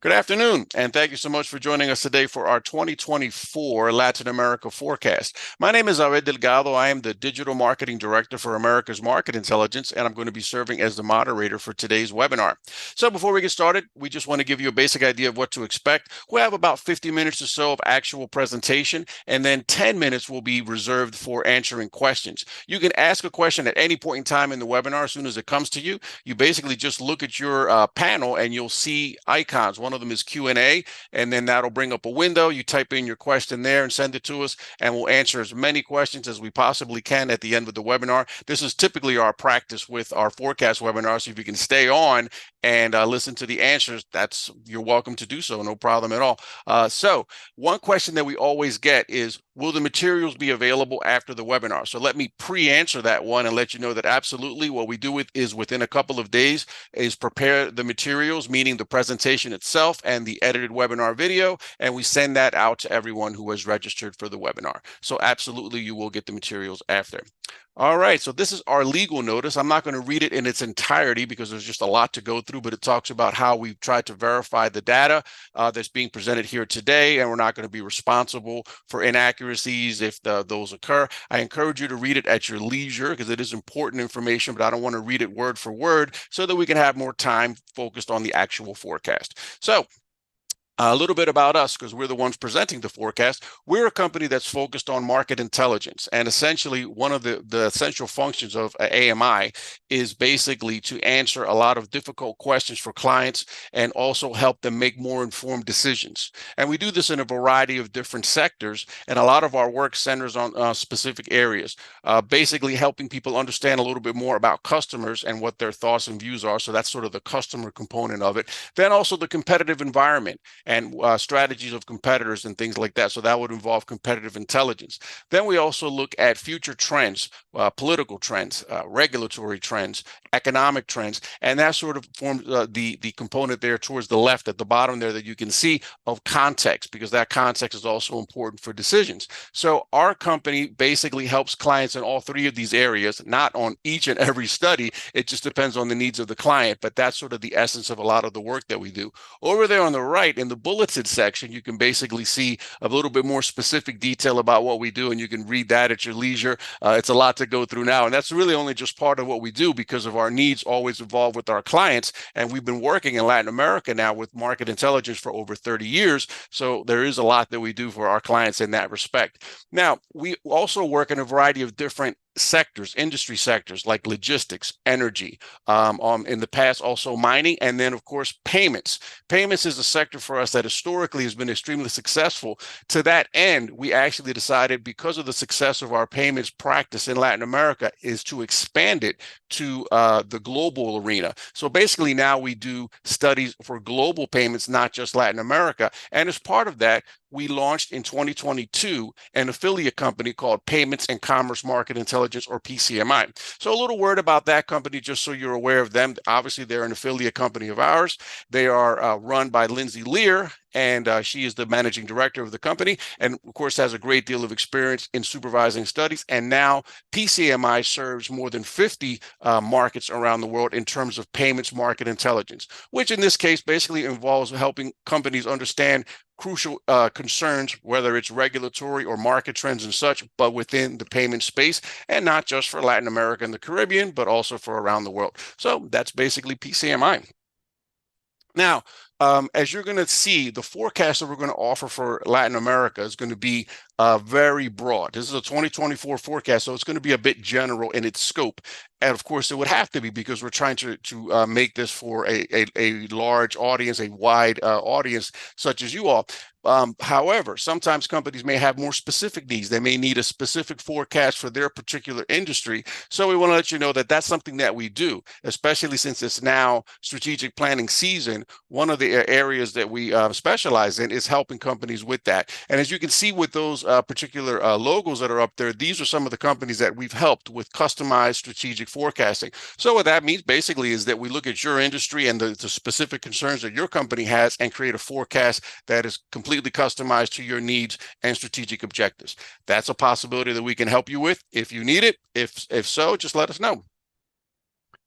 Good afternoon, and thank you so much for joining us today for our 2024 Latin America forecast. My name is Ared Delgado. I am the Digital Marketing Director for America's Market Intelligence, and I'm going to be serving as the moderator for today's webinar. So before we get started, we just want to give you a basic idea of what to expect. We'll have about 50 minutes or so of actual presentation, and then 10 minutes will be reserved for answering questions. You can ask a question at any point in time in the webinar as soon as it comes to you. You basically just look at your panel and you'll see icons. One of them is Q&A, and then that'll bring up a window. You type in your question there and send it to us, and we'll answer as many questions as we possibly can at the end of the webinar. This is typically our practice with our forecast webinars. So if you can stay on and listen to the answers, you're welcome to do so, no problem at all. So one question that we always get is, will the materials be available after the webinar? So let me pre-answer that one and let you know that absolutely what we do is within a couple of days is prepare the materials, meaning the presentation itself and the edited webinar video, and we send that out to everyone who has registered for the webinar. So absolutely you will get the materials after. All right, so this is our legal notice. I'm not going to read it in its entirety because there's just a lot to go through, but it talks about how we've tried to verify the data that's being presented here today, and we're not going to be responsible for inaccuracies if those occur. I encourage you to read it at your leisure because it is important information, but I don't want to read it word for word so that we can have more time focused on the actual forecast. So a little bit about us, because we're the ones presenting the forecast. We're a company that's focused on market intelligence. And essentially, one of the essential functions of AMI is basically to answer a lot of difficult questions for clients and also help them make more informed decisions. And we do this in a variety of different sectors. And a lot of our work centers on specific areas, basically helping people understand a little bit more about customers and what their thoughts and views are. So that's sort of the customer component of it. Then also the competitive environment and strategies of competitors and things like that. So that would involve competitive intelligence. Then we also look at future trends, political trends, regulatory trends, economic trends, and that sort of forms the component there towards the left at the bottom there that you can see of context, because that context is also important for decisions. So our company basically helps clients in all three of these areas, not on each and every study. It just depends on the needs of the client, but that's sort of the essence of a lot of the work that we do. Over there on the right in the bulleted section, you can basically see a little bit more specific detail about what we do, and you can read that at your leisure. It's a lot to go through now, and that's really only just part of what we do because of our needs always evolve with our clients, and we've been working in Latin America now with market intelligence for over 30 years, so there is a lot that we do for our clients in that respect. Now, we also work in a variety of different sectors, industry sectors like logistics, energy, in the past also mining, and then of course payments. Payments is a sector for us that historically has been extremely successful. To that end, we actually decided, because of the success of our payments practice in Latin America, is to expand it to the global arena. So basically now we do studies for global payments, not just Latin America. And as part of that, we launched in 2022 an affiliate company called Payments and Commerce Market Intelligence, or PCMI. So a little word about that company, just so you're aware of them. Obviously, they're an affiliate company of ours. They are run by Lindsay Lear, and she is the managing director of the company, and of course has a great deal of experience in supervising studies. And now PCMI serves more than 50 markets around the world in terms of payments market intelligence, which in this case basically involves helping companies understand crucial concerns, whether it's regulatory or market trends and such, but within the payment space, and not just for Latin America and the Caribbean, but also for around the world. So that's basically PCMI. Now, as you're going to see, the forecast that we're going to offer for Latin America is going to be very broad. This is a 2024 forecast, so it's going to be a bit general in its scope. And of course, it would have to be, because we're trying to make this for a large audience, a wide audience such as you all. However, sometimes companies may have more specific needs. They may need a specific forecast for their particular industry. So we want to let you know that that's something that we do, especially since it's now strategic planning season. One of the areas that we specialize in is helping companies with that. And as you can see with those particular logos that are up there, these are some of the companies that we've helped with customized strategic forecasting. So what that means basically is that we look at your industry and the specific concerns that your company has and create a forecast that is completely customized to your needs and strategic objectives. That's a possibility that we can help you with if you need it. If so, just let us know.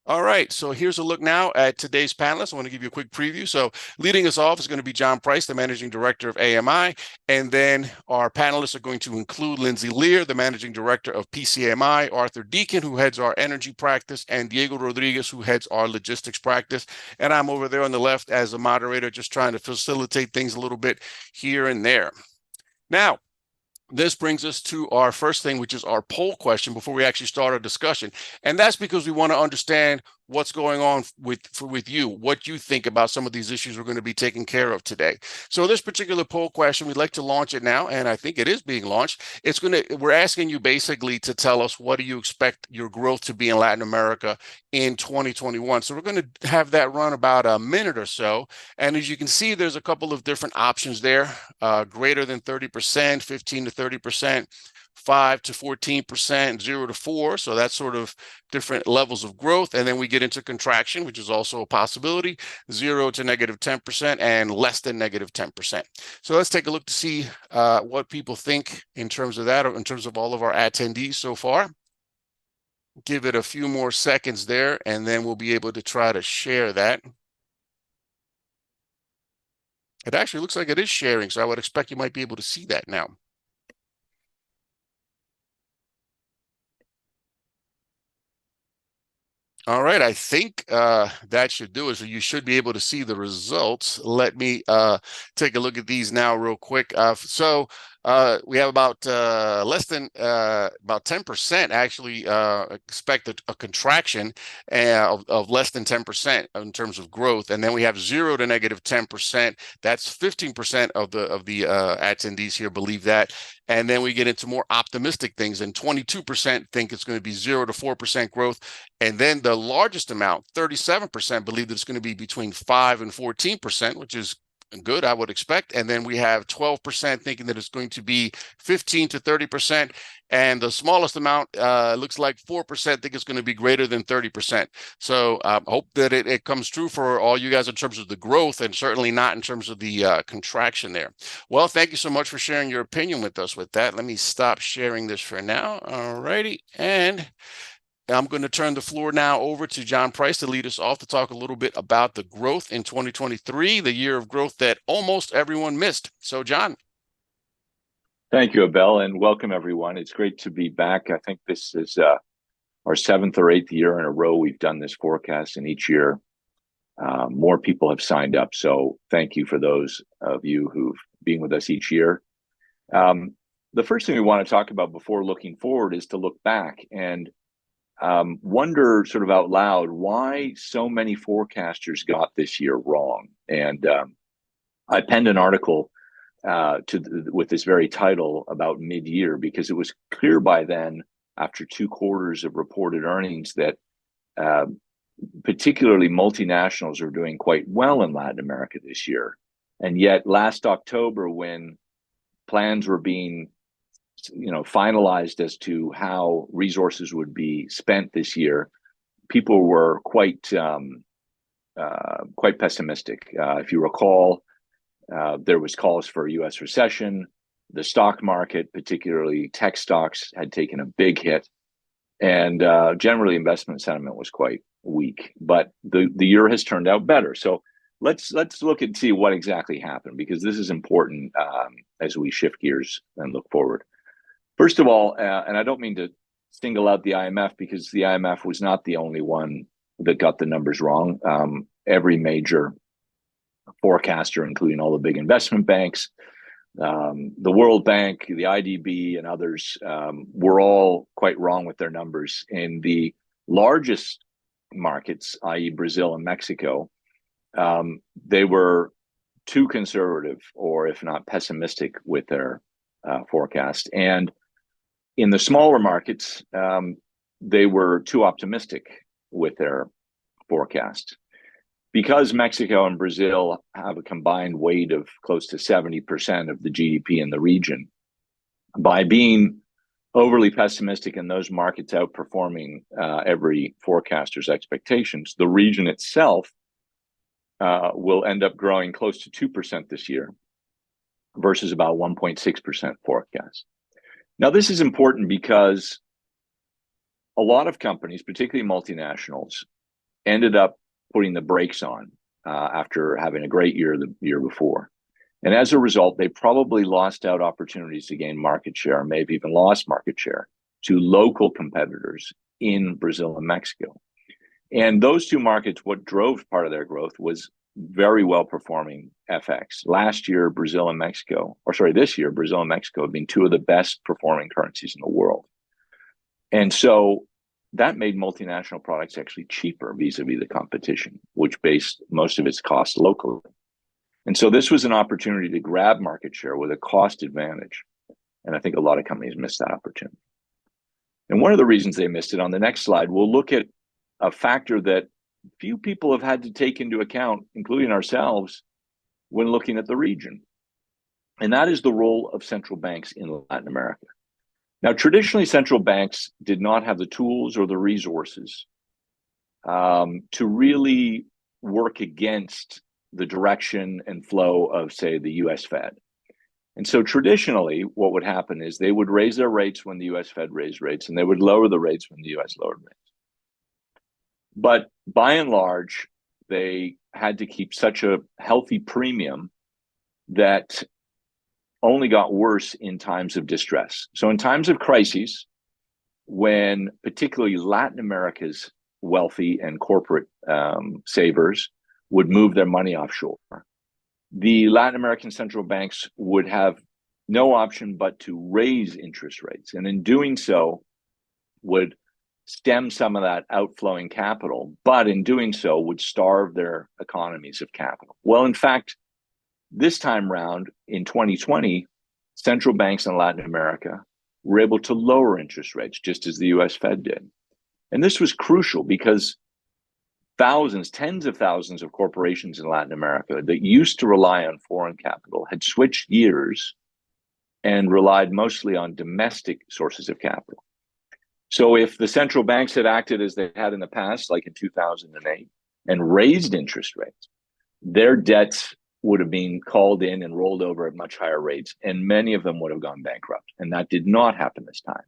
All right, so here's a look now at today's panelists. I want to give you a quick preview. So leading us off is going to be John Price, the Managing Director of AMI. And then our panelists are going to include Lindsay Lear, the Managing Director of PCMI, Arthur Deacon, who heads our energy practice, and Diego Rodriguez, who heads our logistics practice. And I'm over there on the left as a moderator, just trying to facilitate things a little bit here and there. Now, this brings us to our first thing, which is our poll question before we actually start our discussion. And that's because we want to understand what's going on with you, what you think about some of these issues we're going to be taking care of today. So this particular poll question, we'd like to launch it now, and I think it is being launched. We're asking you basically to tell us, what do you expect your growth to be in Latin America in 2021? So we're going to have that run about a minute or so. And as you can see, there's a couple of different options there, greater than 30%, 15 to 30%, 5 to 14%, 0 to 4. So that's sort of different levels of growth. And then we get into contraction, which is also a possibility, 0 to negative 10% and less than negative 10%. So let's take a look to see what people think in terms of that, or in terms of all of our attendees so far. Give it a few more seconds there, and then we'll be able to try to share that. It actually looks like it is sharing, so I would expect you might be able to see that now. All right, I think that should do it. So you should be able to see the results. Let me take a look at these now real quick. We have about less than about 10% actually expect a contraction of less than 10% in terms of growth, and then we have 0 to negative 10%. That's 15% of the attendees here believe that, and then we get into more optimistic things, and 22% think it's going to be 0 to 4% growth, and then the largest amount, 37%, believe that it's going to be between 5 and 14%, which is good, I would expect. And then we have 12% thinking that it's going to be 15 to 30%. And the smallest amount looks like 4% think it's going to be greater than 30%. So I hope that it comes true for all you guys in terms of the growth, and certainly not in terms of the contraction there. Well, thank you so much for sharing your opinion with us with that. Let me stop sharing this for now. All righty. And I'm going to turn the floor now over to John Price to lead us off to talk a little bit about the growth in 2023, the year of growth that almost everyone missed. So, John. Thank you, Abel, and welcome everyone. It's great to be back. I think this is our 7th or 8th year in a row we've done this forecast, and each year more people have signed up. So thank you for those of you who've been with us each year. The first thing we want to talk about before looking forward is to look back and wonder sort of out loud why so many forecasters got this year wrong. And I penned an article with this very title about mid-year, because it was clear by then, after 2 quarters of reported earnings, that particularly multinationals are doing quite well in Latin America this year. And yet last October, when plans were being finalized as to how resources would be spent this year, people were quite pessimistic. If you recall, there was calls for a U.S. recession. The stock market, particularly tech stocks, had taken a big hit, and generally investment sentiment was quite weak. But the year has turned out better. So let's look and see what exactly happened, because this is important as we shift gears and look forward. First of all, and I don't mean to single out the IMF, because the IMF was not the only one that got the numbers wrong. Every major forecaster, including all the big investment banks, the World Bank, the IDB, and others, were all quite wrong with their numbers. In the largest markets, i.e. Brazil and Mexico, they were too conservative, or if not pessimistic, with their forecast. And in the smaller markets, they were too optimistic with their forecast. Because Mexico and Brazil have a combined weight of close to 70% of the GDP in the region, by being overly pessimistic in those markets outperforming every forecaster's expectations, the region itself will end up growing close to 2% this year versus about 1.6% forecast. Now, this is important because a lot of companies, particularly multinationals, ended up putting the brakes on after having a great year the year before. And as a result, they probably lost out opportunities to gain market share, maybe even lost market share to local competitors in Brazil and Mexico. And those two markets, what drove part of their growth was very well performing FX. Last year, Brazil and Mexico, or sorry, this year, Brazil and Mexico have been two of the best performing currencies in the world. And so that made multinational products actually cheaper vis-a-vis the competition, which based most of its costs locally. And so this was an opportunity to grab market share with a cost advantage. And I think a lot of companies missed that opportunity. And one of the reasons they missed it, on the next slide, we'll look at a factor that few people have had to take into account, including ourselves, when looking at the region. And that is the role of central banks in Latin America. Now, traditionally, central banks did not have the tools or the resources to really work against the direction and flow of, say, the US Fed. And so traditionally, what would happen is they would raise their rates when the US Fed raised rates, and they would lower the rates when the US lowered rates. But by and large, they had to keep such a healthy premium that only got worse in times of distress. So in times of crises, when particularly Latin America's wealthy and corporate savers would move their money offshore, the Latin American central banks would have no option but to raise interest rates. And in doing so, would stem some of that outflowing capital, but in doing so would starve their economies of capital. Well, in fact, this time round in 2020, central banks in Latin America were able to lower interest rates, just as the US Fed did. And this was crucial because thousands, tens of thousands of corporations in Latin America that used to rely on foreign capital had switched gears and relied mostly on domestic sources of capital. So if the central banks had acted as they had in the past, like in 2008, and raised interest rates, their debts would have been called in and rolled over at much higher rates, and many of them would have gone bankrupt. And that did not happen this time.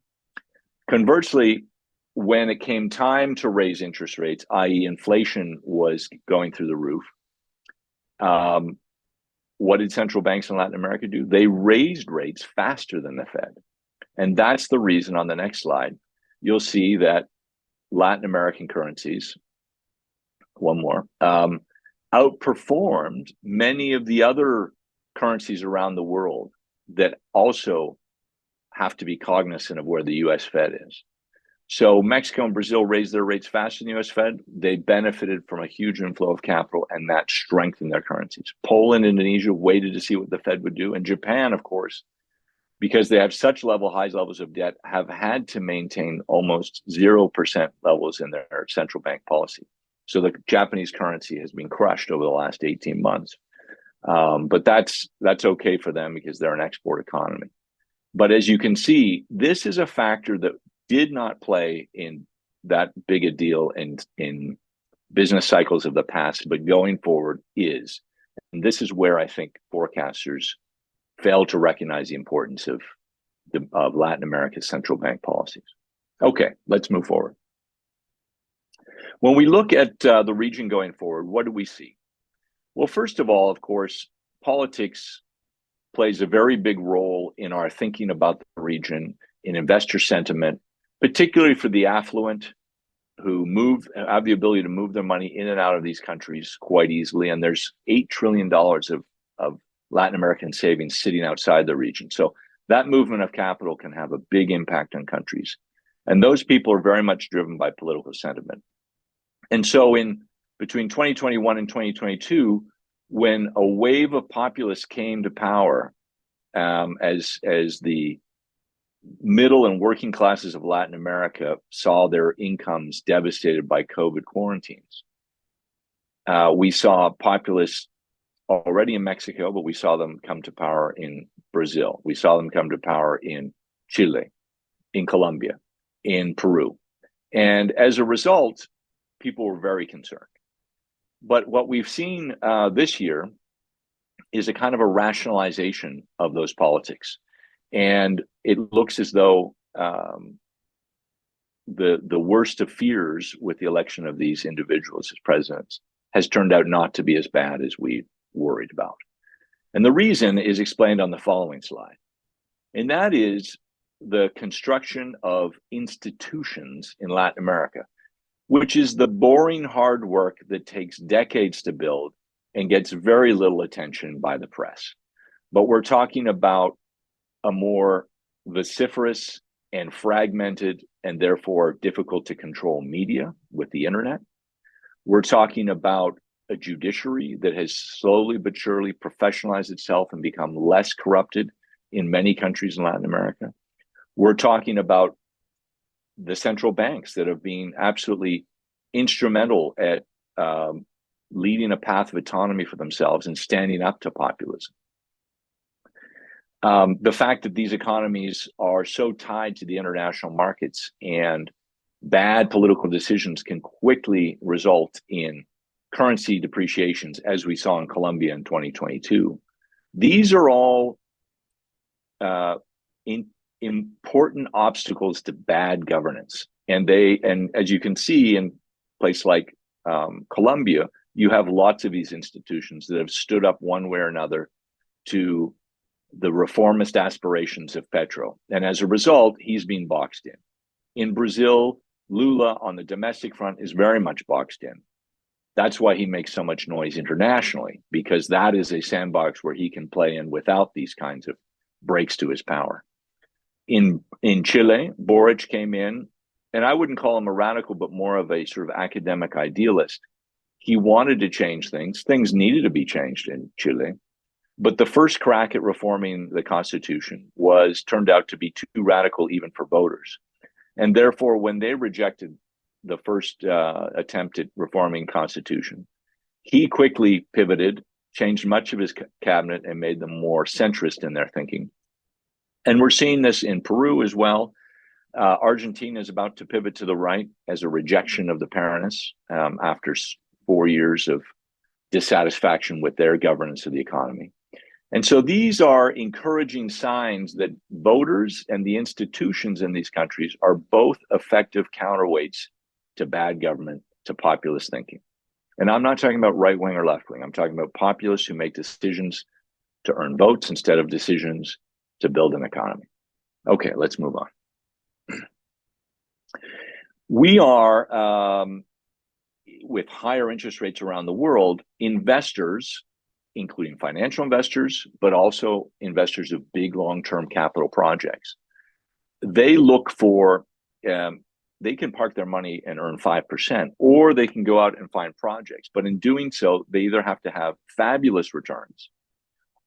Conversely, when it came time to raise interest rates, i.e. inflation was going through the roof, what did central banks in Latin America do? They raised rates faster than the Fed. And that's the reason on the next slide, you'll see that Latin American currencies, one more, outperformed many of the other currencies around the world that also have to be cognizant of where the US Fed is. So Mexico and Brazil raised their rates faster than the US Fed. They benefited from a huge inflow of capital, and that strengthened their currencies. Poland, Indonesia waited to see what the Fed would do. And Japan, of course, because they have such high levels of debt, have had to maintain almost 0% levels in their central bank policy. So the Japanese currency has been crushed over the last 18 months. But that's okay for them because they're an export economy. But as you can see, this is a factor that did not play in that big a deal in business cycles of the past, but going forward is. And this is where I think forecasters fail to recognize the importance of Latin America's central bank policies. Okay, let's move forward. When we look at the region going forward, what do we see? Well, first of all, of course, politics plays a very big role in our thinking about the region, in investor sentiment, particularly for the affluent who have the ability to move their money in and out of these countries quite easily. And there's $8 trillion of Latin American savings sitting outside the region. So that movement of capital can have a big impact on countries. And those people are very much driven by political sentiment. And so between 2021 and 2022, when a wave of populists came to power, as the middle and working classes of Latin America saw their incomes devastated by COVID quarantines, we saw populists already in Mexico, but we saw them come to power in Brazil. We saw them come to power in Chile, in Colombia, in Peru. And as a result, people were very concerned. But what we've seen this year is a kind of a rationalization of those politics. And it looks as though the worst of fears with the election of these individuals as presidents has turned out not to be as bad as we worried about. And the reason is explained on the following slide. And that is the construction of institutions in Latin America, which is the boring hard work that takes decades to build and gets very little attention by the press. But we're talking about a more vociferous and fragmented and therefore difficult to control media with the internet. We're talking about a judiciary that has slowly but surely professionalized itself and become less corrupted in many countries in Latin America. We're talking about the central banks that have been absolutely instrumental at leading a path of autonomy for themselves and standing up to populism. The fact that these economies are so tied to the international markets and bad political decisions can quickly result in currency depreciations, as we saw in Colombia in 2022. These are all important obstacles to bad governance. And as you can see in a place like Colombia, you have lots of these institutions that have stood up one way or another to the reformist aspirations of Petro. And as a result, he's been boxed in. In Brazil, Lula on the domestic front is very much boxed in. That's why he makes so much noise internationally, because that is a sandbox where he can play in without these kinds of breaks to his power. In Chile, Boric came in, and I wouldn't call him a radical, but more of a sort of academic idealist. He wanted to change things. Things needed to be changed in Chile. But the first crack at reforming the Constitution turned out to be too radical even for voters. And therefore, when they rejected the first attempt at reforming Constitution, he quickly pivoted, changed much of his cabinet, and made them more centrist in their thinking. And we're seeing this in Peru as well. Argentina is about to pivot to the right as a rejection of the Peronists after 4 years of dissatisfaction with their governance of the economy. And so these are encouraging signs that voters and the institutions in these countries are both effective counterweights to bad government, to populist thinking. And I'm not talking about right wing or left wing. I'm talking about populists who make decisions to earn votes instead of decisions to build an economy. Okay, let's move on. We are, with higher interest rates around the world, investors, including financial investors, but also investors of big long-term capital projects. They look for, they can park their money and earn 5%, or they can go out and find projects. But in doing so, they either have to have fabulous returns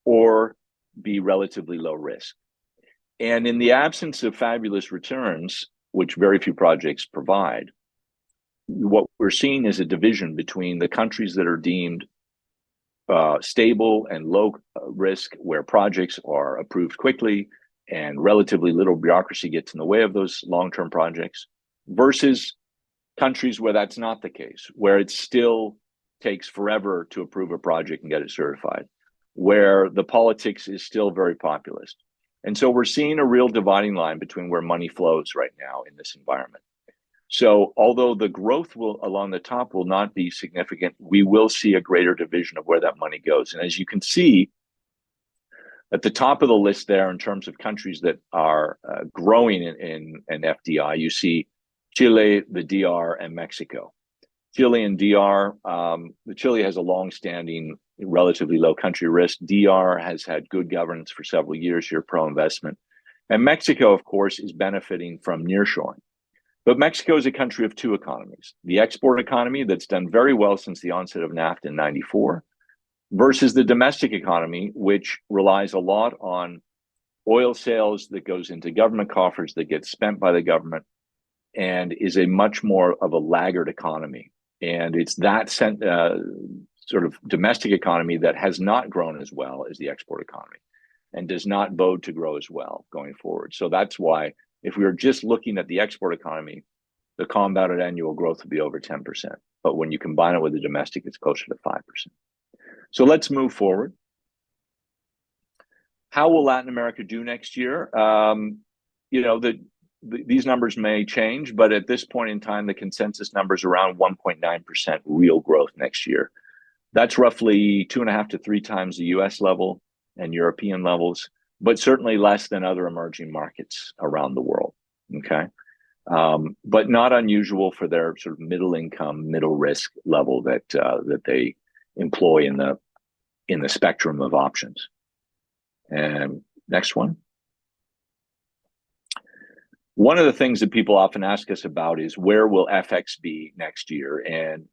or be relatively low risk. And in the absence of fabulous returns, which very few projects provide, what we're seeing is a division between the countries that are deemed stable and low risk, where projects are approved quickly and relatively little bureaucracy gets in the way of those long-term projects, versus countries where that's not the case, where it still takes forever to approve a project and get it certified, where the politics is still very populist. And so we're seeing a real dividing line between where money flows right now in this environment. So although the growth along the top will not be significant, we will see a greater division of where that money goes. And as you can see at the top of the list there, in terms of countries that are growing in FDI, you see Chile, the DR, and Mexico. Chile and DR, Chile has a long-standing, relatively low country risk. DR has had good governance for several years here, pro-investment. And Mexico, of course, is benefiting from nearshoring. But Mexico is a country of two economies: the export economy that's done very well since the onset of NAFTA in '94, versus the domestic economy, which relies a lot on oil sales that goes into government coffers that gets spent by the government, and is a much more of a laggard economy. And it's that sort of domestic economy that has not grown as well as the export economy and does not bode to grow as well going forward. So that's why, if we were just looking at the export economy, the compounded annual growth would be over 10%. But when you combine it with the domestic, it's closer to 5%. So let's move forward. How will Latin America do next year? You know, these numbers may change, but at this point in time, the consensus number is around 1.9% real growth next year. That's roughly 2.5 to 3 times the US level and European levels, but certainly less than other emerging markets around the world. Okay. But not unusual for their sort of middle income, middle risk level that they employ in the spectrum of options. And next one. One of the things that people often ask us about is where will FX be next year? And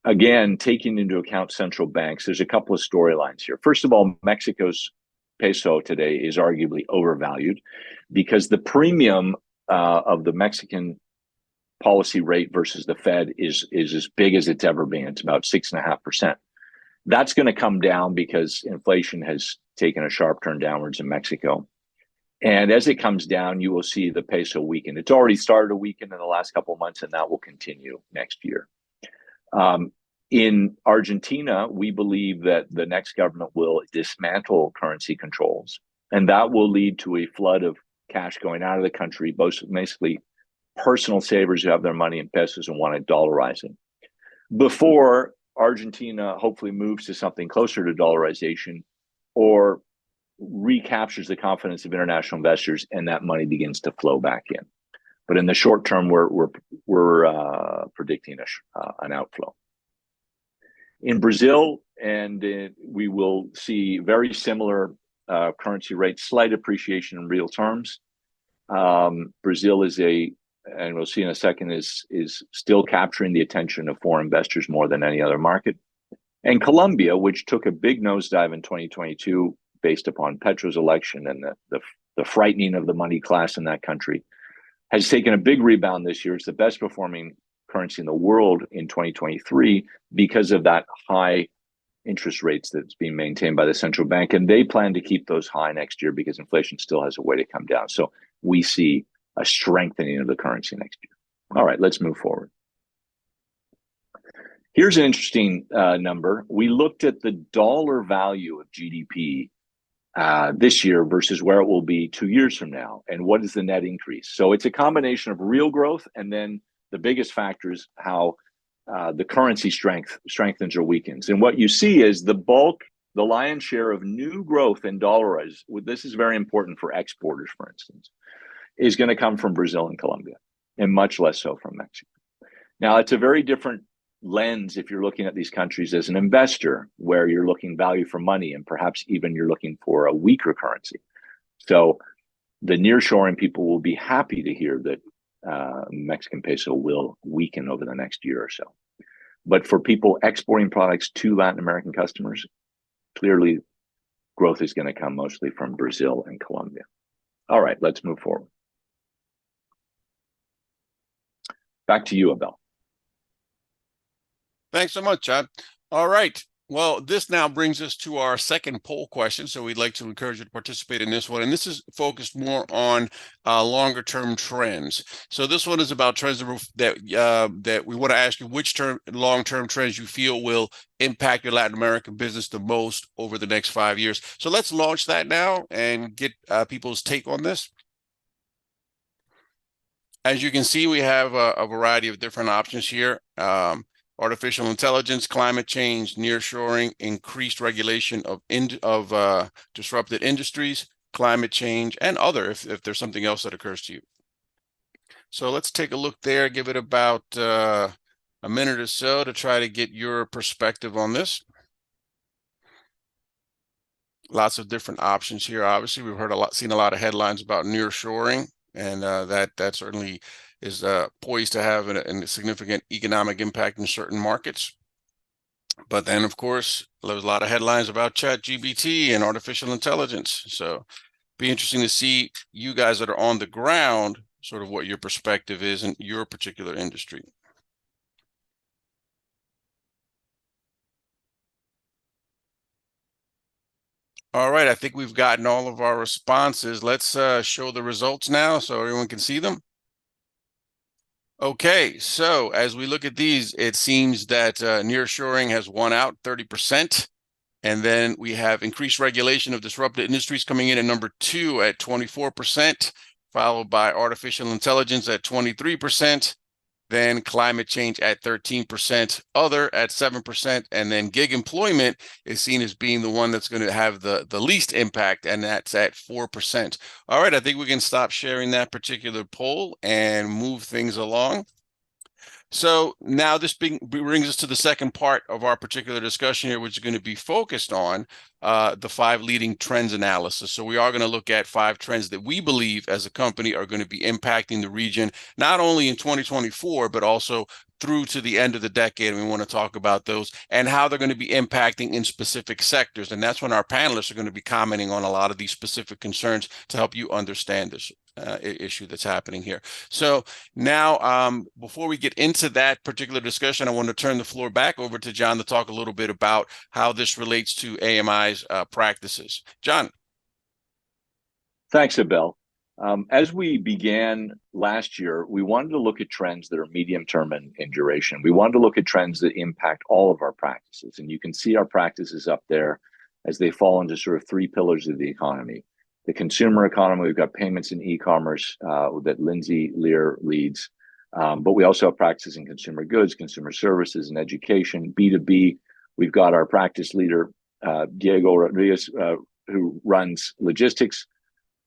again, taking into account central banks, there's a couple of storylines here. First of all, Mexico's peso today is arguably overvalued because the premium of the Mexican policy rate versus the Fed is as big as it's ever been. It's about 6.5%. That's going to come down because inflation has taken a sharp turn downwards in Mexico. And as it comes down, you will see the peso weaken. It's already started to weaken in the last couple of months, and that will continue next year. In Argentina, we believe that the next government will dismantle currency controls, and that will lead to a flood of cash going out of the country, basically personal savers who have their money in pesos and want to dollarize it. Before Argentina hopefully moves to something closer to dollarization or recaptures the confidence of international investors and that money begins to flow back in. But in the short term, we're predicting an outflow. In Brazil, and we will see very similar currency rates, slight appreciation in real terms. Brazil is and we'll see in a second, is still capturing the attention of foreign investors more than any other market. And Colombia, which took a big nosedive in 2022 based upon Petro's election and the frightening of the money class in that country, has taken a big rebound this year. It's the best performing currency in the world in 2023 because of that high interest rates that's being maintained by the central bank. And they plan to keep those high next year because inflation still has a way to come down. So we see a strengthening of the currency next year. All right, let's move forward. Here's an interesting number. We looked at the dollar value of GDP this year versus where it will be 2 years from now, and what is the net increase. So it's a combination of real growth, and then the biggest factor is how the currency strengthens or weakens. And what you see is the lion's share of new growth in dollars, this is very important for exporters, for instance, is going to come from Brazil and Colombia, and much less so from Mexico. Now, it's a very different lens if you're looking at these countries as an investor, where you're looking value for money, and perhaps even you're looking for a weaker currency. So the nearshoring people will be happy to hear that Mexican peso will weaken over the next year or so. But for people exporting products to Latin American customers, clearly growth is going to come mostly from Brazil and Colombia. All right, let's move forward. Back to you, Abel. Thanks so much, John. All right. Well, this now brings us to our second poll question. So we'd like to encourage you to participate in this one. And this is focused more on longer term trends. So this one is about trends that we want to ask you which long-term trends you feel will impact your Latin American business the most over the next 5 years. So let's launch that now and get people's take on this. As you can see, we have a variety of different options here. Artificial intelligence, climate change, nearshoring, increased regulation of disrupted industries, climate change, and other, if there's something else that occurs to you. So let's take a look there, give it about a minute or so to try to get your perspective on this. Lots of different options here. Obviously, we've seen a lot of headlines about nearshoring, and that certainly is poised to have a significant economic impact in certain markets. But then, of course, there's a lot of headlines about ChatGPT and artificial intelligence. So be interesting to see you guys that are on the ground, sort of what your perspective is in your particular industry. All right, I think we've gotten all of our responses. Let's show the results now so everyone can see them. Okay, so as we look at these, it seems that nearshoring has won out 30%. And then we have increased regulation of disrupted industries coming in at number 2 at 24%, followed by artificial intelligence at 23%, then climate change at 13%, other at 7%, and then gig employment is seen as being the one that's going to have the least impact, and that's at 4%. All right, I think we can stop sharing that particular poll and move things along. So now this brings us to the second part of our particular discussion here, which is going to be focused on the 5 leading trends analysis. So we are going to look at 5 trends that we believe as a company are going to be impacting the region, not only in 2024, but also through to the end of the decade. And we want to talk about those and how they're going to be impacting in specific sectors. And that's when our panelists are going to be commenting on a lot of these specific concerns to help you understand this issue that's happening here. So now, before we get into that particular discussion, I want to turn the floor back over to John to talk a little bit about how this relates to AMI's practices. John. Thanks, Abel. As we began last year, we wanted to look at trends that are medium term in duration. We wanted to look at trends that impact all of our practices. And you can see our practices up there as they fall into sort of 3 pillars of the economy. The consumer economy, we've got payments and e-commerce that Lindsay Lear leads. But we also have practices in consumer goods, consumer services, and education. B2B, we've got our practice leader, Diego Rodriguez, who runs logistics.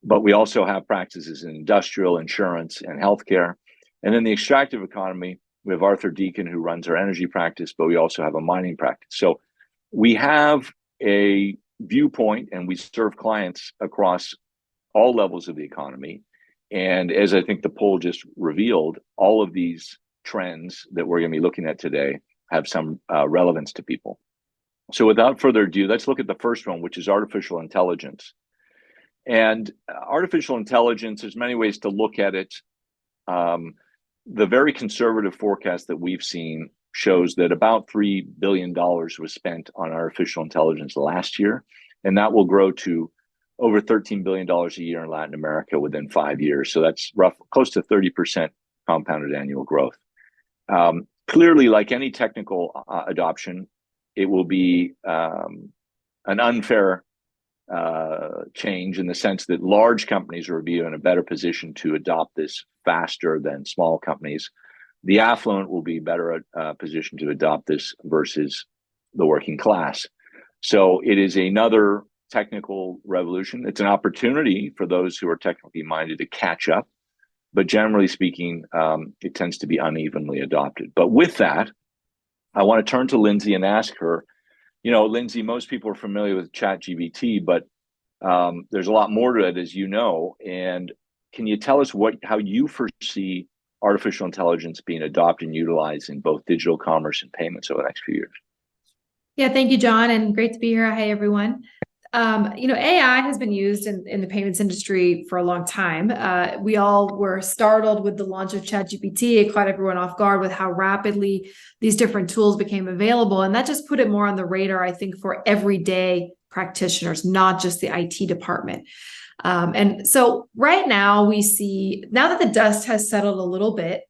But we also have practices in industrial, insurance, and healthcare. And then the extractive economy, we have Arthur Deacon, who runs our energy practice, but we also have a mining practice. So we have a viewpoint and we serve clients across all levels of the economy. And as I think the poll just revealed, all of these trends that we're going to be looking at today have some relevance to people. So without further ado, let's look at the first one, which is artificial intelligence. And artificial intelligence, there's many ways to look at it. The very conservative forecast that we've seen shows that about $3 billion was spent on artificial intelligence last year, and that will grow to over $13 billion a year in Latin America within 5 years. So that's close to 30% compounded annual growth. Clearly, like any technical adoption, it will be an unfair change in the sense that large companies will be in a better position to adopt this faster than small companies. The affluent will be better positioned to adopt this versus the working class. So it is another technical revolution. It's an opportunity for those who are technically minded to catch up. But generally speaking, it tends to be unevenly adopted. But with that, I want to turn to Lindsay and ask her, Lindsay, most people are familiar with ChatGPT, but there's a lot more to it, as you know. And can you tell us how you foresee artificial intelligence being adopted and utilized in both digital commerce and payments over the next few years? Yeah, thank you, John, and great to be here. Hi, everyone. AI has been used in the payments industry for a long time. We all were startled with the launch of ChatGPT. It caught everyone off guard with how rapidly these different tools became available. And that just put it more on the radar, I think, for everyday practitioners, not just the IT department. And so right now we see, now that the dust has settled a little bit,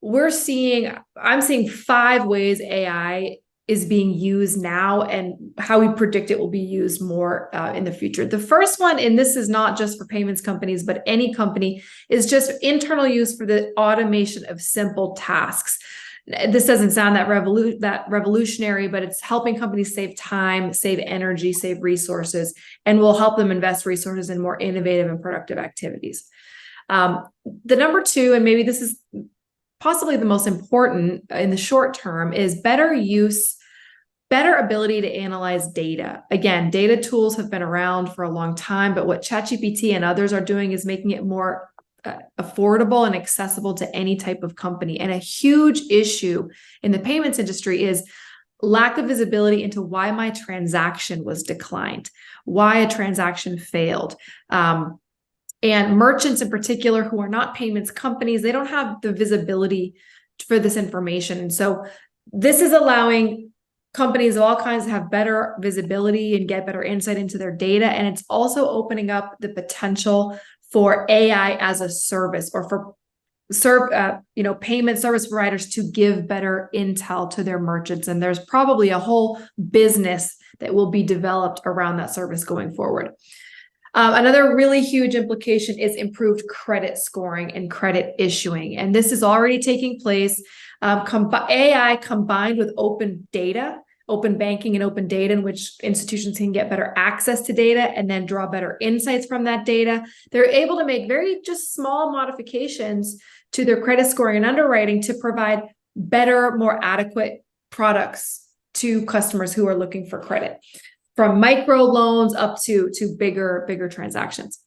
I'm seeing 5 ways AI is being used now and how we predict it will be used more in the future. The first one, and this is not just for payments companies, but any company, is just internal use for the automation of simple tasks. This doesn't sound that revolutionary, but it's helping companies save time, save energy, save resources, and will help them invest resources in more innovative and productive activities. The number 2, and maybe this is possibly the most important in the short term, is better ability to analyze data. Again, data tools have been around for a long time, but what ChatGPT and others are doing is making it more affordable and accessible to any type of company. And a huge issue in the payments industry is lack of visibility into why my transaction was declined, why a transaction failed. And merchants in particular, who are not payments companies, they don't have the visibility for this information. And so this is allowing companies of all kinds to have better visibility and get better insight into their data. And it's also opening up the potential for AI as a service, or for payment service providers to give better intel to their merchants. And there's probably a whole business that will be developed around that service going forward. Another really huge implication is improved credit scoring and credit issuing. And this is already taking place. AI combined with open data, open banking and open data, in which institutions can get better access to data and then draw better insights from that data. They're able to make very just small modifications to their credit scoring and underwriting to provide better, more adequate products to customers who are looking for credit, from micro loans up to bigger transactions.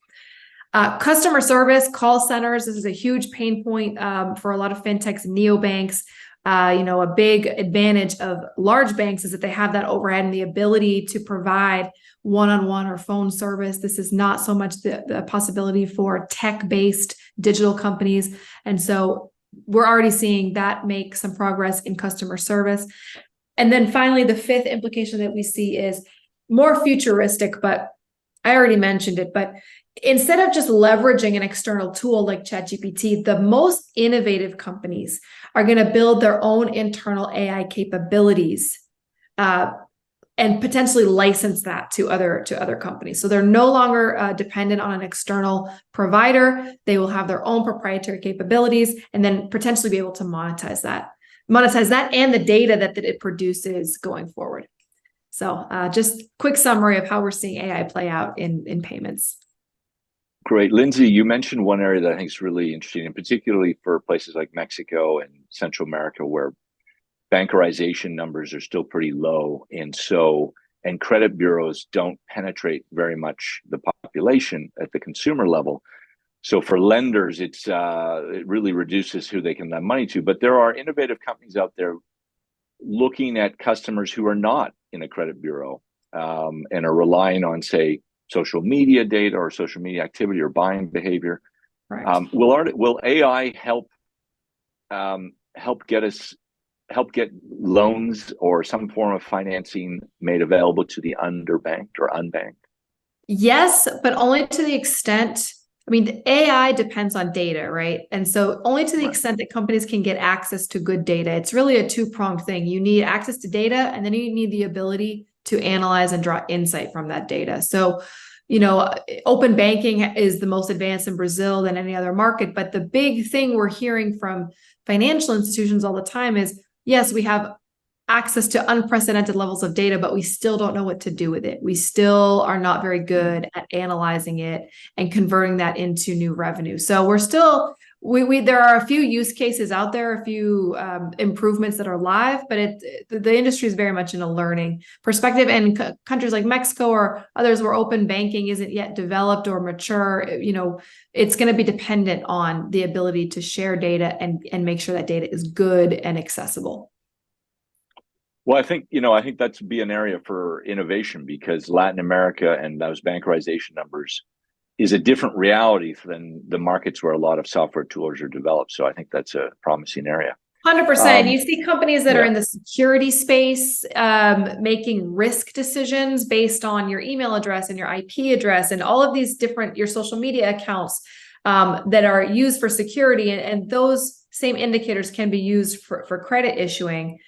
Customer service, call centers, this is a huge pain point for a lot of fintechs and neobanks. A big advantage of large banks is that they have that overhead and the ability to provide one-on-one or phone service. This is not so much the possibility for tech-based digital companies. And so we're already seeing that make some progress in customer service. And then finally, the fifth implication that we see is more futuristic, but I already mentioned it, but instead of just leveraging an external tool like ChatGPT, the most innovative companies are going to build their own internal AI capabilities and potentially license that to other companies. So they're no longer dependent on an external provider. They will have their own proprietary capabilities and then potentially be able to monetize that and the data that it produces going forward. So just quick summary of how we're seeing AI play out in payments. Great. Lindsay, you mentioned one area that I think is really interesting, and particularly for places like Mexico and Central America, where bankerization numbers are still pretty low. And credit bureaus don't penetrate very much the population at the consumer level. So for lenders, it really reduces who they can lend money to. But there are innovative companies out there looking at customers who are not in a credit bureau and are relying on, say, social media data or social media activity or buying behavior. Right. Will AI help get loans or some form of financing made available to the underbanked or unbanked? Yes, but only to the extent. I mean, the AI depends on data, right? And so only to the extent that companies can get access to good data. It's really a two-pronged thing. You need access to data, and then you need the ability to analyze and draw insight from that data. So, open banking is the most advanced in Brazil than any other market. But the big thing we're hearing from financial institutions all the time is, yes, we have access to unprecedented levels of data, but we still don't know what to do with it. We still are not very good at analyzing it and converting that into new revenue. So we're still, there are a few use cases out there, a few improvements that are live, but the industry is very much in a learning perspective. And countries like Mexico or others where open banking isn't yet developed or mature, it's going to be dependent on the ability to share data and make sure that data is good and accessible. Well, I think that's be an area for innovation, because Latin America and those bankerization numbers is a different reality than the markets where a lot of software tools are developed. So I think that's a promising area. 100%. You see companies that are in the security space making risk decisions based on your email address and your IP address and all of these different, your social media accounts that are used for security. And those same indicators can be used for credit issuing.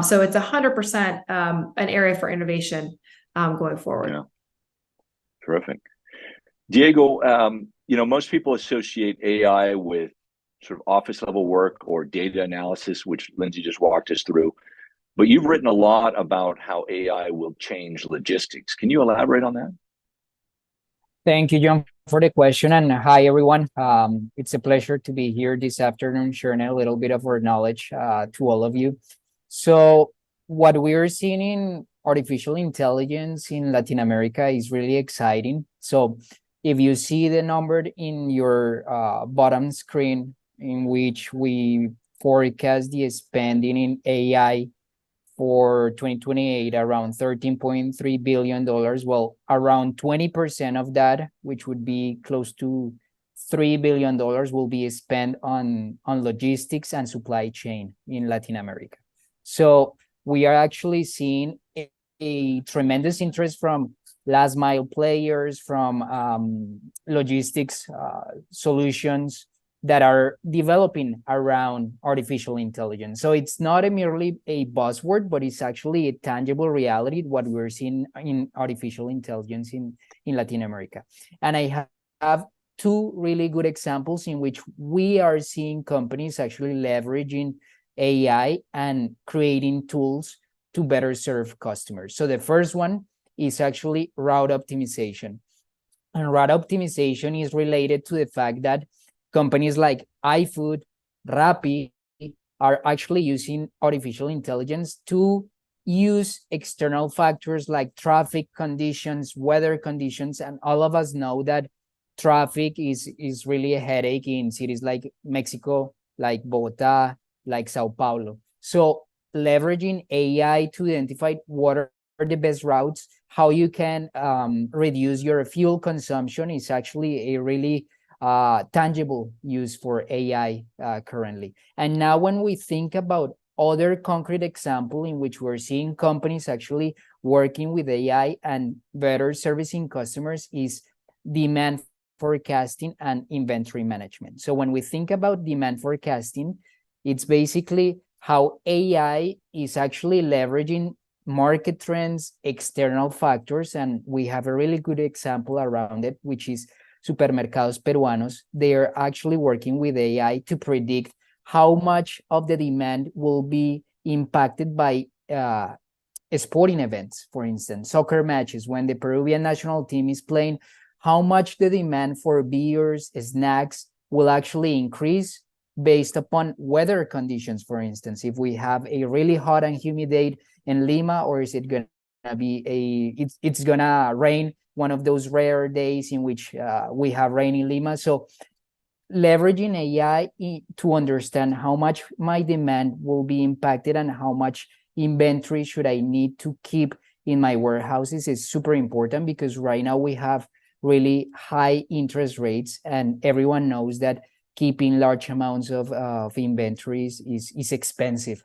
So it's 100% an area for innovation going forward. Yeah. Terrific. Diego, most people associate AI with sort of office level work or data analysis, which Lindsay just walked us through. But you've written a lot about how AI will change logistics. Can you elaborate on that? Thank you, John, for the question. And hi, everyone. It's a pleasure to be here this afternoon, sharing a little bit of our knowledge to all of you. So what we're seeing in artificial intelligence in Latin America is really exciting. So if you see the number in your bottom screen, in which we forecast the spending in AI for 2028 around $13.3 billion, well, around 20% of that, which would be close to $3 billion, will be spent on logistics and supply chain in Latin America. So we are actually seeing a tremendous interest from last mile players, from logistics solutions, that are developing around artificial intelligence. So it's not merely a buzzword, but it's actually a tangible reality, what we're seeing in artificial intelligence in Latin America. And I have two really good examples in which we are seeing companies actually leveraging AI and creating tools to better serve customers. So the first one is actually route optimization. And route optimization is related to the fact that companies like iFood, Rappi are actually using artificial intelligence to use external factors like traffic conditions, weather conditions, and all of us know that traffic is really a headache in cities like Mexico, like Bogota, like Sao Paulo. So leveraging AI to identify what are the best routes, how you can reduce your fuel consumption is actually a really tangible use for AI currently. And now when we think about other concrete example in which we're seeing companies actually working with AI and better servicing customers is demand forecasting and inventory management. So when we think about demand forecasting, it's basically how AI is actually leveraging market trends, external factors, and we have a really good example around it, which is Supermercados Peruanos. They are actually working with AI to predict how much of the demand will be impacted by sporting events, for instance, soccer matches. When the Peruvian national team is playing, how much the demand for beers, snacks will actually increase based upon weather conditions, for instance. If we have a really hot and humid day in Lima, or is it going to be it's going to rain, one of those rare days in which we have rain in Lima. So leveraging AI to understand how much my demand will be impacted and how much inventory should I need to keep in my warehouses is super important, because right now we have really high interest rates and everyone knows that keeping large amounts of inventories is expensive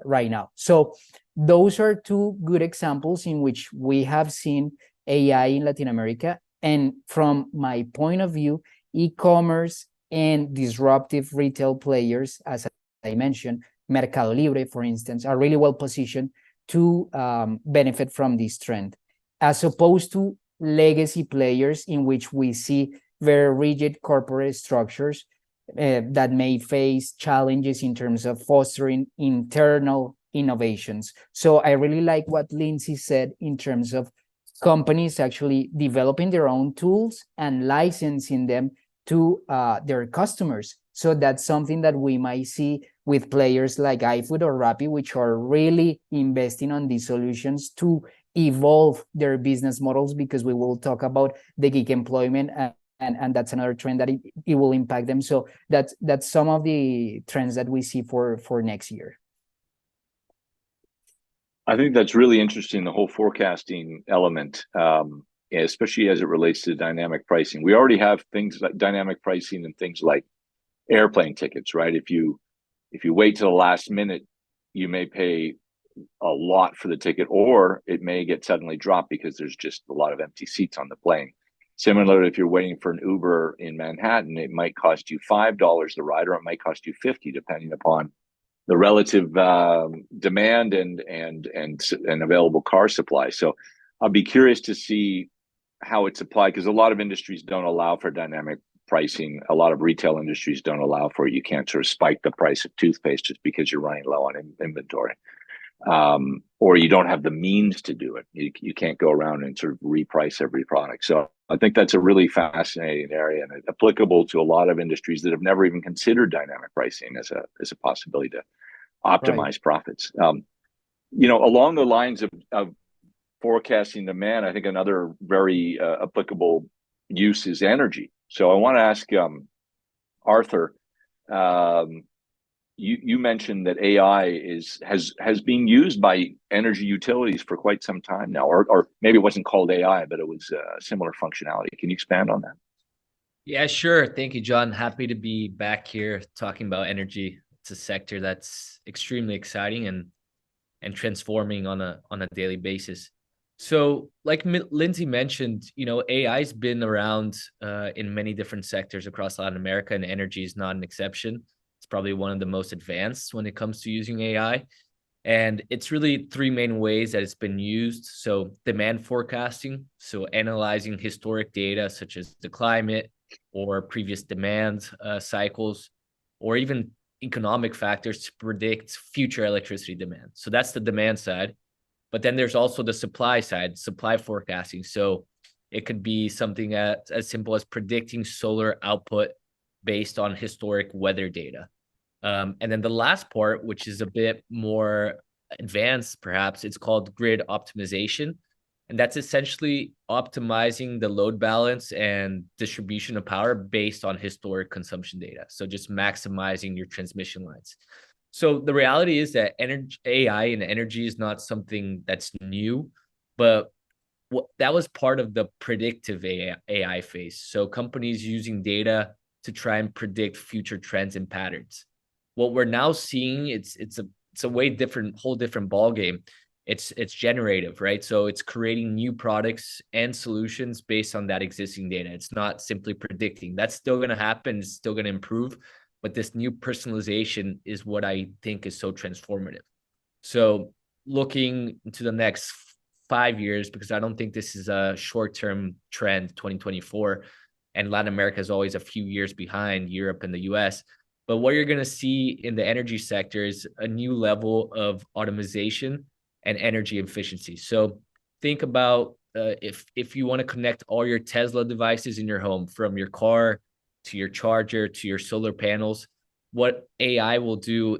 right now. So those are two good examples in which we have seen AI in Latin America. And from my point of view, e-commerce and disruptive retail players, as I mentioned, Mercado Libre, for instance, are really well positioned to benefit from this trend, as opposed to legacy players in which we see very rigid corporate structures that may face challenges in terms of fostering internal innovations. So I really like what Lindsay said in terms of companies actually developing their own tools and licensing them to their customers. So that's something that we might see with players like iFood or Rappi, which are really investing on these solutions to evolve their business models, because we will talk about the gig employment and that's another trend that it will impact them. So that's some of the trends that we see for next year. I think that's really interesting, the whole forecasting element, especially as it relates to dynamic pricing. We already have things like dynamic pricing and things like airplane tickets, right? If you wait till the last minute, you may pay a lot for the ticket, or it may get suddenly dropped because there's just a lot of empty seats on the plane. Similarly, if you're waiting for an Uber in Manhattan, it might cost you $5 the ride, or it might cost you $50, depending upon the relative demand and available car supply. So I'll be curious to see how it's applied, because a lot of industries don't allow for dynamic pricing. A lot of retail industries don't allow for it. You can't sort of spike the price of toothpaste just because you're running low on inventory. Or you don't have the means to do it. You can't go around and sort of reprice every product. So I think that's a really fascinating area and applicable to a lot of industries that have never even considered dynamic pricing as a possibility to optimize profits. Along the lines of forecasting demand, I think another very applicable use is energy. So I want to ask Arthur. You mentioned that AI has been used by energy utilities for quite some time now, or maybe it wasn't called AI, but it was a similar functionality. Can you expand on that? Yeah, sure. Thank you, John. Happy to be back here talking about energy. It's a sector that's extremely exciting and transforming on a daily basis. So, like Lindsay mentioned, AI's been around in many different sectors across Latin America, and energy is not an exception. It's probably one of the most advanced when it comes to using AI. And it's really three main ways that it's been used. So, demand forecasting, so analyzing historic data such as the climate or previous demand cycles, or even economic factors to predict future electricity demand. So, that's the demand side. But then there's also the supply side, supply forecasting. So it could be something as simple as predicting solar output based on historic weather data. And then the last part, which is a bit more advanced, perhaps, it's called grid optimization. And that's essentially optimizing the load balance and distribution of power based on historic consumption data. So just maximizing your transmission lines. So the reality is that AI and energy is not something that's new, but that was part of the predictive AI phase. So companies using data to try and predict future trends and patterns. What we're now seeing, it's a way different, whole different ball game. It's generative, right? So it's creating new products and solutions based on that existing data. It's not simply predicting. That's still going to happen. It's still going to improve. But this new personalization is what I think is so transformative. So looking into the next 5 years, because I don't think this is a short-term trend, 2024, and Latin America is always a few years behind Europe and the US. But what you're going to see in the energy sector is a new level of automation and energy efficiency. So think about if you want to connect all your Tesla devices in your home, from your car to your charger to your solar panels, what AI will do,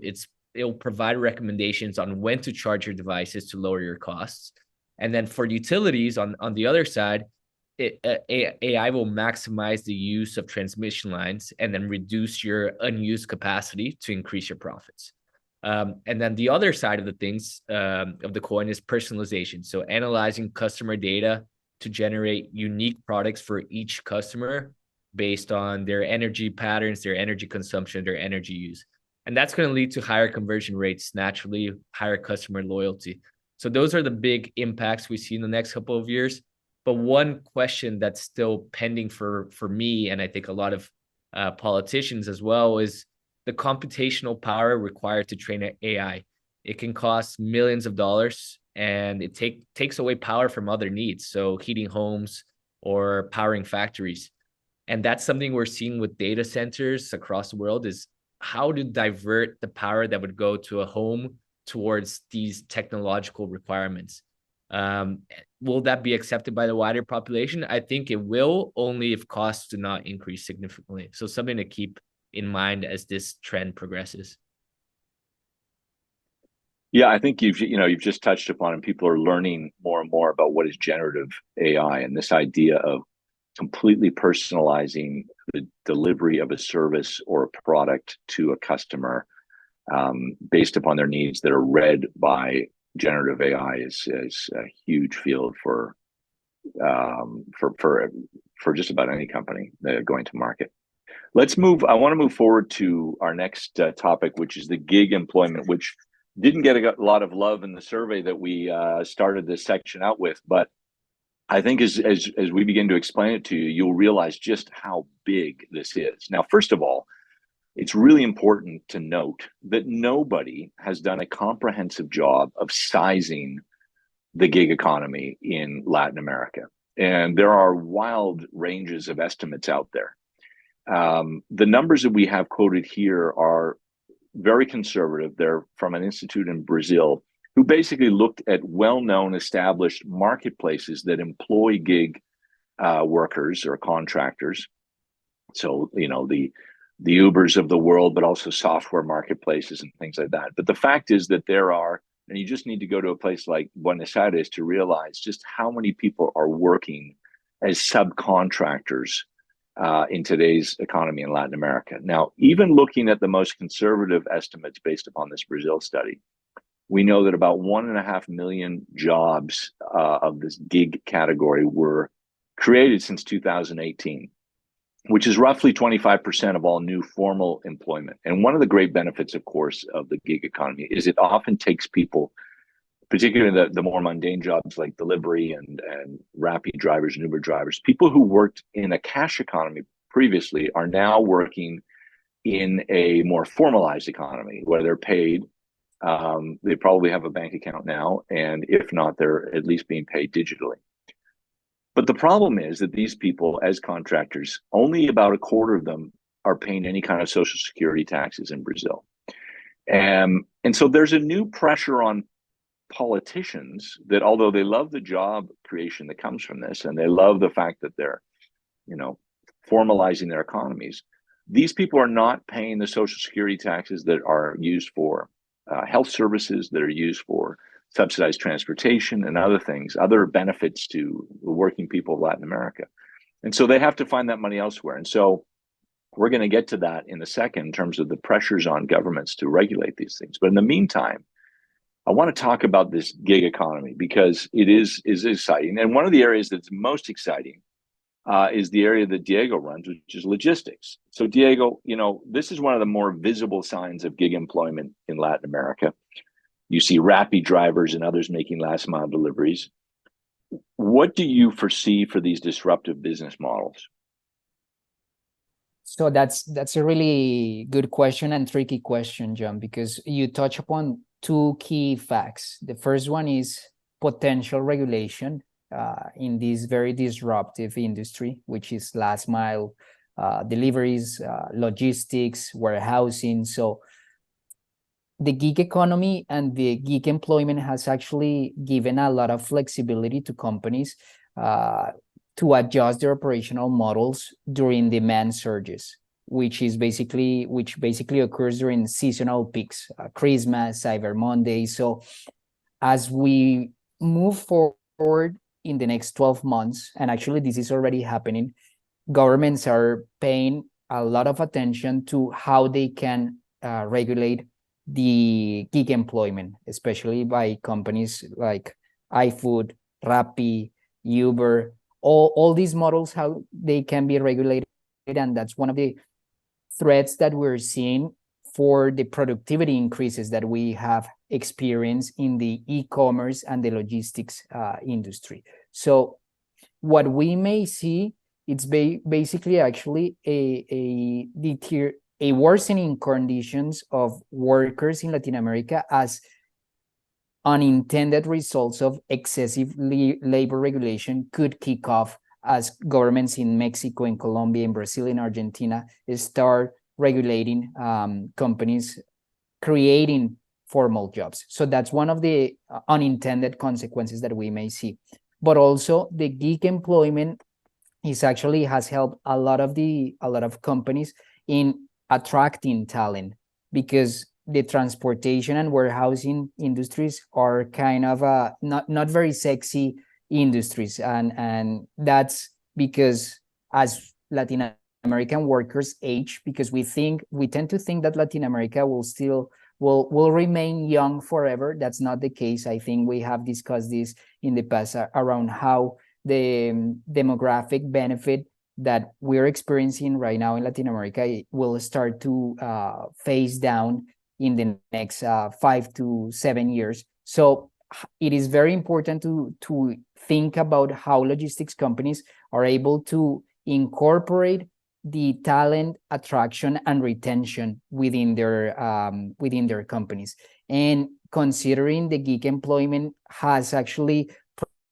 it'll provide recommendations on when to charge your devices to lower your costs. And then for utilities on the other side, AI will maximize the use of transmission lines and then reduce your unused capacity to increase your profits. And then the other side of the things of the coin is personalization. So analyzing customer data to generate unique products for each customer based on their energy patterns, their energy consumption, their energy use. And that's going to lead to higher conversion rates, naturally, higher customer loyalty. So those are the big impacts we see in the next couple of years. But one question that's still pending for me, and I think a lot of politicians as well, is the computational power required to train an AI. It can cost millions of dollars, and it takes away power from other needs. So heating homes or powering factories. And that's something we're seeing with data centers across the world, is how to divert the power that would go to a home towards these technological requirements. Will that be accepted by the wider population? I think it will, only if costs do not increase significantly. So something to keep in mind as this trend progresses. Yeah, I think you've just touched upon, and people are learning more and more about what is generative AI, and this idea of completely personalizing the delivery of a service or a product to a customer based upon their needs that are read by generative AI is a huge field for just about any company going to market. I want to move forward to our next topic, which is the gig employment, which didn't get a lot of love in the survey that we started this section out with, but I think as we begin to explain it to you, you'll realize just how big this is. Now, first of all, it's really important to note that nobody has done a comprehensive job of sizing the gig economy in Latin America. And there are wild ranges of estimates out there. The numbers that we have quoted here are very conservative. They're from an institute in Brazil who basically looked at well-known established marketplaces that employ gig workers or contractors. So, the Ubers of the world, but also software marketplaces and things like that. But the fact is that there are, and you just need to go to a place like Buenos Aires to realize just how many people are working as subcontractors in today's economy in Latin America. Now, even looking at the most conservative estimates based upon this Brazil study, we know that about 1.5 million jobs of this gig category were created since 2018, which is roughly 25% of all new formal employment. And one of the great benefits, of course, of the gig economy is it often takes people particularly the more mundane jobs like delivery and Rappi drivers and Uber drivers. People who worked in a cash economy previously are now working in a more formalized economy where they're paid. They probably have a bank account now, and if not, they're at least being paid digitally. But the problem is that these people, as contractors, only about a quarter of them are paying any kind of social security taxes in Brazil. And so there's a new pressure on politicians that, although they love the job creation that comes from this, and they love the fact that they're, formalizing their economies, these people are not paying the social security taxes that are used for health services, that are used for subsidized transportation and other things, other benefits to the working people of Latin America. And so they have to find that money elsewhere. And so we're going to get to that in a second in terms of the pressures on governments to regulate these things. But in the meantime, I want to talk about this gig economy because it is exciting. And one of the areas that's most exciting is the area that Diego runs, which is logistics. So Diego, this is one of the more visible signs of gig employment in Latin America. You see Rappi drivers and others making last mile deliveries. What do you foresee for these disruptive business models? So that's a really good question and tricky question, John, because you touch upon two key facts. The first one is potential regulation in this very disruptive industry, which is last mile deliveries, logistics, warehousing. So the gig economy and the gig employment has actually given a lot of flexibility to companies to adjust their operational models during demand surges, which basically occurs during seasonal peaks, Christmas, Cyber Monday. So as we move forward in the next 12 months, and actually this is already happening, governments are paying a lot of attention to how they can regulate the gig employment, especially by companies like iFood, Rappi, Uber, all these models, how they can be regulated. And that's one of the threats that we're seeing for the productivity increases that we have experienced in the e-commerce and the logistics industry. So what we may see, it's basically actually a worsening conditions of workers in Latin America as unintended results of excessive labor regulation could kick off as governments in Mexico, in Colombia, in Brazil, in Argentina start regulating companies creating formal jobs. So that's one of the unintended consequences that we may see. But also the gig employment has helped a lot of companies in attracting talent, because the transportation and warehousing industries are kind of not very sexy industries, and that's because as Latin American workers age, because we tend to think that Latin America will remain young forever. That's not the case. I think we have discussed this in the past around how the demographic benefit that we're experiencing right now in Latin America will start to phase down in the next 5 to 7 years. So it is very important to think about how logistics companies are able to incorporate the talent attraction and retention within their companies. And considering the gig employment has actually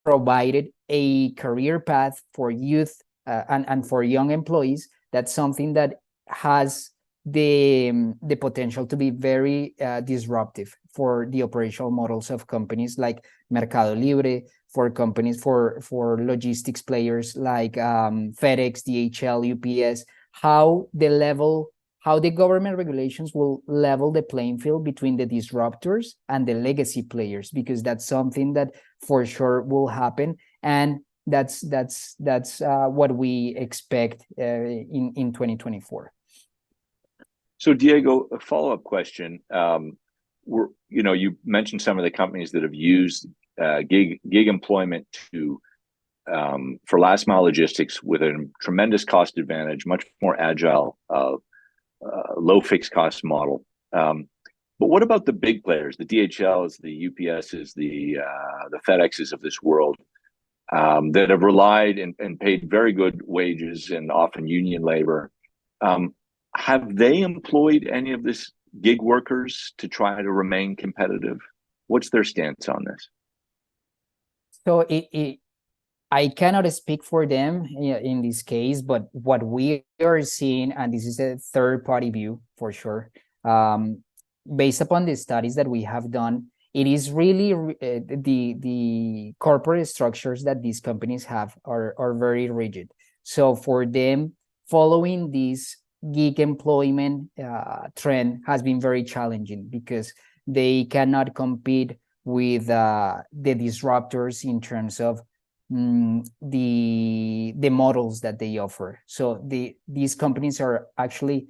provided a career path for youth and for young employees, that's something that has the potential to be very disruptive for the operational models of companies like Mercado Libre, for companies for logistics players like FedEx, DHL, UPS, how the government regulations will level the playing field between the disruptors and the legacy players, because that's something that for sure will happen, and that's what we expect in 2024. So Diego, a follow-up question. You mentioned some of the companies that have used gig employment for last mile logistics with a tremendous cost advantage, much more agile, low fixed cost model. But what about the big players, the DHLs, the UPSs, the FedExes of this world, that have relied and paid very good wages and often union labor? Have they employed any of this gig workers to try to remain competitive? What's their stance on this? So I cannot speak for them in this case, but what we are seeing, and this is a third-party view for sure, based upon the studies that we have done, it is really the corporate structures that these companies have are very rigid. So for them, following this gig employment trend has been very challenging because they cannot compete with the disruptors in terms of the models that they offer. So these companies are actually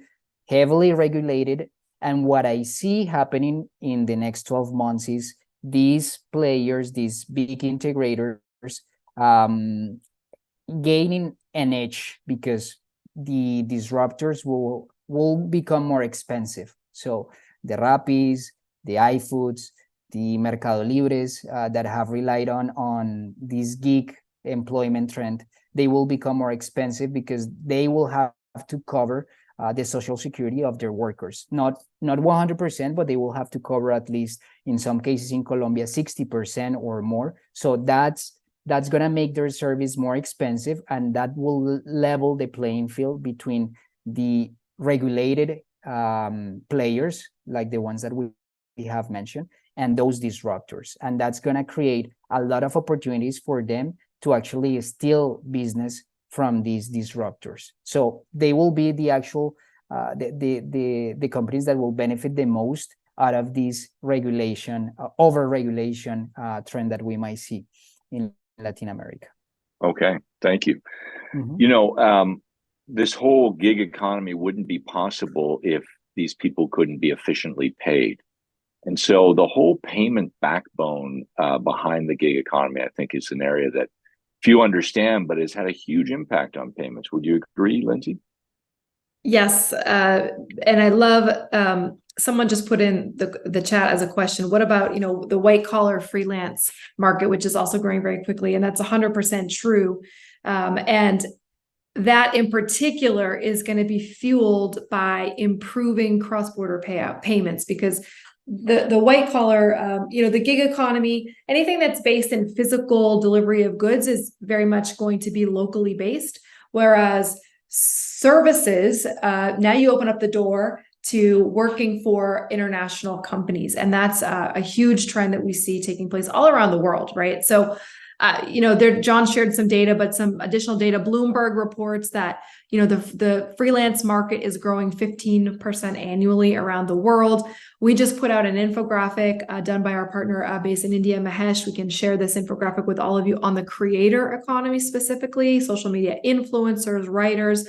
heavily regulated. And what I see happening in the next 12 months is these players, these big integrators, gaining an edge because the disruptors will become more expensive. So the Rappis, the iFoods, the Mercado Libres that have relied on this gig employment trend, they will become more expensive because they will have to cover the social security of their workers. Not 100%, but they will have to cover at least, in some cases in Colombia, 60% or more. So that's going to make their service more expensive, and that will level the playing field between the regulated players, like the ones that we have mentioned, and those disruptors. And that's going to create a lot of opportunities for them to actually steal business from these disruptors. So they will be the actual the companies that will benefit the most out of this regulation, over-regulation trend that we might see in Latin America. Okay, thank you. Mm-hmm. This whole gig economy wouldn't be possible if these people couldn't be efficiently paid. And so the whole payment backbone behind the gig economy, I think, is an area that few understand, but has had a huge impact on payments. Would you agree, Lindsay? Yes, and I love someone just put in the chat as a question. What about the white collar freelance market, which is also growing very quickly, and that's 100% true. And that in particular is going to be fueled by improving cross-border payments, because the white collar, the gig economy, anything that's based in physical delivery of goods is very much going to be locally based, whereas services, now you open up the door to working for international companies. And that's a huge trend that we see taking place all around the world, right? So, John shared some data, but some additional data. Bloomberg reports that, the freelance market is growing 15% annually around the world. We just put out an infographic done by our partner based in India, Mahesh. We can share this infographic with all of you on the creator economy, specifically social media influencers, writers,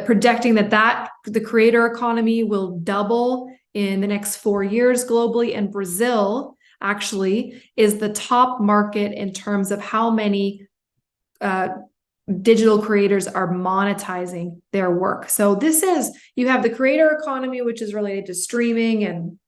projecting that the creator economy will double in the next 4 years globally. And Brazil actually is the top market in terms of how many digital creators are monetizing their work. So you have the creator economy, which is related to streaming and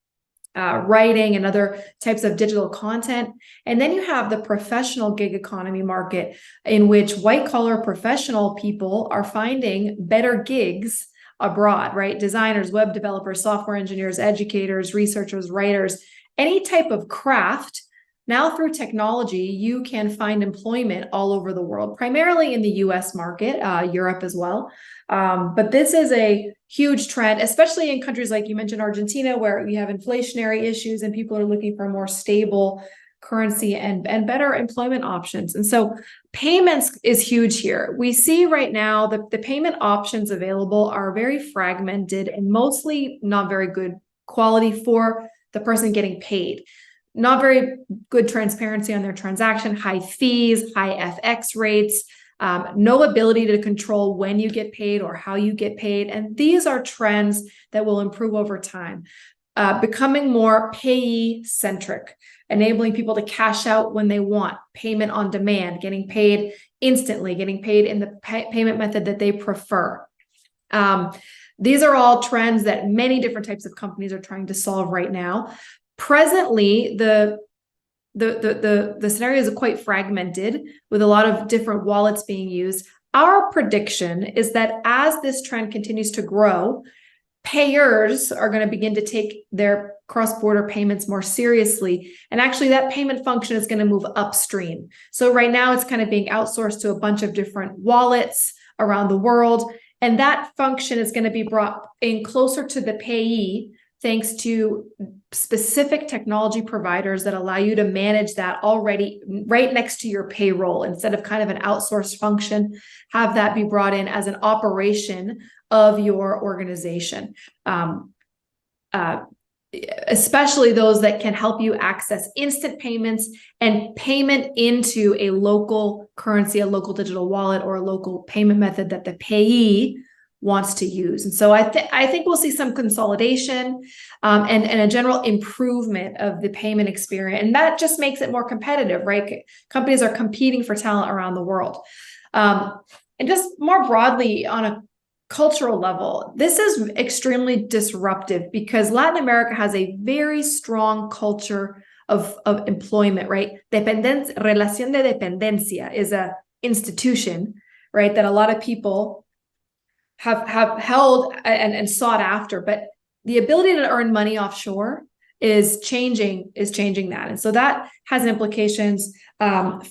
writing and other types of digital content. And then you have the professional gig economy market, in which white collar professional people are finding better gigs abroad, right? Designers, web developers, software engineers, educators, researchers, writers, any type of craft. Now through technology, you can find employment all over the world, primarily in the US market, Europe as well. But this is a huge trend, especially in countries like you mentioned, Argentina, where you have inflationary issues and people are looking for more stable currency and better employment options. And so payments is huge here. We see right now that the payment options available are very fragmented and mostly not very good quality for the person getting paid. Not very good transparency on their transaction, high fees, high FX rates, no ability to control when you get paid or how you get paid. And these are trends that will improve over time, becoming more payee-centric, enabling people to cash out when they want, payment on demand, getting paid instantly, getting paid in the payment method that they prefer. These are all trends that many different types of companies are trying to solve right now. Presently, the scenario is quite fragmented with a lot of different wallets being used. Our prediction is that as this trend continues to grow, payers are going to begin to take their cross-border payments more seriously. And actually that payment function is going to move upstream. So right now it's kind of being outsourced to a bunch of different wallets around the world. And that function is going to be brought in closer to the payee thanks to specific technology providers that allow you to manage that already right next to your payroll. Instead of kind of an outsourced function, have that be brought in as an operation of your organization. Especially those that can help you access instant payments and payment into a local currency, a local digital wallet, or a local payment method that the payee wants to use. And so I think we'll see some consolidation and a general improvement of the payment experience. And that just makes it more competitive, right? Companies are competing for talent around the world. And just more broadly on a cultural level, this is extremely disruptive because Latin America has a very strong culture of employment, right? Relación de dependencia is a institution, right, that a lot of people have held and sought after, but the ability to earn money offshore is changing that. And so that has implications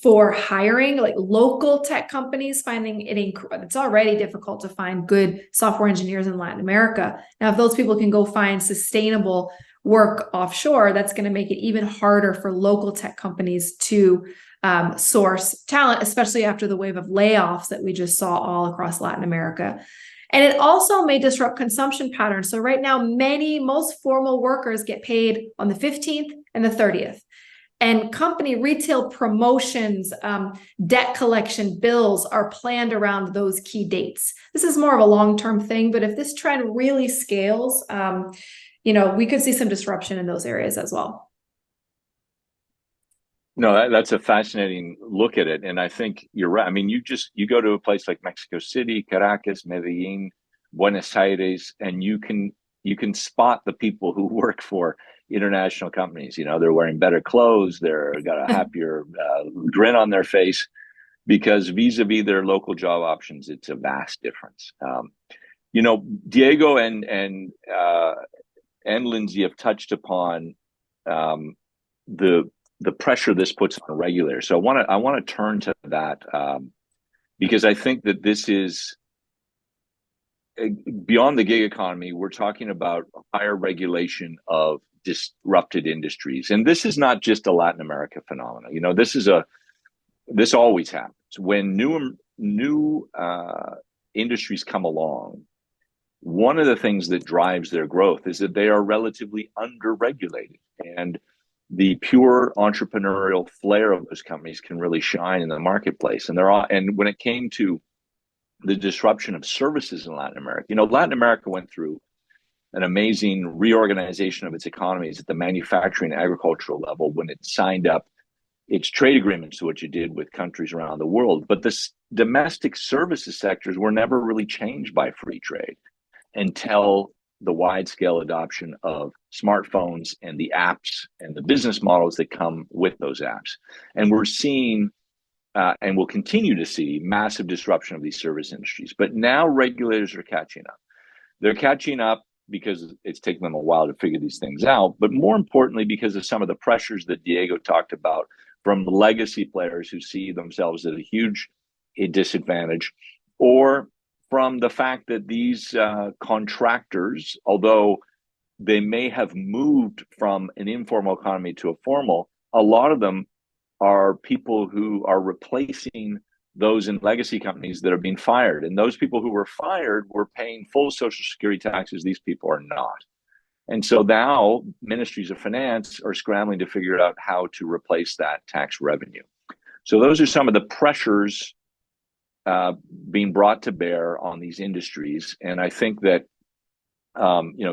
for hiring, like local tech companies finding it's already difficult to find good software engineers in Latin America. Now, if those people can go find sustainable work offshore, that's going to make it even harder for local tech companies to source talent, especially after the wave of layoffs that we just saw all across Latin America. And it also may disrupt consumption patterns. So right now, most formal workers get paid on the 15th and the 30th. And company retail promotions, debt collection bills are planned around those key dates. This is more of a long-term thing, but if this trend really scales, we could see some disruption in those areas as well. No, that's a fascinating look at it. And I think you're right. I mean, you go to a place like Mexico City, Caracas, Medellin, Buenos Aires, and you can spot the people who work for international companies. They're wearing better clothes, they're got a happier grin on their face, because vis-a-vis their local job options, it's a vast difference. Diego and Lindsay have touched upon the pressure this puts on regulators. So I want to turn to that because I think that this is beyond the gig economy. We're talking about higher regulation of disrupted industries, and this is not just a Latin America phenomenon. This always happens when new industries come along. One of the things that drives their growth is that they are relatively underregulated, and the pure entrepreneurial flair of those companies can really shine in the marketplace. And when it came to the disruption of services in Latin America, Latin America went through an amazing reorganization of its economies at the manufacturing and agricultural level when it signed up its trade agreements to what you did with countries around the world. But the domestic services sectors were never really changed by free trade until the wide-scale adoption of smartphones and the apps and the business models that come with those apps. And we're seeing, and we'll continue to see, massive disruption of these service industries. But now regulators are catching up. They're catching up because it's taken them a while to figure these things out, but more importantly, because of some of the pressures that Diego talked about from legacy players who see themselves at a huge disadvantage, or from the fact that these contractors, although they may have moved from an informal economy to a formal, a lot of them are people who are replacing those in legacy companies that are being fired. And those people who were fired were paying full Social Security taxes. These people are not. And so now ministries of finance are scrambling to figure out how to replace that tax revenue. So those are some of the pressures being brought to bear on these industries. And I think that,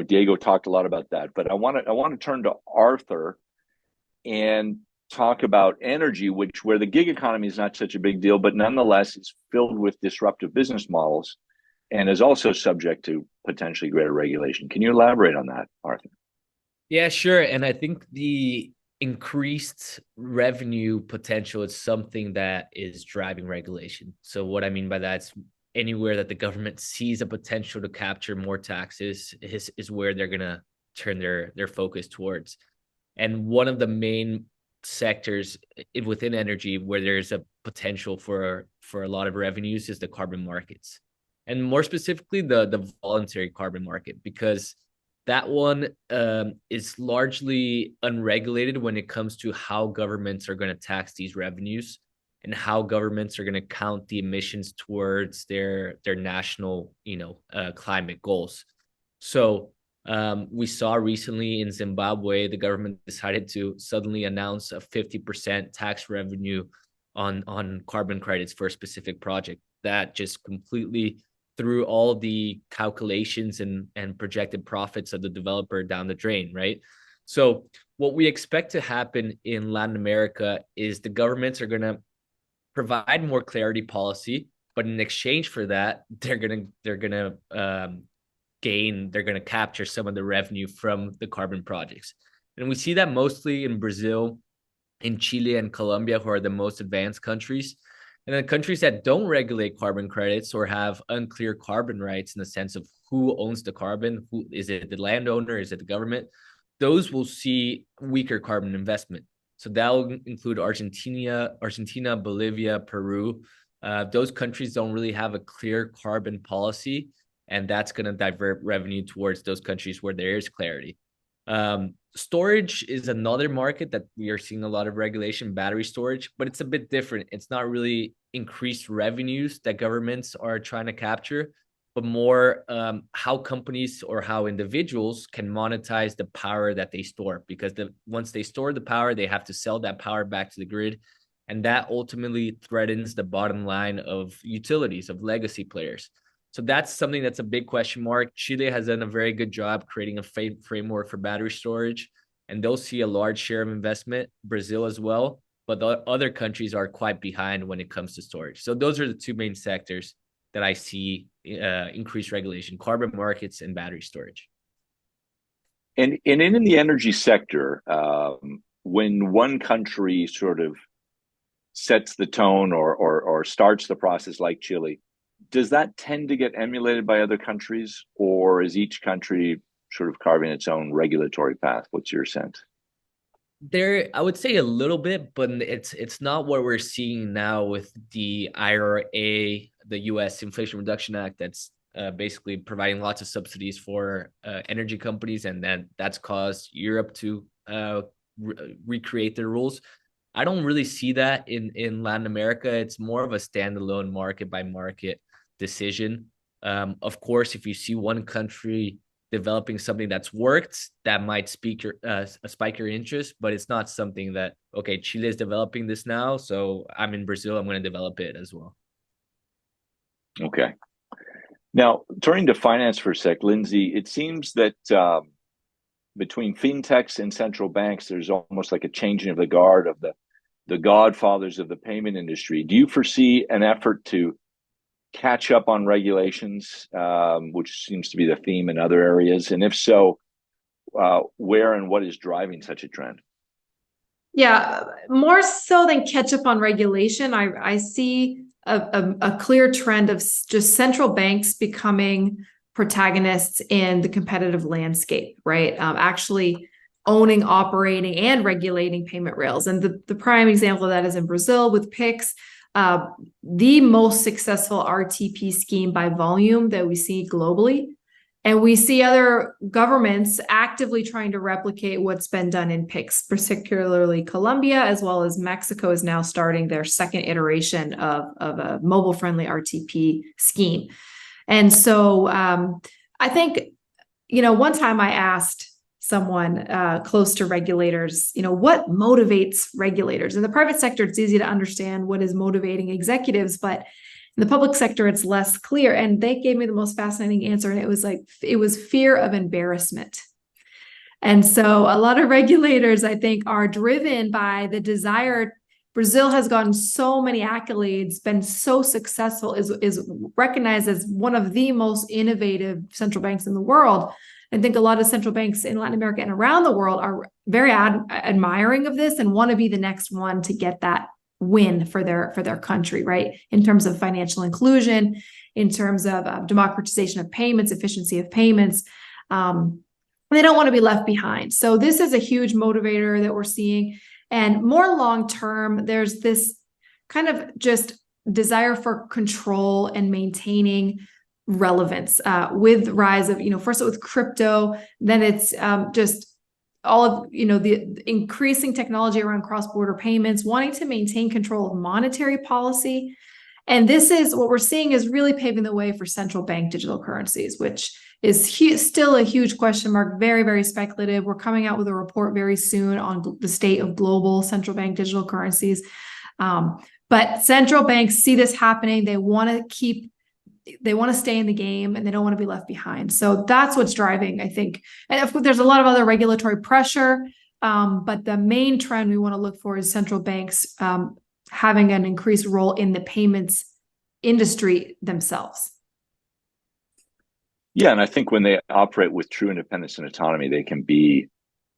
Diego talked a lot about that, but I want to turn to Arthur and talk about energy, where the gig economy is not such a big deal, but nonetheless is filled with disruptive business models. and is also subject to potentially greater regulation. Can you elaborate on that, Arthur? Yeah, sure. And I think the increased revenue potential is something that is driving regulation. So what I mean by that is anywhere that the government sees a potential to capture more taxes is where they're gonna turn their focus towards. And one of the main sectors within energy where there's a potential for a lot of revenues is the carbon markets, and more specifically the voluntary carbon market, because that one is largely unregulated when it comes to how governments are going to tax these revenues and how governments are going to count the emissions towards their national climate goals. So we saw recently in Zimbabwe, the government decided to suddenly announce a 50% tax revenue on carbon credits for a specific project. That just completely threw all the calculations and projected profits of the developer down the drain, right? So what we expect to happen in Latin America is the governments are going to provide more clarity policy, but in exchange for that, they're going to capture some of the revenue from the carbon projects. And we see that mostly in Brazil, in Chile and Colombia, who are the most advanced countries. And then countries that don't regulate carbon credits or have unclear carbon rights in the sense of who owns the carbon, who is it, the landowner, is it the government? Those will see weaker carbon investment. So that will include Argentina, Bolivia, Peru. Those countries don't really have a clear carbon policy, and that's going to divert revenue towards those countries where there is clarity. Storage is another market that we are seeing a lot of regulation, battery storage, but it's a bit different. It's not really increased revenues that governments are trying to capture, but more how companies or how individuals can monetize the power that they store, because once they store the power, they have to sell that power back to the grid. And that ultimately threatens the bottom line of utilities, of legacy players. So that's something that's a big question mark. Chile has done a very good job creating a framework for battery storage, and they'll see a large share of investment, Brazil as well, but the other countries are quite behind when it comes to storage. So those are the two main sectors that I see increased regulation: carbon markets and battery storage. And in the energy sector, when one country sort of sets the tone or starts the process, like Chile, does that tend to get emulated by other countries, or is each country sort of carving its own regulatory path? What's your sense? There, I would say a little bit, but it's not what we're seeing now with the IRA, the U.S. Inflation Reduction Act, that's basically providing lots of subsidies for energy companies, and then that's caused Europe to recreate their rules. I don't really see that in Latin America. It's more of a standalone market by market decision. Of course, if you see one country developing something that's worked, that might spike your interest, but it's not something that, okay, Chile is developing this now, so I'm in Brazil, I'm going to develop it as well. Okay. Now, turning to finance for a sec, Lindsay, it seems that between fintechs and central banks, there's almost like a changing of the guard of the godfathers of the payment industry. Do you foresee an effort to catch up on regulations, which seems to be the theme in other areas? And if so, where and what is driving such a trend? Yeah, more so than catch up on regulation, I see a clear trend of just central banks becoming protagonists in the competitive landscape, right? Actually owning, operating, and regulating payment rails. And the prime example of that is in Brazil with Pix. The most successful RTP scheme by volume that we see globally. And we see other governments actively trying to replicate what's been done in Pix, particularly Colombia, as well as Mexico is now starting their second iteration of a mobile-friendly RTP scheme. And so I think, one time I asked someone close to regulators, what motivates regulators? In the private sector, it's easy to understand what is motivating executives, but in the public sector, it's less clear. And they gave me the most fascinating answer. And it was fear of embarrassment. And so a lot of regulators, I think, are driven by the desire Brazil has gotten so many accolades, been so successful, is recognized as one of the most innovative central banks in the world. I think a lot of central banks in Latin America and around the world are very admiring of this and want to be the next one to get that win for their country, right? In terms of financial inclusion, in terms of democratization of payments, efficiency of payments. They don't want to be left behind. So this is a huge motivator that we're seeing. And more long term, there's this kind of just desire for control and maintaining relevance with the rise of, first with crypto, then it's just all of, the increasing technology around cross-border payments, wanting to maintain control of monetary policy. And this is what we're seeing is really paving the way for central bank digital currencies, which is still a huge question mark, very, very speculative. We're coming out with a report very soon on the state of global central bank digital currencies. But central banks see this happening. They want to stay in the game and they don't want to be left behind. So that's what's driving, I think. And of course, there's a lot of other regulatory pressure. But the main trend we want to look for is central banks having an increased role in the payments industry themselves. Yeah, and I think when they operate with true independence and autonomy, they can be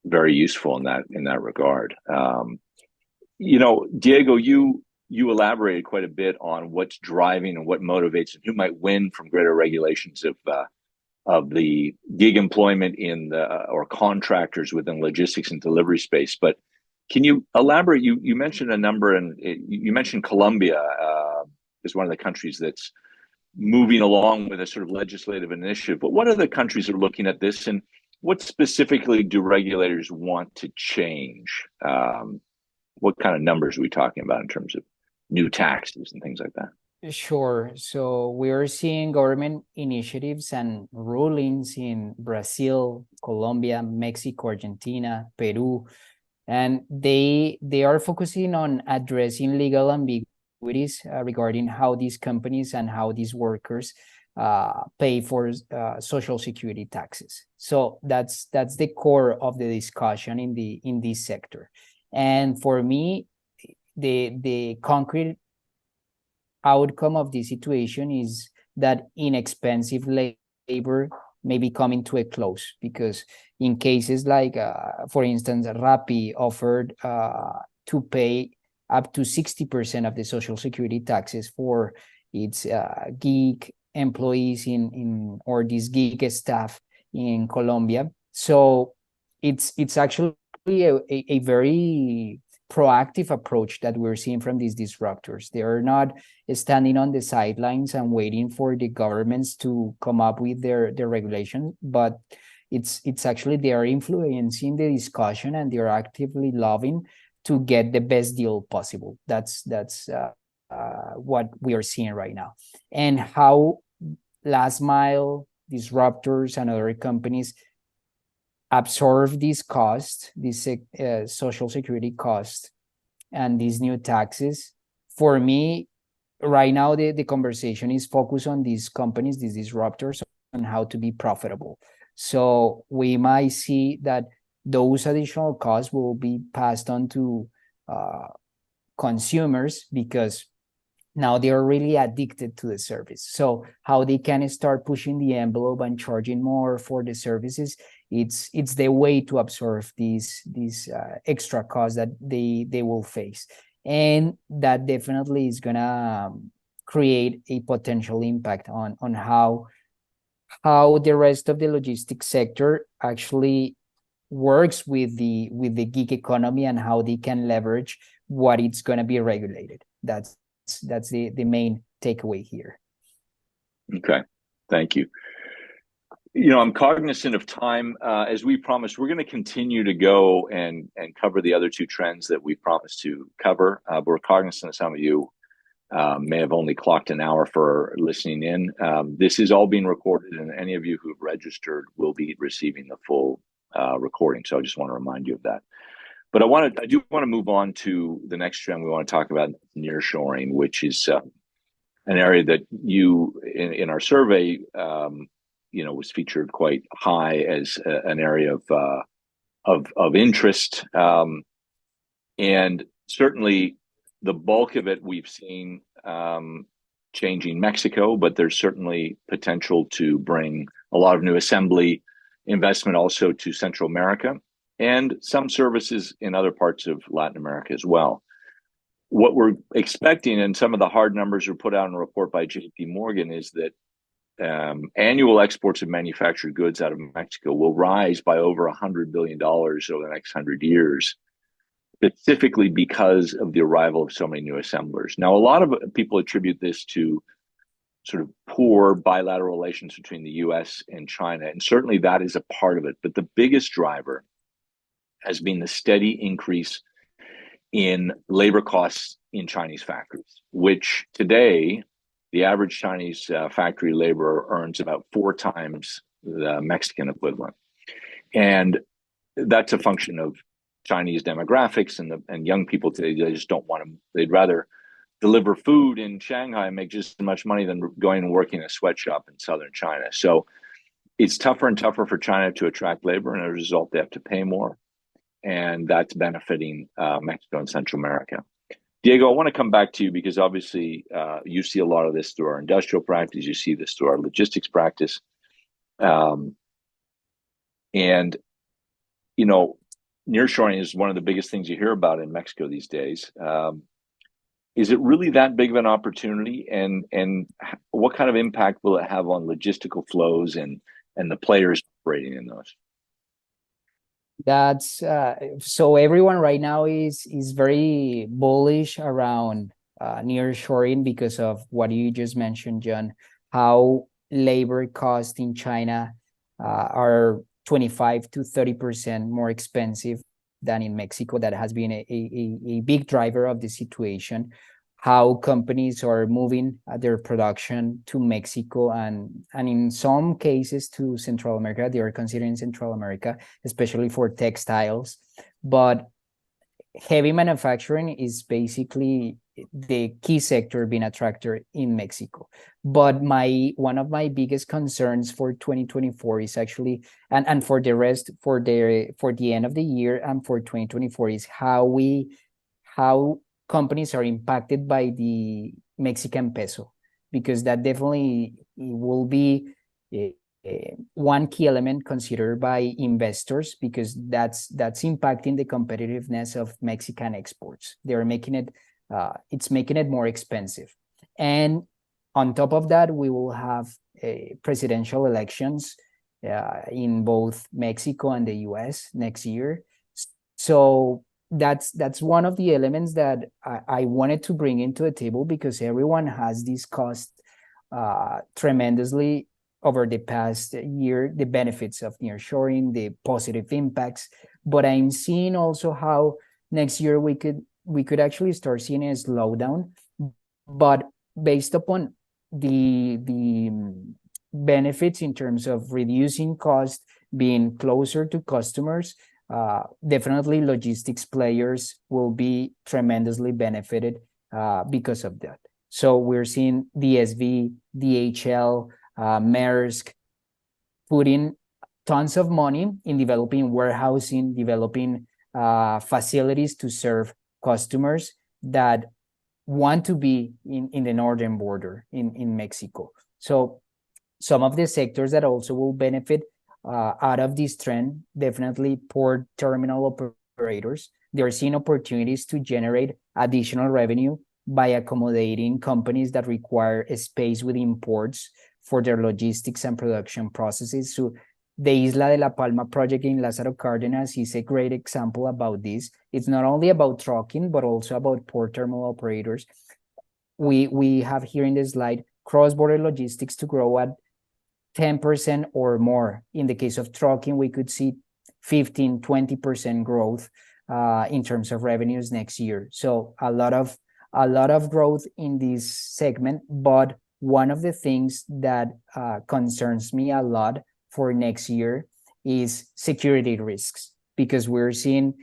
very useful in that regard. Diego, you elaborated quite a bit on what's driving and what motivates and who might win from greater regulations of the gig employment or contractors within logistics and delivery space. But can you elaborate? You mentioned a number, and you mentioned Colombia is one of the countries that's moving along with a sort of legislative initiative. But what other countries are looking at this, and what specifically do regulators want to change? What kind of numbers are we talking about in terms of new taxes and things like that? Sure. So we are seeing government initiatives and rulings in Brazil, Colombia, Mexico, Argentina, Peru, and they are focusing on addressing legal ambiguities regarding how these companies and how these workers pay for social security taxes. So that's the core of the discussion in this sector. And for me, the concrete outcome of this situation is that inexpensive labor may be coming to a close, because in cases like, for instance, Rappi offered to pay up to 60% of the social security taxes for its gig employees or this gig staff in Colombia. So it's actually a very proactive approach that we're seeing from these disruptors. They are not standing on the sidelines and waiting for the governments to come up with their regulation, but it's actually they are influencing the discussion and they are actively lobbying to get the best deal possible. That's what we are seeing right now. And how last mile disruptors and other companies absorb these costs, these social security costs, and these new taxes. For me, right now, the conversation is focused on these companies, these disruptors, on how to be profitable. So we might see that those additional costs will be passed on to consumers, because now they are really addicted to the service. So how they can start pushing the envelope and charging more for the services, it's the way to absorb these extra costs that they will face. And that definitely is gonna create a potential impact on how the rest of the logistics sector actually works with the gig economy and how they can leverage what it's going to be regulated. That's the main takeaway here. Okay, thank you. I'm cognizant of time. As we promised, we're going to continue to go and cover the other two trends that we promised to cover. But we're cognizant that some of you may have only clocked an hour for listening in. This is all being recorded, and any of you who've registered will be receiving the full recording. So I just want to remind you of that. But I do want to move on to the next trend we want to talk about, nearshoring, which is an area that you in our survey was featured quite high as an area of interest, and certainly The bulk of it we've seen changing Mexico, but there's certainly potential to bring a lot of new assembly investment also to Central America and some services in other parts of Latin America as well. What we're expecting, and some of the hard numbers were put out in a report by JP Morgan, is that annual exports of manufactured goods out of Mexico will rise by over $100 billion over the next 100 years, specifically because of the arrival of so many new assemblers. Now, a lot of people attribute this to sort of poor bilateral relations between the US and China, and certainly that is a part of it. But the biggest driver has been the steady increase in labor costs in Chinese factories, which today, the average Chinese factory laborer earns about 4 times the Mexican equivalent. And that's a function of Chinese demographics and young people today. They just don't want to, they'd rather deliver food in Shanghai and make just as much money than going and working in a sweatshop in southern China. So it's tougher and tougher for China to attract labor, and as a result, they have to pay more. And that's benefiting Mexico and Central America. Diego, I want to come back to you because obviously you see a lot of this through our industrial practice. You see this through our logistics practice. And, you know, nearshoring is one of the biggest things you hear about in Mexico these days. Is it really that big of an opportunity? And what kind of impact will it have on logistical flows and the players operating in those? That's so everyone right now is very bullish around nearshoring because of what you just mentioned, John, how labor costs in China are 25 to 30% more expensive than in Mexico. That has been a big driver of the situation. How companies are moving their production to Mexico and in some cases to Central America. They are considering Central America, especially for textiles. But heavy manufacturing is basically the key sector being attracted in Mexico. But one of my biggest concerns for 2024 is actually, and for the rest, for the end of the year and for 2024 is how companies are impacted by the Mexican peso, because that definitely will be one key element considered by investors, because that's impacting the competitiveness of Mexican exports. They're making it, it's making it more expensive. And on top of that, we will have presidential elections in both Mexico and the US next year. So that's one of the elements that I wanted to bring into the table, because everyone has discussed tremendously over the past year the benefits of nearshoring, the positive impacts. But I'm seeing also how next year we could actually start seeing a slowdown, but based upon the benefits in terms of reducing cost, being closer to customers, definitely logistics players will be tremendously benefited because of that. So we're seeing DSV, DHL, Maersk putting tons of money in developing warehousing, developing facilities to serve customers that want to be in the northern border in Mexico. So some of the sectors that also will benefit out of this trend, definitely port terminal operators. They're seeing opportunities to generate additional revenue by accommodating companies that require a space within ports for their logistics and production processes. So the Isla de la Palma project in Lázaro Cárdenas is a great example about this. It's not only about trucking, but also about port terminal operators. We have here in the slide cross-border logistics to grow at 10% or more. In the case of trucking, we could see 15, 20% growth in terms of revenues next year. So a lot of growth in this segment. But one of the things that concerns me a lot for next year is security risks, because we're seeing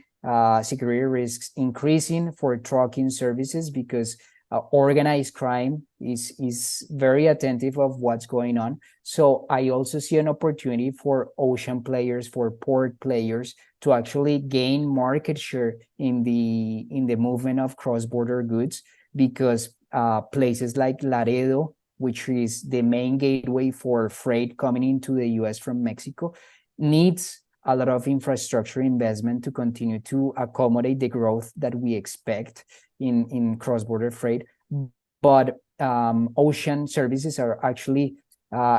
security risks increasing for trucking services, because organized crime is very attentive of what's going on. So I also see an opportunity for ocean players, for port players to actually gain market share in the movement of cross-border goods, because places like Laredo, which is the main gateway for freight coming into the US from Mexico, needs a lot of infrastructure investment to continue to accommodate the growth that we expect in cross-border freight. But ocean services are actually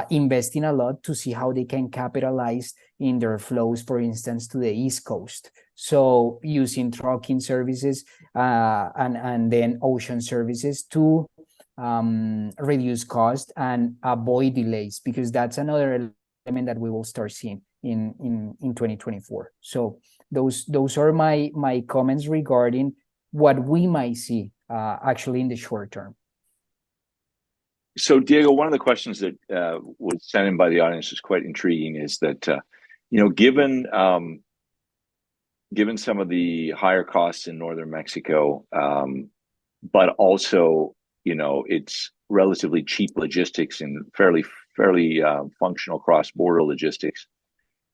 investing a lot to see how they can capitalize in their flows, for instance, to the East Coast. So using trucking services and then ocean services to reduce cost and avoid delays, because that's another element that we will start seeing in 2024. So those are my comments regarding what we might see actually in the short term. So, Diego, one of the questions that was sent in by the audience is quite intriguing. Is that given some of the higher costs in northern Mexico, but also it's relatively cheap logistics and fairly functional cross-border logistics.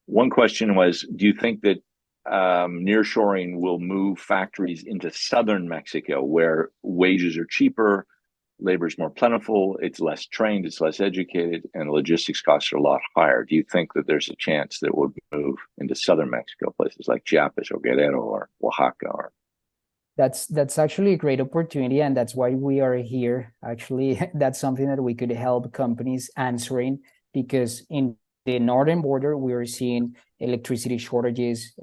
One question was, do you think that nearshoring will move factories into southern Mexico, where wages are cheaper, labor is more plentiful, it's less trained, it's less educated, and logistics costs are a lot higher? Do you think that there's a chance that it would move into southern Mexico, places like Chiapas or Guerrero or Oaxaca? Or that's actually a great opportunity, and that's why we are here. Actually, that's something that we could help companies answering, because in the northern border, we are seeing electricity shortages,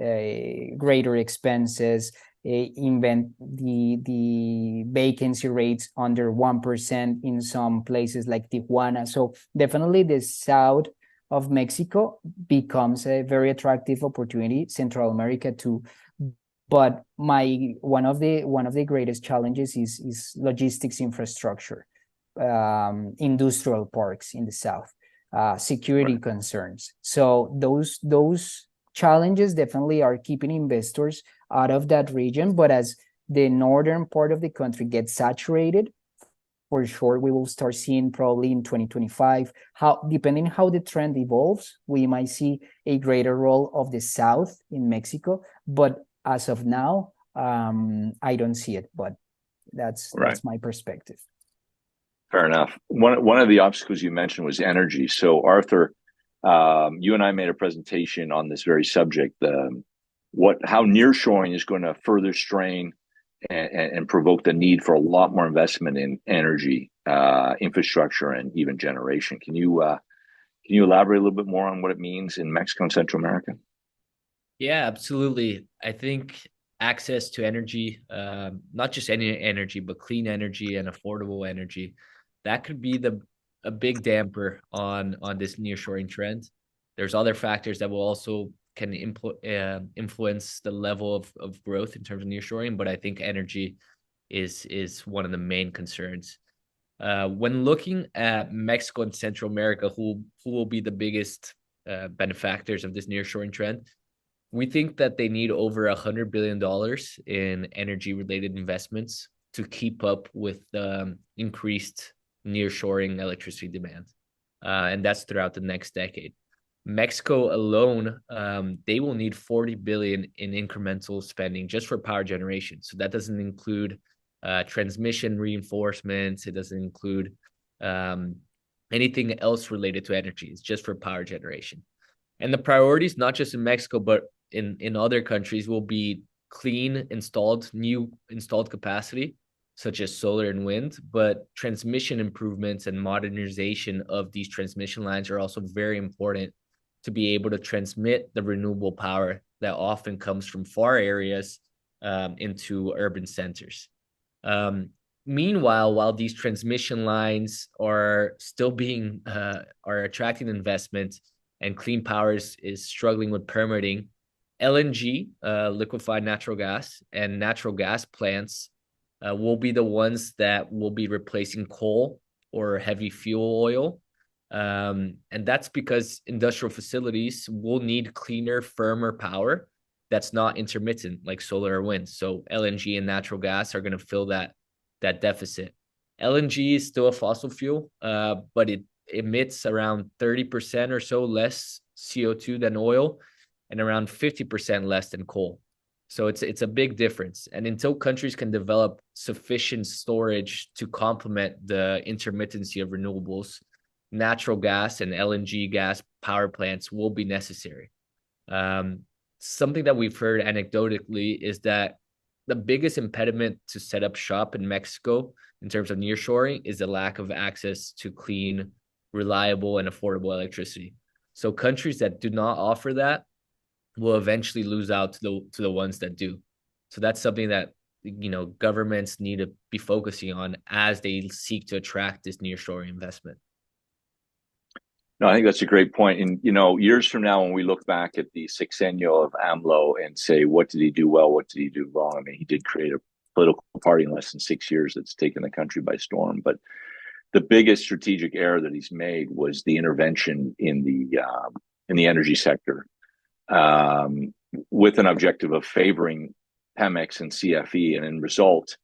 greater expenses, the vacancy rates under 1% in some places like Tijuana. So definitely the south of Mexico becomes a very attractive opportunity, Central America too. But one of the greatest challenges is logistics infrastructure, industrial parks in the south, security concerns. So those challenges definitely are keeping investors out of that region. But as the northern part of the country gets saturated, for sure, we will start seeing probably in 2025, depending how the trend evolves, we might see a greater role of the south in Mexico. But as of now, I don't see it, but that's my perspective. Fair enough. One of the obstacles you mentioned was energy. So Arthur, you and I made a presentation on this very subject, how nearshoring is going to further strain and provoke the need for a lot more investment in energy infrastructure and even generation. Can you elaborate a little bit more on what it means in Mexico and Central America? Yeah, absolutely. I think access to energy, not just any energy, but clean energy and affordable energy, that could be a big damper on this nearshoring trend. There's other factors that will also can influence the level of growth in terms of nearshoring, but I think energy is one of the main concerns. When looking at Mexico and Central America, who will be the biggest benefactors of this nearshoring trend, we think that they need over $100 billion in energy-related investments to keep up with the increased nearshoring electricity demand, and that's throughout the next decade. Mexico alone, they will need $40 billion in incremental spending just for power generation. So that doesn't include transmission reinforcements. It doesn't include anything else related to energy. It's just for power generation. And the priorities, not just in Mexico, but in other countries, will be new installed capacity, such as solar and wind, but transmission improvements and modernization of these transmission lines are also very important to be able to transmit the renewable power that often comes from far areas into urban centers. Meanwhile, while these transmission lines are still are attracting investment and clean power is struggling with permitting, LNG, liquefied natural gas, and natural gas plants will be the ones that will be replacing coal or heavy fuel oil. And that's because industrial facilities will need cleaner, firmer power that's not intermittent, like solar or wind. So LNG and natural gas are going to fill that deficit. LNG is still a fossil fuel, but it emits around 30% or so less CO2 than oil and around 50% less than coal. So it's a big difference. And until countries can develop sufficient storage to complement the intermittency of renewables, natural gas and LNG gas power plants will be necessary. Something that we've heard anecdotally is that the biggest impediment to set up shop in Mexico in terms of nearshoring is the lack of access to clean, reliable, and affordable electricity. So countries that do not offer that will eventually lose out to the ones that do. So that's something that governments need to be focusing on as they seek to attract this nearshoring investment. No, I think that's a great point. And, years from now, when we look back at the sexennial of AMLO and say, what did he do well? What did he do wrong? I mean, he did create a political party in less than 6 years that's taken the country by storm. But the biggest strategic error that he's made was the intervention in the energy sector, with an objective of favoring Pemex and CFE, and in result,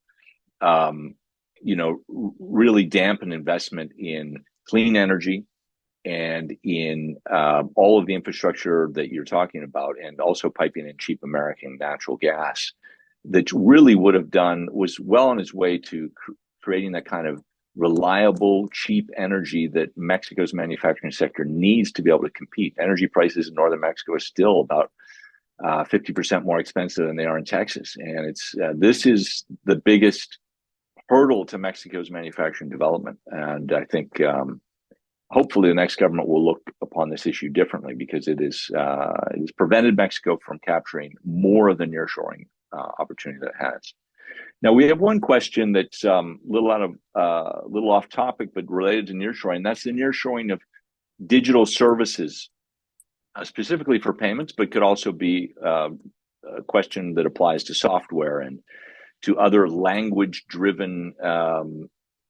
really dampen investment in clean energy and in all of the infrastructure that you're talking about, and also piping in cheap American natural gas, that really was well on its way to creating that kind of reliable, cheap energy that Mexico's manufacturing sector needs to be able to compete. Energy prices in northern Mexico are still about 50% more expensive than they are in Texas, and this is the biggest hurdle to Mexico's manufacturing development. And I think hopefully the next government will look upon this issue differently, because it has prevented Mexico from capturing more of the nearshoring opportunity that it has. Now, we have one question that's a little off topic, but related to nearshoring. That's the nearshoring of digital services, specifically for payments, but could also be a question that applies to software and to other language-driven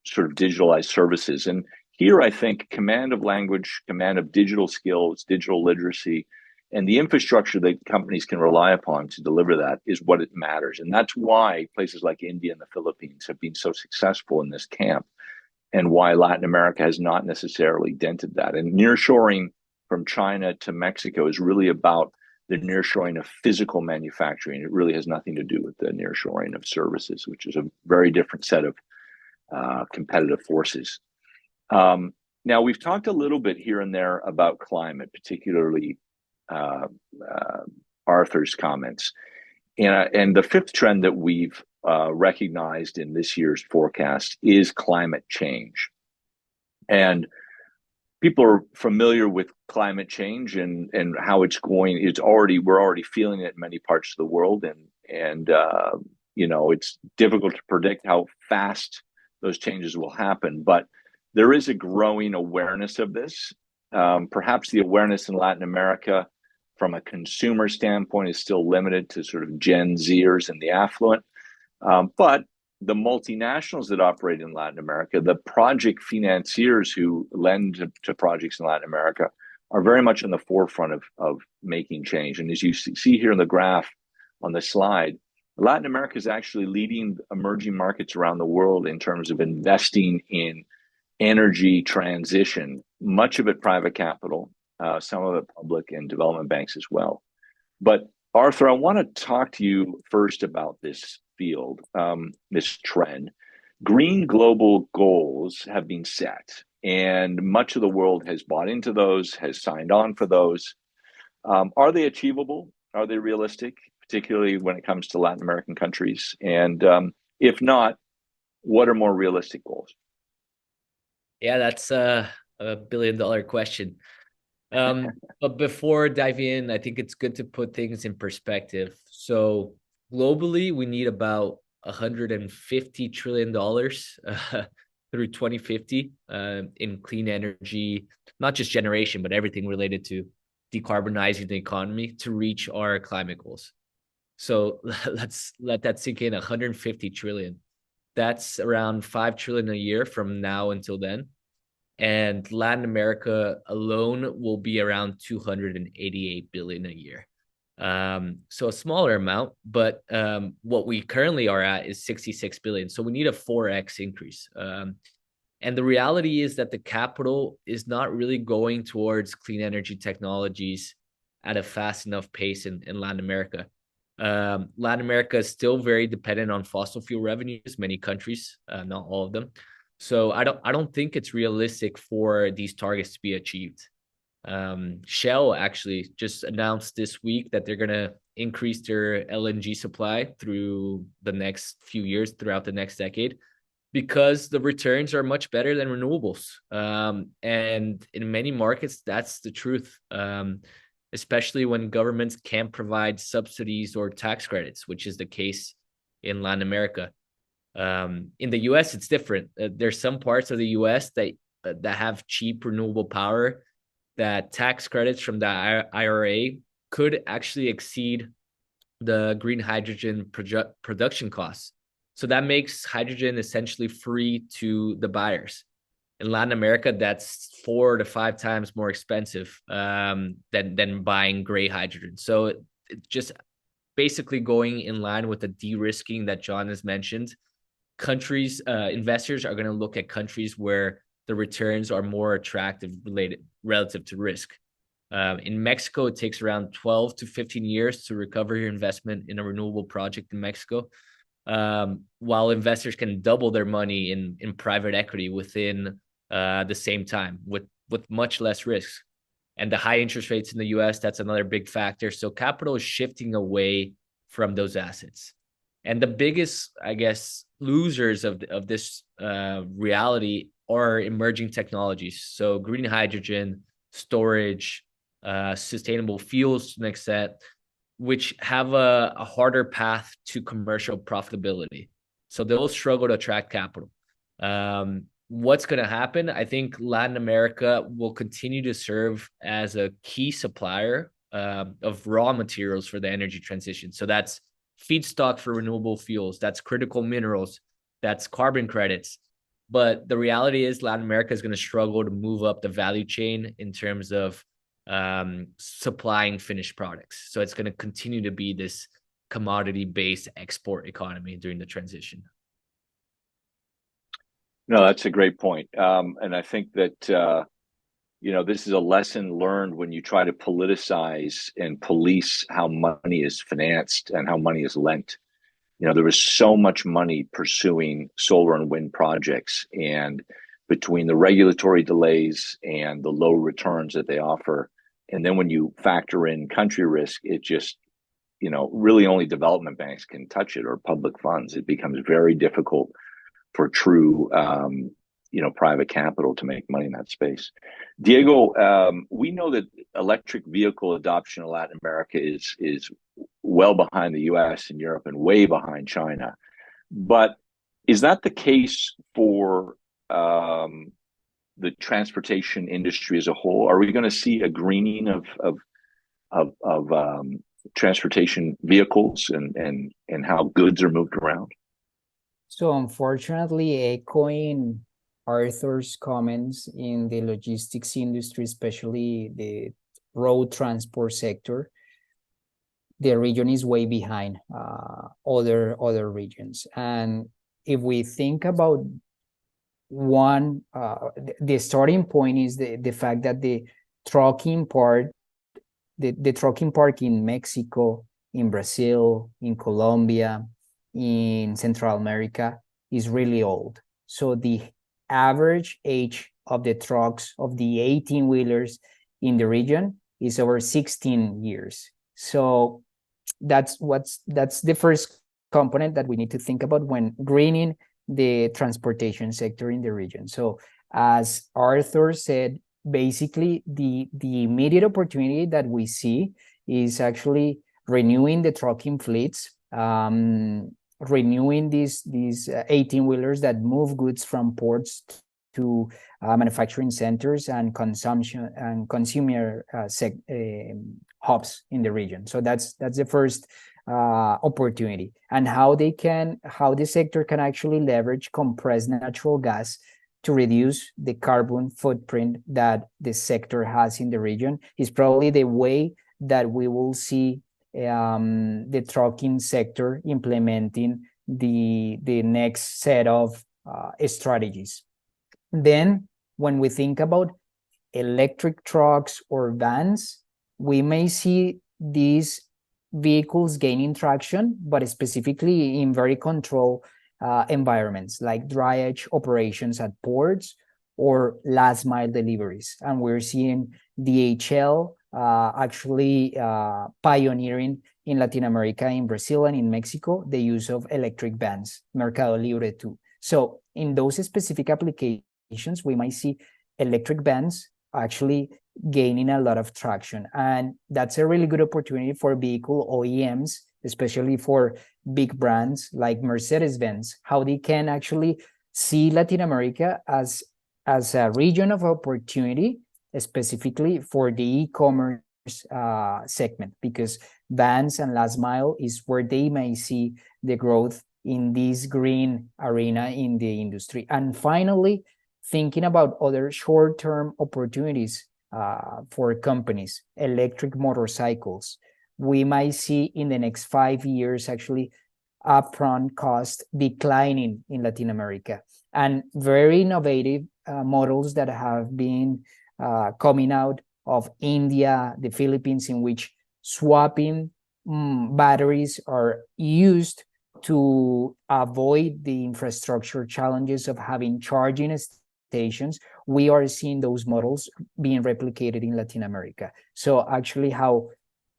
sort of digitalized services. And here, I think command of language, command of digital skills, digital literacy, and the infrastructure that companies can rely upon to deliver that is what it matters. And that's why places like India and the Philippines have been so successful in this camp, and why Latin America has not necessarily dented that. And nearshoring from China to Mexico is really about the nearshoring of physical manufacturing. It really has nothing to do with the nearshoring of services, which is a very different set of competitive forces. Now, we've talked a little bit here and there about climate, particularly Arthur's comments. And the fifth trend that we've recognized in this year's forecast is climate change. And people are familiar with climate change and how it's going. We're already feeling it in many parts of the world, and it's difficult to predict how fast those changes will happen. But there is a growing awareness of this. Perhaps the awareness in Latin America from a consumer standpoint is still limited to sort of Gen Zers and the affluent. But the multinationals that operate in Latin America, the project financiers who lend to projects in Latin America, are very much on the forefront of making change. And as you see here in the graph on the slide, Latin America is actually leading emerging markets around the world in terms of investing in energy transition, much of it private capital, some of it public and development banks as well. But Arthur, I want to talk to you first about this field, this trend. Green global goals have been set, and much of the world has bought into those, has signed on for those. Are they achievable? Are they realistic, particularly when it comes to Latin American countries? And if not, what are more realistic goals? Yeah, that's a $1 billion question. But before diving in, I think it's good to put things in perspective. So globally, we need about $150 trillion through 2050 in clean energy, not just generation, but everything related to decarbonizing the economy to reach our climate goals. So let's let that sink in. 150 trillion. That's around 5 trillion a year from now until then. And Latin America alone will be around 288 billion a year. So a smaller amount, but what we currently are at is 66 billion. So we need a 4x increase. And the reality is that the capital is not really going towards clean energy technologies at a fast enough pace in Latin America. Latin America is still very dependent on fossil fuel revenues, many countries, not all of them. So I don't think it's realistic for these targets to be achieved. Shell actually just announced this week that they're going to increase their LNG supply through the next few years, throughout the next decade, because the returns are much better than renewables. And in many markets, that's the truth, especially when governments can't provide subsidies or tax credits, which is the case in Latin America. In the US, it's different. There's some parts of the US that have cheap renewable power, that tax credits from the IRA could actually exceed the green hydrogen production costs. So that makes hydrogen essentially free to the buyers. In Latin America, that's 4 to 5 times more expensive than buying gray hydrogen. So it just basically going in line with the de-risking that John has mentioned. Countries, investors are going to look at countries where the returns are more attractive relative to risk. In Mexico, it takes around 12 to 15 years to recover your investment in a renewable project in Mexico, while investors can double their money in private equity within the same time with much less risk. And the high interest rates in the US, that's another big factor. So capital is shifting away from those assets. And the biggest, I guess, losers of this reality are emerging technologies. So green hydrogen, storage, sustainable fuels to an extent, which have a harder path to commercial profitability. So they'll struggle to attract capital. What's going to happen? I think Latin America will continue to serve as a key supplier of raw materials for the energy transition. So that's feedstock for renewable fuels, that's critical minerals, that's carbon credits. But the reality is Latin America is going to struggle to move up the value chain in terms of supplying finished products. So it's going to continue to be this commodity-based export economy during the transition. No, that's a great point. And I think that, this is a lesson learned when you try to politicize and police how money is financed and how money is lent. There was so much money pursuing solar and wind projects, and between the regulatory delays and the low returns that they offer, and then when you factor in country risk, it just, really only development banks can touch it, or public funds. It becomes very difficult for true, private capital to make money in that space. Diego, we know that electric vehicle adoption in Latin America is well behind the US and Europe and way behind China. But is that the case for the transportation industry as a whole? Are we going to see a greening of transportation vehicles and how goods are moved around? So unfortunately, echoing Arthur's comments, in the logistics industry, especially the road transport sector, the region is way behind other regions. And if we think about one, the starting point is the fact that the trucking part in Mexico, in Brazil, in Colombia, in Central America is really old. So the average age of the trucks, of the 18-wheelers in the region, is over 16 years. So that's the first component that we need to think about when greening the transportation sector in the region. So as Arthur said, basically the immediate opportunity that we see is actually renewing the trucking fleets, renewing these 18-wheelers that move goods from ports to manufacturing centers and consumption and consumer hubs in the region. So that's the first opportunity, and how the sector can actually leverage compressed natural gas to reduce the carbon footprint that the sector has in the region is probably the way that we will see the trucking sector implementing the next set of strategies. Then, when we think about electric trucks or vans, we may see these vehicles gaining traction, but specifically in very controlled environments like drayage operations at ports or last mile deliveries. And we're seeing DHL actually pioneering in Latin America, in Brazil and in Mexico, the use of electric vans, Mercado Libre too. So in those specific applications, we might see electric vans actually gaining a lot of traction. And that's a really good opportunity for vehicle OEMs, especially for big brands like Mercedes-Benz, how they can actually see Latin America as a region of opportunity, specifically for the e-commerce segment, because vans and last mile is where they may see the growth in this green arena in the industry. And finally, thinking about other short-term opportunities for companies, electric motorcycles, we might see in the next 5 years actually upfront cost declining in Latin America, and very innovative models that have been coming out of India, the Philippines, in which swapping batteries are used to avoid the infrastructure challenges of having charging stations. We are seeing those models being replicated in Latin America. So actually how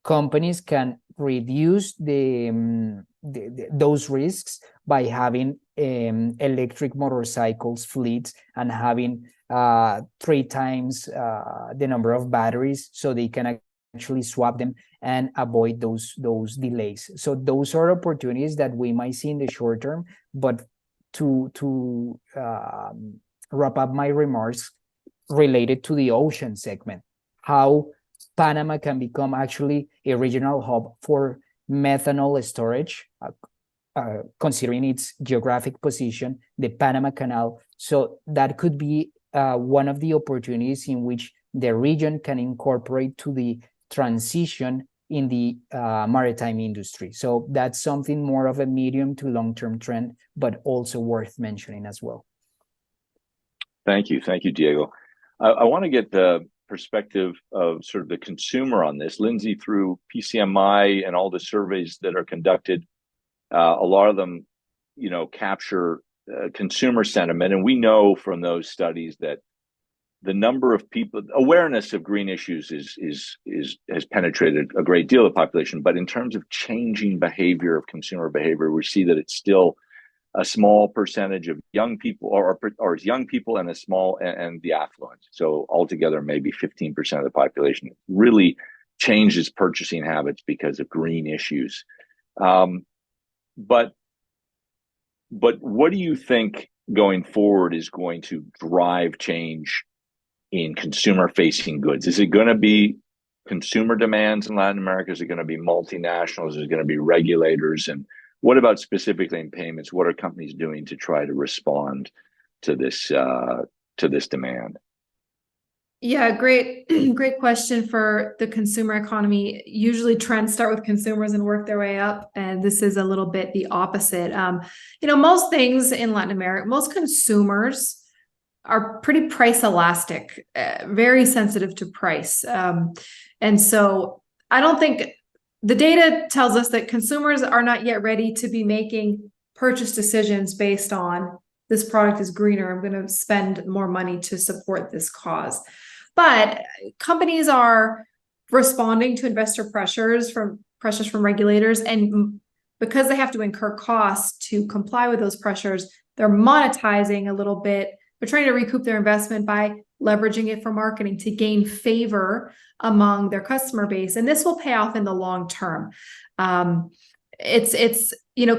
companies can reduce those risks by having electric motorcycles fleets and having 3 times the number of batteries, so they can actually swap them and avoid those delays. So those are opportunities that we might see in the short term. But to wrap up my remarks related to the ocean segment, how Panama can become actually a regional hub for methanol storage, considering its geographic position, the Panama Canal. So that could be one of the opportunities in which the region can incorporate to the transition in the maritime industry. So that's something more of a medium to long-term trend, but also worth mentioning as well. Thank you, Diego. I want to get the perspective of sort of the consumer on this. Lindsay, through PCMI and all the surveys that are conducted, a lot of them, capture consumer sentiment, and we know from those studies that the number of people, awareness of green issues has penetrated a great deal of the population. But in terms of changing behavior, of consumer behavior, we see that it's still a small percentage of young people, or young people and and the affluent. So altogether, maybe 15% of the population really changes purchasing habits because of green issues. But what do you think going forward is going to drive change in consumer-facing goods? Is it going to be consumer demands in Latin America? Is it going to be multinationals? Is it going to be regulators? And what about specifically in payments? What are companies doing to try to respond to this demand? Yeah, great question for the consumer economy. Usually trends start with consumers and work their way up, and this is a little bit the opposite. Most things in Latin America, most consumers are pretty price elastic, very sensitive to price. And so I don't think the data tells us that consumers are not yet ready to be making purchase decisions based on this product is greener, I'm going to spend more money to support this cause. But companies are responding to investor pressures from regulators, and because they have to incur costs to comply with those pressures, they're monetizing a little bit. They're trying to recoup their investment by leveraging it for marketing to gain favor among their customer base, and this will pay off in the long term.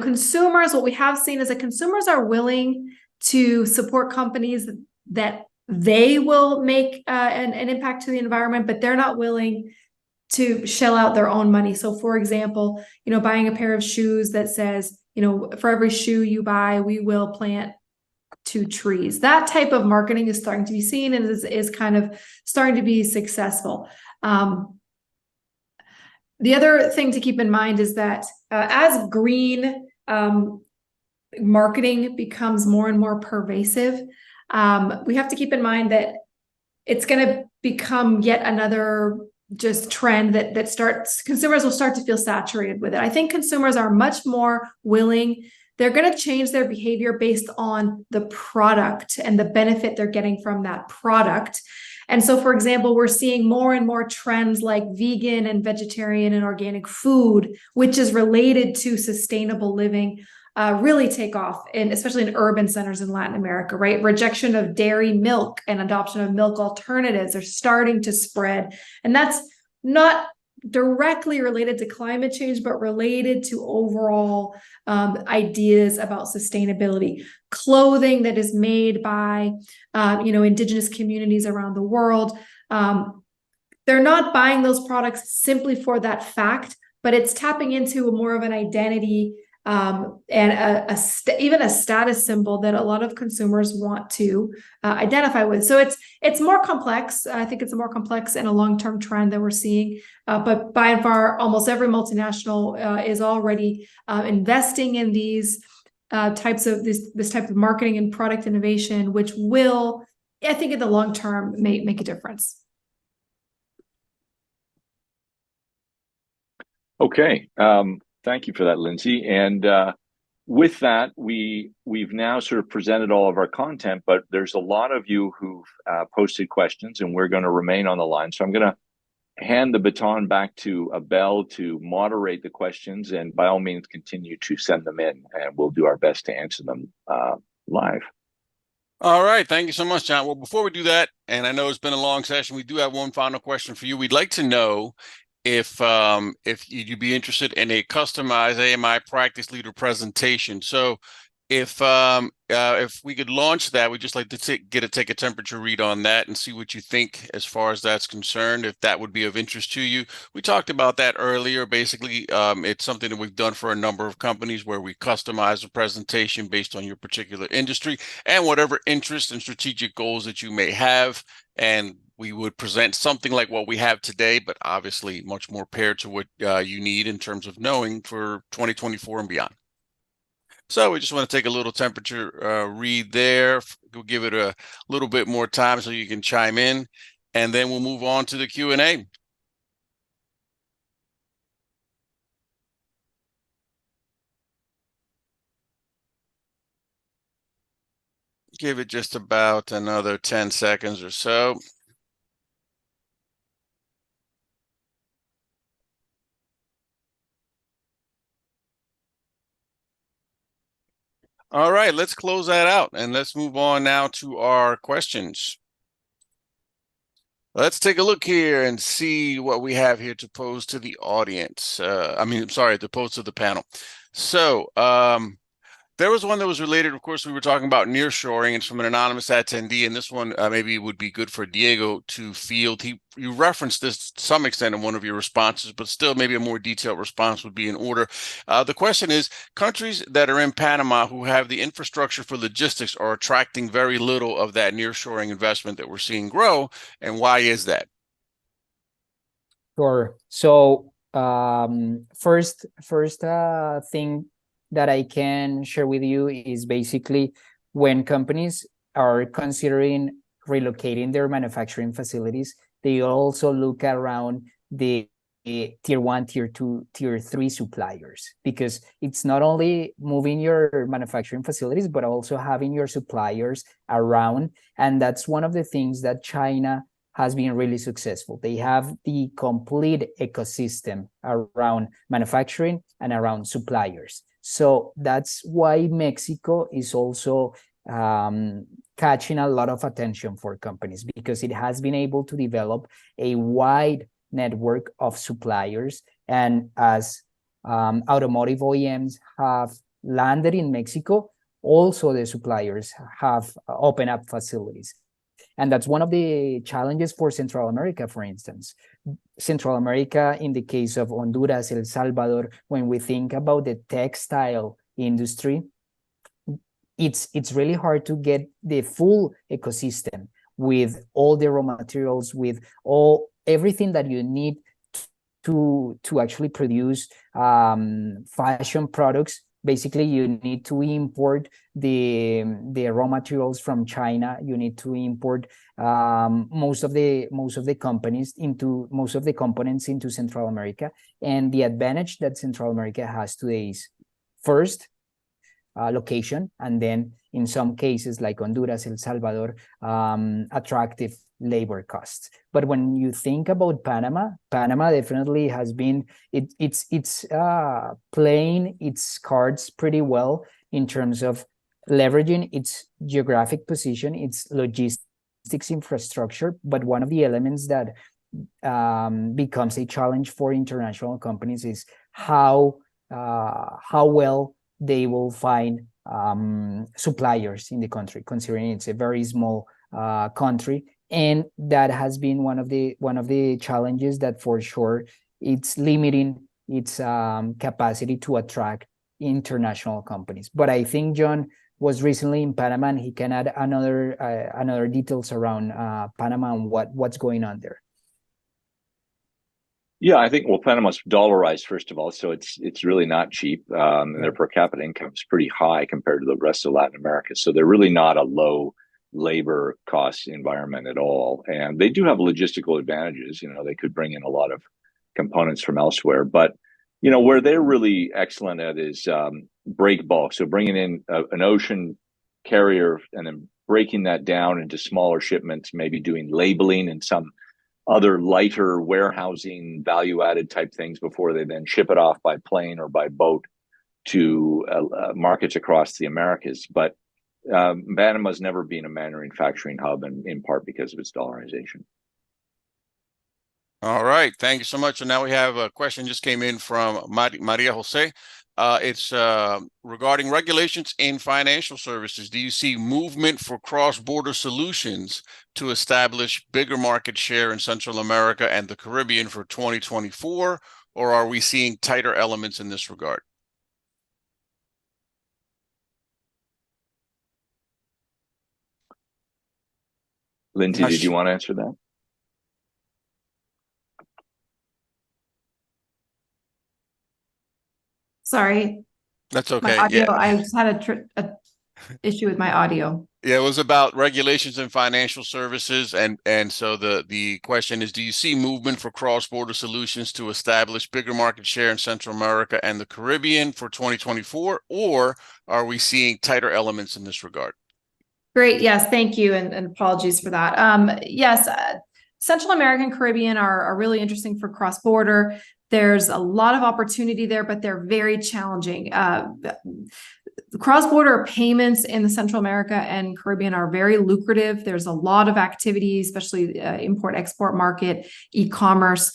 Consumers, what we have seen is that consumers are willing to support companies that they will make an impact to the environment, but they're not willing to shell out their own money. So for example, buying a pair of shoes that says, for every shoe you buy, we will plant 2 trees. That type of marketing is starting to be seen and is kind of starting to be successful. The other thing to keep in mind is that as green marketing becomes more and more pervasive, we have to keep in mind that it's going to become yet another just trend that starts, consumers will start to feel saturated with it. I think consumers are much more willing. They're going to change their behavior based on the product and the benefit they're getting from that product. And so, for example, we're seeing more and more trends like vegan and vegetarian and organic food, which is related to sustainable living, really take off, and especially in urban centers in Latin America, right? Rejection of dairy milk and adoption of milk alternatives are starting to spread. And that's not directly related to climate change, but related to overall ideas about sustainability. Clothing that is made by, indigenous communities around the world. They're not buying those products simply for that fact, but it's tapping into more of an identity and even a status symbol that a lot of consumers want to identify with. So it's more complex. I think it's a more complex and a long-term trend that we're seeing. But by and far, almost every multinational is already investing in these types of this type of marketing and product innovation, which will, I think, in the long term, make a difference. Okay. Thank you for that, Lindsay. And with that, we've now sort of presented all of our content, but there's a lot of you who've posted questions, and we're going to remain on the line. So I'm going to hand the baton back to Abel to moderate the questions, and by all means, continue to send them in, and we'll do our best to answer them live. All right. Thank you so much, John. Well, before we do that, and I know it's been a long session, we do have one final question for you. We'd like to know if you'd be interested in a customized AMI practice leader presentation. So if we could launch that, we'd just like to take a temperature read on that and see what you think as far as that's concerned, if that would be of interest to you. We talked about that earlier. Basically, it's something that we've done for a number of companies where we customize a presentation based on your particular industry and whatever interests and strategic goals that you may have. And we would present something like what we have today, but obviously much more paired to what you need in terms of knowing for 2024 and beyond. So we just want to take a little temperature read there. We'll give it a little bit more time so you can chime in, and then we'll move on to the Q&A. Give it just about another 10 seconds or so. All right, let's close that out and let's move on now to our questions. Let's take a look here and see what we have here to pose to the audience. To pose to the panel. So there was one that was related. Of course, we were talking about nearshoring. It's from an anonymous attendee, and this one maybe would be good for Diego to field. You referenced this to some extent in one of your responses, but still maybe a more detailed response would be in order. The question is, countries that are in Panama who have the infrastructure for logistics are attracting very little of that nearshoring investment that we're seeing grow, and why is that? Sure. So first thing that I can share with you is basically when companies are considering relocating their manufacturing facilities, they also look around the tier 1, tier 2, tier 3 suppliers, because it's not only moving your manufacturing facilities, but also having your suppliers around. And that's one of the things that China has been really successful. They have the complete ecosystem around manufacturing and around suppliers. So that's why Mexico is also catching a lot of attention for companies, because it has been able to develop a wide network of suppliers. And as automotive OEMs have landed in Mexico, also the suppliers have opened up facilities. And that's one of the challenges for Central America, for instance. Central America, in the case of Honduras, El Salvador, when we think about the textile industry, it's really hard to get the full ecosystem with all the raw materials, with everything that you need to actually produce fashion products, basically you need to import the raw materials from China. You need to import most of the components into Central America. And the advantage that Central America has today is, first, location, and then in some cases like Honduras, El Salvador, attractive labor costs. But when you think about Panama definitely has been it's playing its cards pretty well in terms of leveraging its geographic position, its logistics infrastructure. But one of the elements that becomes a challenge for international companies is how well they will find suppliers in the country, considering it's a very small country. And that has been one of the challenges that for sure it's limiting its capacity to attract international companies. But I think John was recently in Panama, and he can add another details around Panama and what's going on there. Yeah, I think, well, Panama's dollarized, first of all, so it's really not cheap. And their per capita income is pretty high compared to the rest of Latin America. So they're really not a low labor cost environment at all. And they do have logistical advantages. They could bring in a lot of components from elsewhere. But, where they're really excellent at is break bulk. So bringing in an ocean carrier and then breaking that down into smaller shipments, maybe doing labeling and some other lighter warehousing value-added type things before they then ship it off by plane or by boat to markets across the Americas. But Panama's never been a manufacturing hub, and in part because of its dollarization. All right, thank you so much. And now we have a question just came in from Maria Jose. It's regarding regulations in financial services. Do you see movement for cross-border solutions to establish bigger market share in Central America and the Caribbean for 2024, or are we seeing tighter elements in this regard? Lindsay, did you want to answer that? Sorry. That's okay. My audio, Yeah. I just had a issue with my audio. Yeah, it was about regulations in financial services, and so the question is, do you see movement for cross-border solutions to establish bigger market share in Central America and the Caribbean for 2024, or are we seeing tighter elements in this regard? Great. Yes. Thank you. And apologies for that. Yes. Central American Caribbean are really interesting for cross-border. There's a lot of opportunity there, but they're very challenging. Cross-border payments in the Central America and Caribbean are very lucrative. There's a lot of activity, especially import-export market, e-commerce.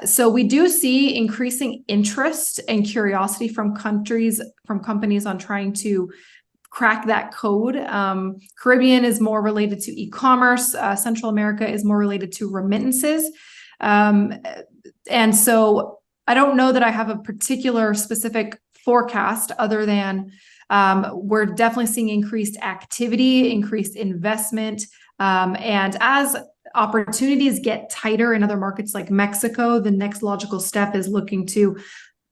So we do see increasing interest and curiosity from companies on trying to crack that code. Caribbean is more related to e-commerce. Central America is more related to remittances. And so I don't know that I have a particular specific forecast other than we're definitely seeing increased activity, increased investment. And as opportunities get tighter in other markets like Mexico, the next logical step is looking to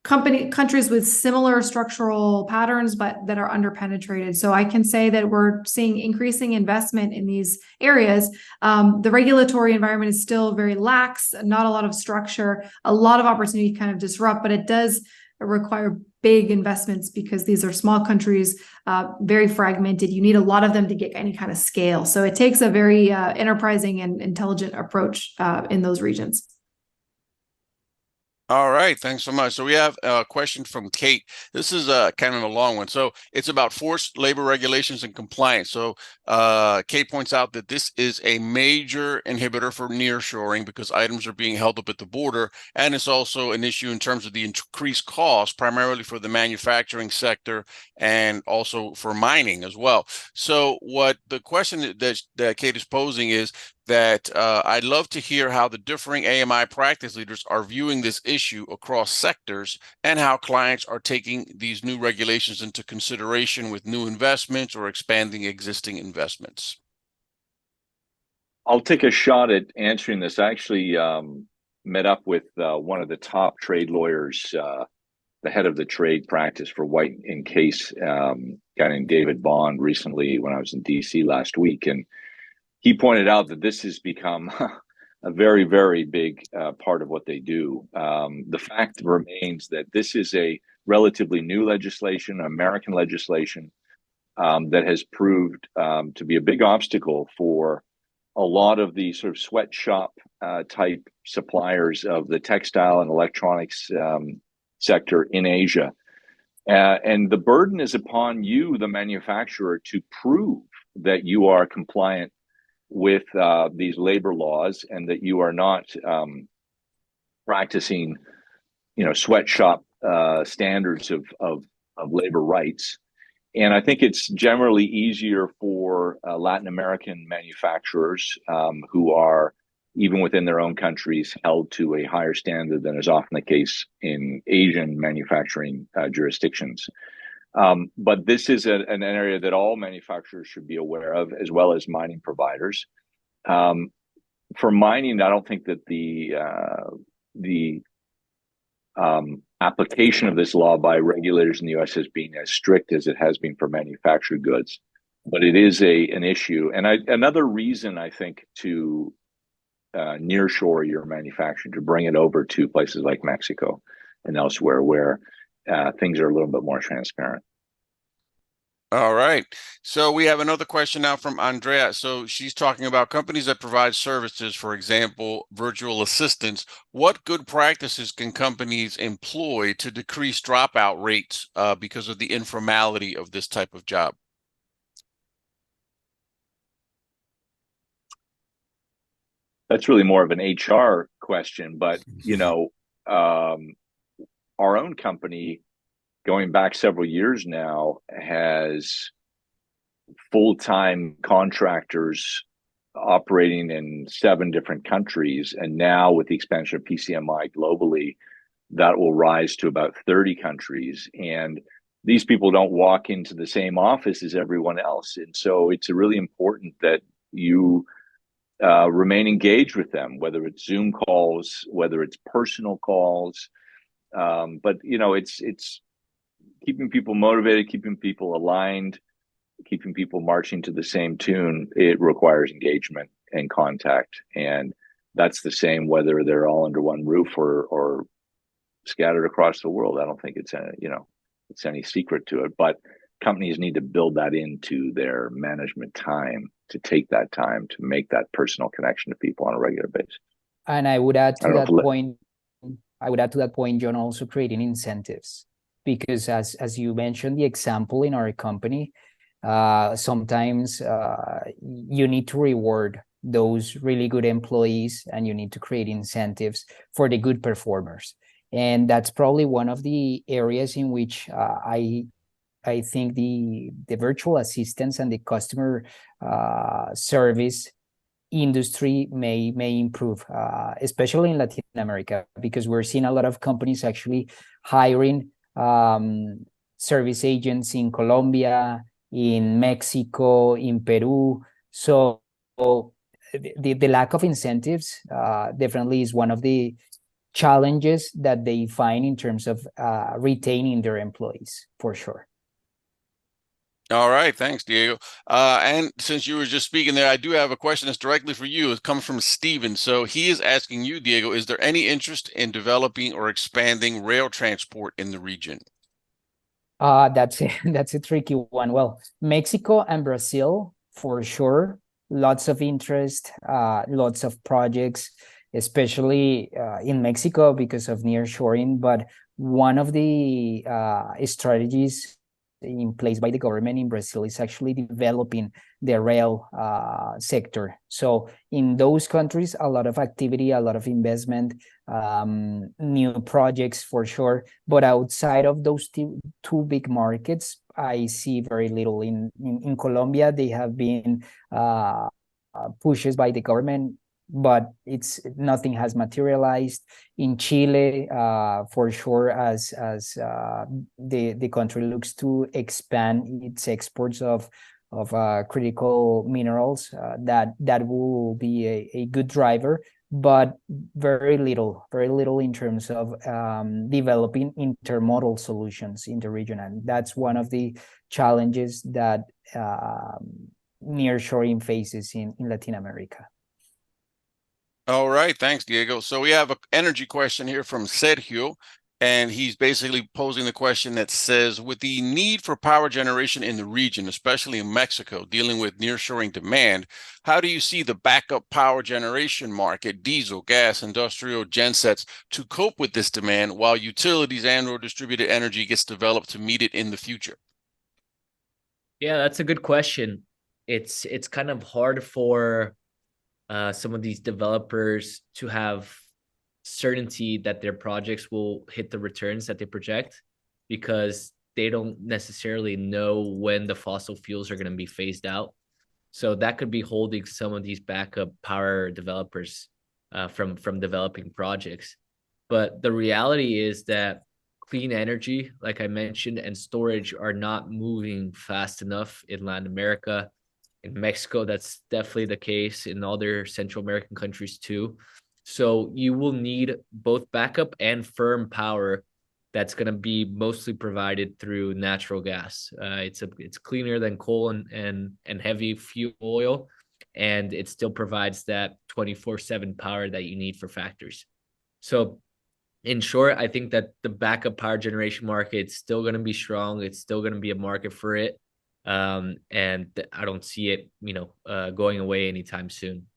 countries with similar structural patterns, but that are underpenetrated. So I can say that we're seeing increasing investment in these areas. The regulatory environment is still very lax, not a lot of structure, a lot of opportunity to kind of disrupt, but it does require big investments because these are small countries, very fragmented. You need a lot of them to get any kind of scale. So it takes a very enterprising and intelligent approach in those regions. All right, thanks so much. So we have a question from Kate. This is kind of a long one. So it's about forced labor regulations and compliance. So Kate points out that this is a major inhibitor for nearshoring because items are being held up at the border, and it's also an issue in terms of the increased cost, primarily for the manufacturing sector and also for mining as well. So what the question that Kate is posing is that I'd love to hear how the differing AMI practice leaders are viewing this issue across sectors and how clients are taking these new regulations into consideration with new investments or expanding existing investments. I'll take a shot at answering this. Actually, met up with one of the top trade lawyers, the head of the trade practice for White and Case, guy named David Bond, recently when I was in DC last week. And he pointed out that this has become a very, very big part of what they do. The fact remains that this is a relatively new legislation, American legislation, that has proved to be a big obstacle for a lot of the sort of sweatshop type suppliers of the textile and electronics sector in Asia. And the burden is upon you, the manufacturer, to prove that you are compliant with these labor laws and that you are not practicing, sweatshop standards of labor rights. And I think it's generally easier for Latin American manufacturers who are, even within their own countries, held to a higher standard than is often the case in Asian manufacturing jurisdictions. But this is an area that all manufacturers should be aware of, as well as mining providers. For mining, I don't think that the application of this law by regulators in the U.S. has been as strict as it has been for manufactured goods, but it is an issue. And another reason, I think, to nearshore your manufacturing, to bring it over to places like Mexico and elsewhere where things are a little bit more transparent. All right. So we have another question now from Andrea. So she's talking about companies that provide services, for example, virtual assistants. What good practices can companies employ to decrease dropout rates because of the informality of this type of job? That's really more of an HR question, but our own company, going back several years now, has full-time contractors operating in 7 different countries. And now with the expansion of PCMI globally, that will rise to about 30 countries. And these people don't walk into the same office as everyone else. And so it's really important that you remain engaged with them, whether it's Zoom calls, whether it's personal calls. But it's keeping people motivated, keeping people aligned, keeping people marching to the same tune. It requires engagement and contact. And that's the same whether they're all under one roof or scattered across the world. I don't think it's any secret to it, but companies need to build that into their management time, to take that time to make that personal connection to people on a regular basis. And I would add to that point, John, also creating incentives. Because as you mentioned, the example in our company, sometimes you need to reward those really good employees, and you need to create incentives for the good performers. And that's probably one of the areas in which I think the virtual assistants and the customer service industry may improve, especially in Latin America, because we're seeing a lot of companies actually hiring service agents in Colombia, in Mexico, in Peru. So the lack of incentives definitely is one of the challenges that they find in terms of retaining their employees, for sure. All right, thanks, Diego. And since you were just speaking there, I do have a question that's directly for you. It comes from Steven. So he is asking you, Diego, is there any interest in developing or expanding rail transport in the region? That's a tricky one. Well, Mexico and Brazil, for sure, lots of interest, lots of projects, especially in Mexico because of nearshoring. But one of the strategies in place by the government in Brazil is actually developing the rail sector. So in those countries, a lot of activity, a lot of investment, new projects for sure. But outside of those two big markets, I see very little. In Colombia, they have been pushes by the government, but nothing has materialized. In Chile, for sure, as the country looks to expand its exports of critical minerals, that will be a good driver. but very little in terms of developing intermodal solutions in the region. And that's one of the challenges that nearshoring faces in Latin America. All right, thanks, Diego. So we have an energy question here from Sergio, and he's basically posing the question that says, with the need for power generation in the region, especially in Mexico, dealing with nearshoring demand, how do you see the backup power generation market, diesel, gas, industrial gensets, to cope with this demand while utilities and/or distributed energy gets developed to meet it in the future? Yeah, that's a good question. It's kind of hard for some of these developers to have certainty that their projects will hit the returns that they project, because they don't necessarily know when the fossil fuels are going to be phased out. So that could be holding some of these backup power developers from developing projects. But the reality is that clean energy, like I mentioned, and storage are not moving fast enough in Latin America. In Mexico, that's definitely the case. In other Central American countries too. So you will need both backup and firm power that's going to be mostly provided through natural gas. It's cleaner than coal and heavy fuel oil, and it still provides that 24/7 power that you need for factories. So in short, I think that the backup power generation market is still going to be strong. It's still going to be a market for it. And I don't see it, going away anytime soon.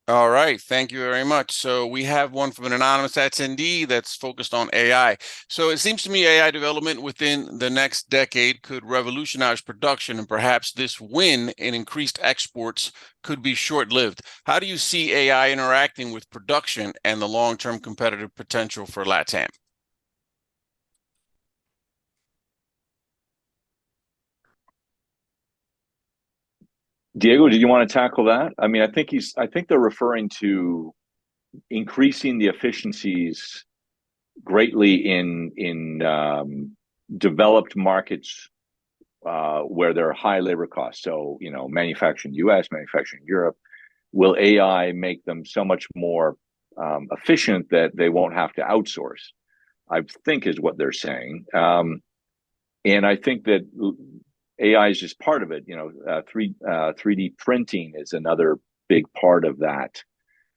All right, thank you very much. So we have one from an anonymous attendee that's focused on AI. So it seems to me AI development within the next decade could revolutionize production, and perhaps this win in increased exports could be short-lived. How do you see AI interacting with production and the long-term competitive potential for LATAM? Diego, did you want to tackle that? I mean, I think they're referring to increasing the efficiencies greatly in developed markets where there are high labor costs. So, manufacturing U.S., manufacturing Europe. Will AI make them so much more efficient that they won't have to outsource? I think is what they're saying. And I think that AI is just part of it. 3D printing is another big part of that.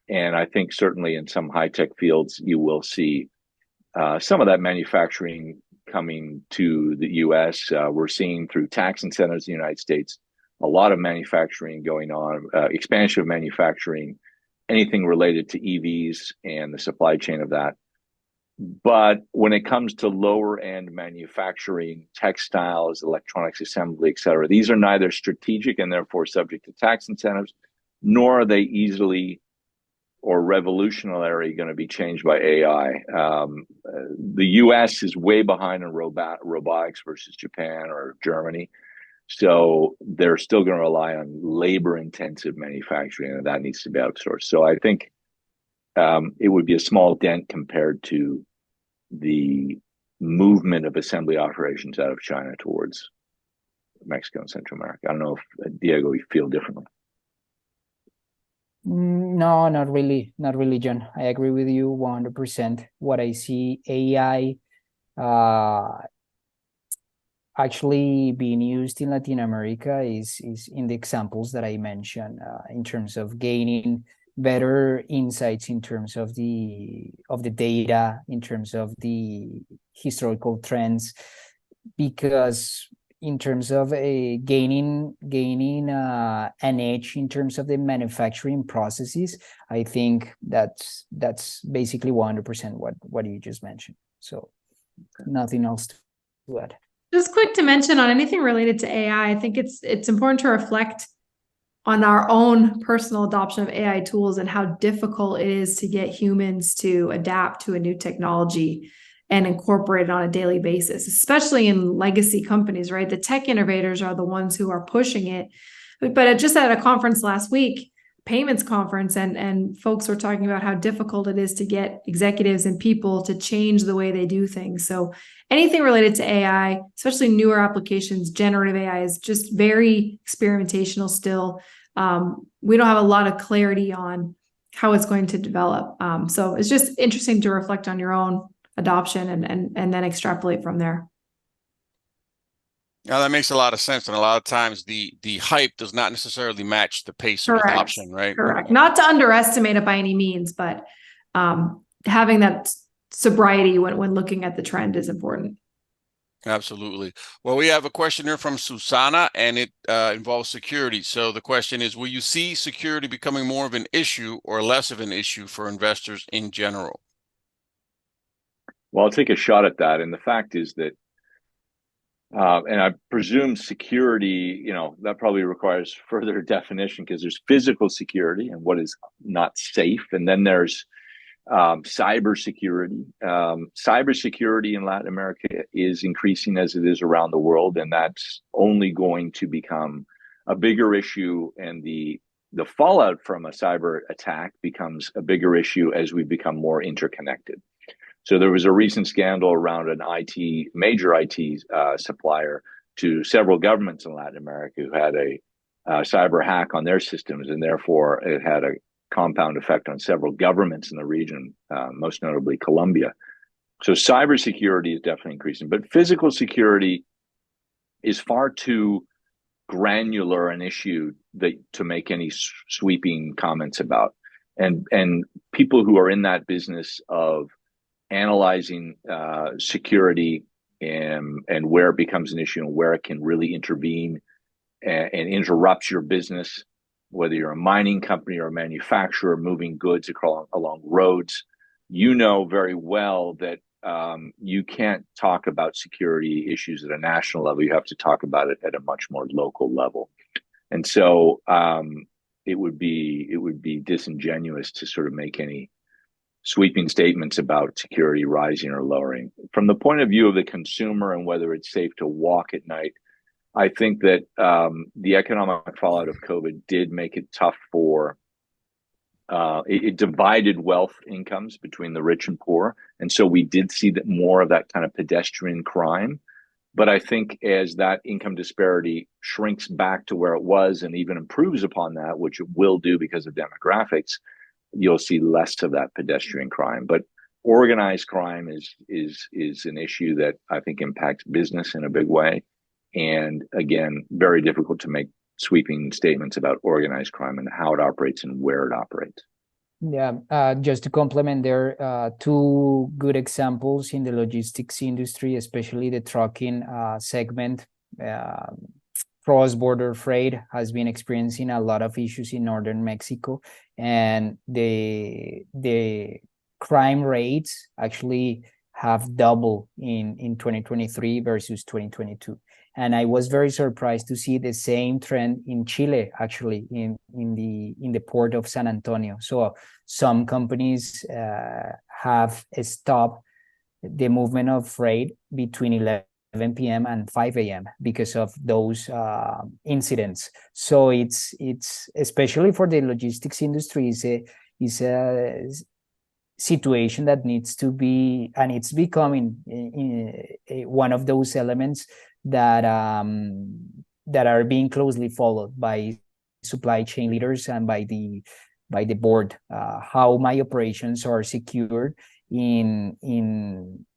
And I think certainly in some high-tech fields, you will see some of that manufacturing coming to the U.S. We're seeing through tax incentives in the United States, a lot of manufacturing going on, expansion of manufacturing, anything related to EVs and the supply chain of that. But when it comes to lower end manufacturing, textiles, electronics assembly, et cetera, these are neither strategic and therefore subject to tax incentives, nor are they easily or revolutionary going to be changed by AI. The US is way behind in robotics versus Japan or Germany. So they're still going to rely on labor intensive manufacturing, and that needs to be outsourced. So I think it would be a small dent compared to the movement of assembly operations out of China towards Mexico and Central America. I don't know if, Diego, you feel differently. No, not really, John. I agree with you 100%. What I see AI actually being used in Latin America is in the examples that I mentioned, in terms of gaining better insights in terms of the data, in terms of the historical trends, because in terms of gaining an edge in terms of the manufacturing processes, I think that's basically 100% what you just mentioned. So nothing else to add. Just quick to mention on anything related to AI, I think it's important to reflect on our own personal adoption of AI tools and how difficult it is to get humans to adapt to a new technology and incorporate it on a daily basis, especially in legacy companies, right? The tech innovators are the ones who are pushing it. But just at a conference last week, payments conference, and folks were talking about how difficult it is to get executives and people to change the way they do things. So anything related to AI, especially newer applications, generative AI is just very experimentational still. we don't have a lot of clarity on how it's going to develop. So it's just interesting to reflect on your own adoption and then extrapolate from there. Now that makes a lot of sense, and a lot of times the hype does not necessarily match the pace of adoption, right? Correct. Not to underestimate it by any means, but having that sobriety when looking at the trend is important. Absolutely. Well, we have a question here from Susana, and it involves security. So the question is, will you see security becoming more of an issue or less of an issue for investors in general? Well, I'll take a shot at that. And the fact is that, and I presume security, that probably requires further definition, because there's physical security and what is not safe. And then there's cybersecurity. Cybersecurity in Latin America is increasing as it is around the world, and that's only going to become a bigger issue. And the fallout from a cyber attack becomes a bigger issue as we become more interconnected. So there was a recent scandal around an major IT supplier to several governments in Latin America who had a cyber hack on their systems, and therefore it had a compound effect on several governments in the region, most notably Colombia. So cybersecurity is definitely increasing, but physical security is far too granular an issue to make any sweeping comments about. And people who are in that business of analyzing security and where it becomes an issue and where it can really intervene and interrupts your business, whether you're a mining company or a manufacturer moving goods along roads, very well that you can't talk about security issues at a national level. You have to talk about it at a much more local level. And so it would be disingenuous to sort of make any sweeping statements about security rising or lowering. From the point of view of the consumer and whether it's safe to walk at night, I think that the economic fallout of COVID did make it tough for, it divided wealth incomes between the rich and poor. And so we did see that more of that kind of pedestrian crime. But I think as that income disparity shrinks back to where it was and even improves upon that, which it will do because of demographics, you'll see less of that pedestrian crime. But organized crime is an issue that I think impacts business in a big way. And again, very difficult to make sweeping statements about organized crime and how it operates and where it operates. Yeah, just to complement, there are two good examples in the logistics industry, especially the trucking segment. Cross-border freight has been experiencing a lot of issues in northern Mexico, and the crime rates actually have doubled in 2023 versus 2022. And I was very surprised to see the same trend in Chile, actually, in the port of San Antonio. So some companies have stopped the movement of freight between 11 p.m. and 5 a.m. because of those incidents. So it's especially for the logistics industry is a situation that needs to be, and it's becoming one of those elements that are being closely followed by supply chain leaders and by the board. How my operations are secured in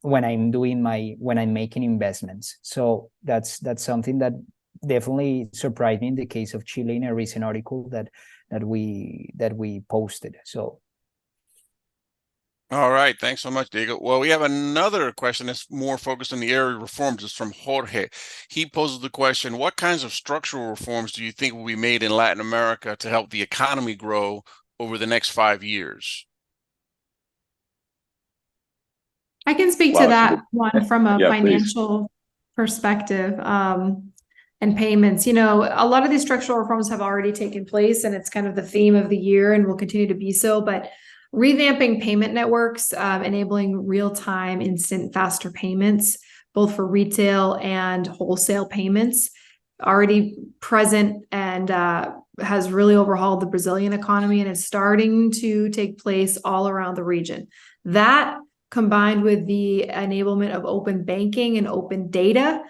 when I'm making investments. So that's something that definitely surprised me in the case of Chile in a recent article that we posted. So. All right. Thanks so much, Diego. Well, we have another question that's more focused on the area of reforms. It's from Jorge. He poses the question, what kinds of structural reforms do you think will be made in Latin America to help the economy grow over the next 5 years? I can speak to that one from a financial perspective and payments. A lot of these structural reforms have already taken place, and it's kind of the theme of the year and will continue to be so. But revamping payment networks, enabling real-time, instant, faster payments, both for retail and wholesale payments, already present and has really overhauled the Brazilian economy, and is starting to take place all around the region. That, combined with the enablement of open banking and open data,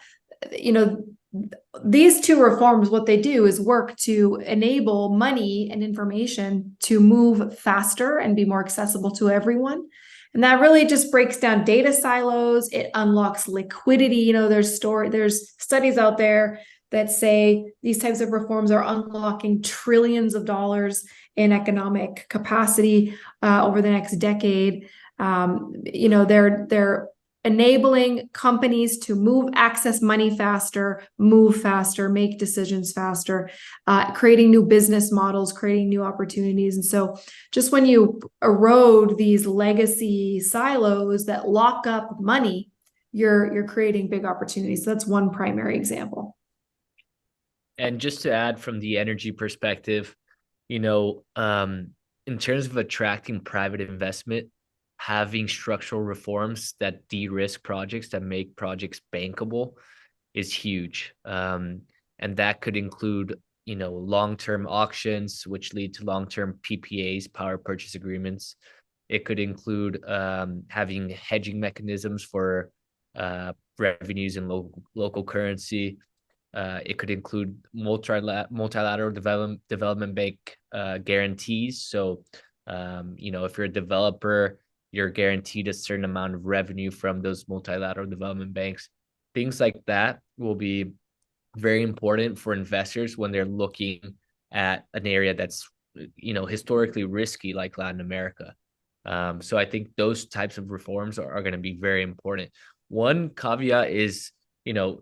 these two reforms, what they do is work to enable money and information to move faster and be more accessible to everyone. And that really just breaks down data silos. It unlocks liquidity. You know, there's studies out there that say these types of reforms are unlocking trillions of dollars in economic capacity over the next decade. You know, they're enabling companies to access money faster, move faster, make decisions faster, creating new business models, creating new opportunities. And so just when you erode these legacy silos that lock up money, you're creating big opportunities. So that's one primary example. And just to add from the energy perspective, you know, in terms of attracting private investment, having structural reforms that de-risk projects, that make projects bankable, is huge. And that could include, you know, long-term auctions, which lead to long-term PPAs, power purchase agreements. It could include having hedging mechanisms for revenues in local currency. It could include multilateral development bank guarantees. So, you know, if you're a developer, you're guaranteed a certain amount of revenue from those multilateral development banks. Things like that will be very important for investors when they're looking at an area that's, you know, historically risky like Latin America. So I think those types of reforms are going to be very important. One caveat is, you know,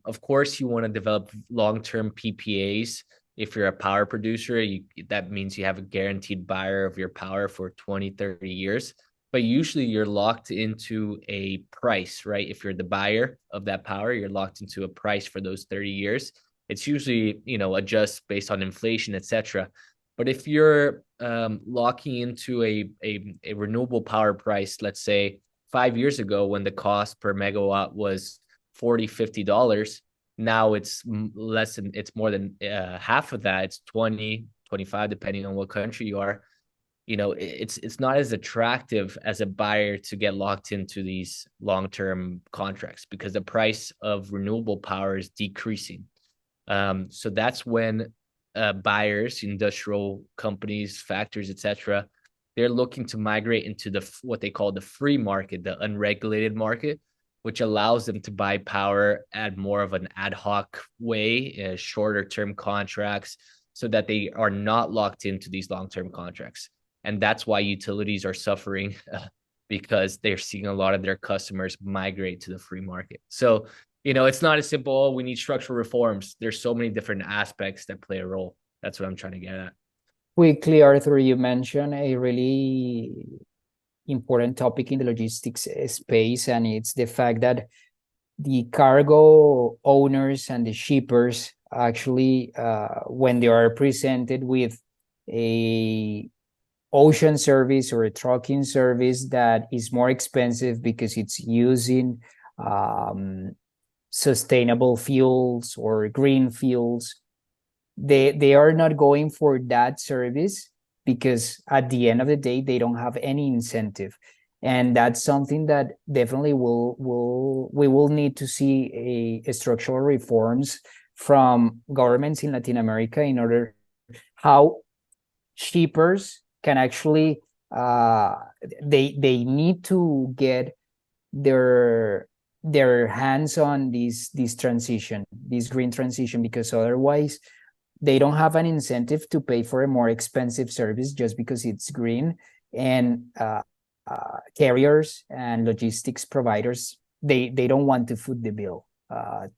of course, you want to develop long-term PPAs. If you're a power producer, that means you have a guaranteed buyer of your power for 20, 30 years. But usually you're locked into a price, right? If you're the buyer of that power, you're locked into a price for those 30 years. It's usually, you know, adjusts based on inflation, etc. But if you're locking into a renewable power price, let's say 5 years ago when the cost per megawatt was $40, $50, now it's less than, it's more than half of that. It's 20, 25, depending on what country you are. You know, it's not as attractive as a buyer to get locked into these long-term contracts because the price of renewable power is decreasing. So that's when buyers, industrial companies, factories, etc., they're looking to migrate into what they call the free market, the unregulated market, which allows them to buy power at more of an ad hoc way, shorter term contracts, so that they are not locked into these long-term contracts. And that's why utilities are suffering because they're seeing a lot of their customers migrate to the free market. So, you know, it's not as simple, oh, we need structural reforms. There's so many different aspects that play a role. That's what I'm trying to get at. Quickly, Arthur, you mentioned a really important topic in the logistics space, and it's the fact that the cargo owners and the shippers actually, when they are presented with a ocean service or a trucking service that is more expensive because it's using sustainable fuels or green fuels, they are not going for that service because at the end of the day, they don't have any incentive. And that's something that definitely we will need to see a structural reforms from governments in Latin America in order how shippers can actually they need to get their hands on this transition, this green transition, because otherwise they don't have an incentive to pay for a more expensive service just because it's green. And carriers and logistics providers, they don't want to foot the bill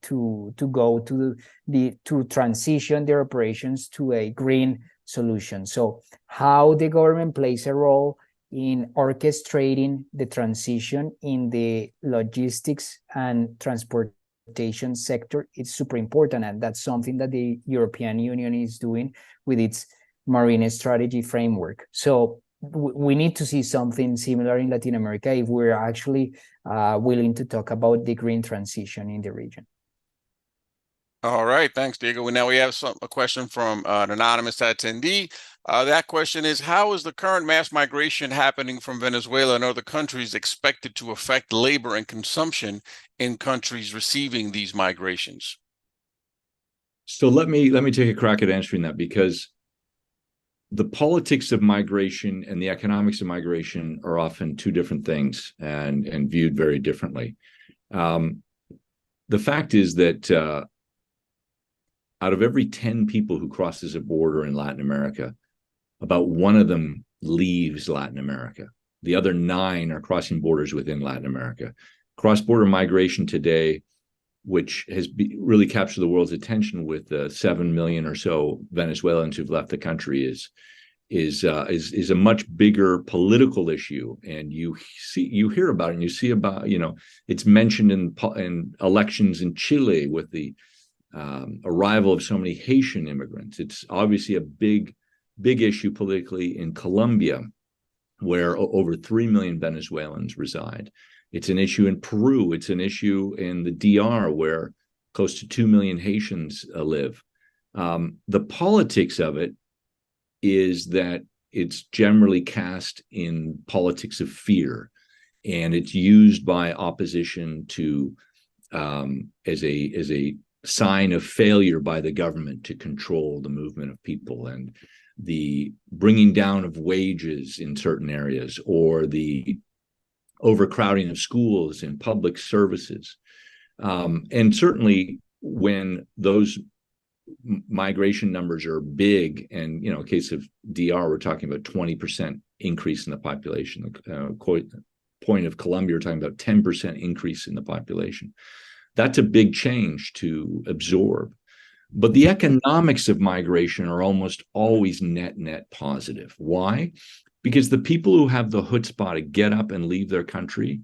to go to transition their operations to a green solution. So how the government plays a role in orchestrating the transition in the logistics and transportation sector is super important, and that's something that the European Union is doing with its marine strategy framework. So we need to see something similar in Latin America if we're actually willing to talk about the green transition in the region. All right, thanks, Diego. Now we have a question from an anonymous attendee. That question is, how is the current mass migration happening from Venezuela and other countries expected to affect labor and consumption in countries receiving these migrations? So let me take a crack at answering that, because the politics of migration and the economics of migration are often two different things, and viewed very differently. The fact is that out of every 10 people who crosses a border in Latin America, about one of them leaves Latin America. The other 9 are crossing borders within Latin America. Cross-border migration today, which has really captured the world's attention with 7 million or so Venezuelans who've left the country, is a much bigger political issue. And you hear about it, and you see about, it's mentioned in elections in Chile with the arrival of so many Haitian immigrants. It's obviously a big issue politically in Colombia, where over 3 million Venezuelans reside. It's an issue in Peru. It's an issue in the DR, where close to 2 million Haitians live. The politics of it is that it's generally cast in politics of fear, and it's used by opposition to as a sign of failure by the government to control the movement of people, and the bringing down of wages in certain areas, or the overcrowding of schools and public services. And certainly when those migration numbers are big, and in case of DR, we're talking about 20% increase in the population. Point of Colombia, we're talking about 10% increase in the population. That's a big change to absorb. But the economics of migration are almost always net positive. Why? Because the people who have the chutzpah to get up and leave their country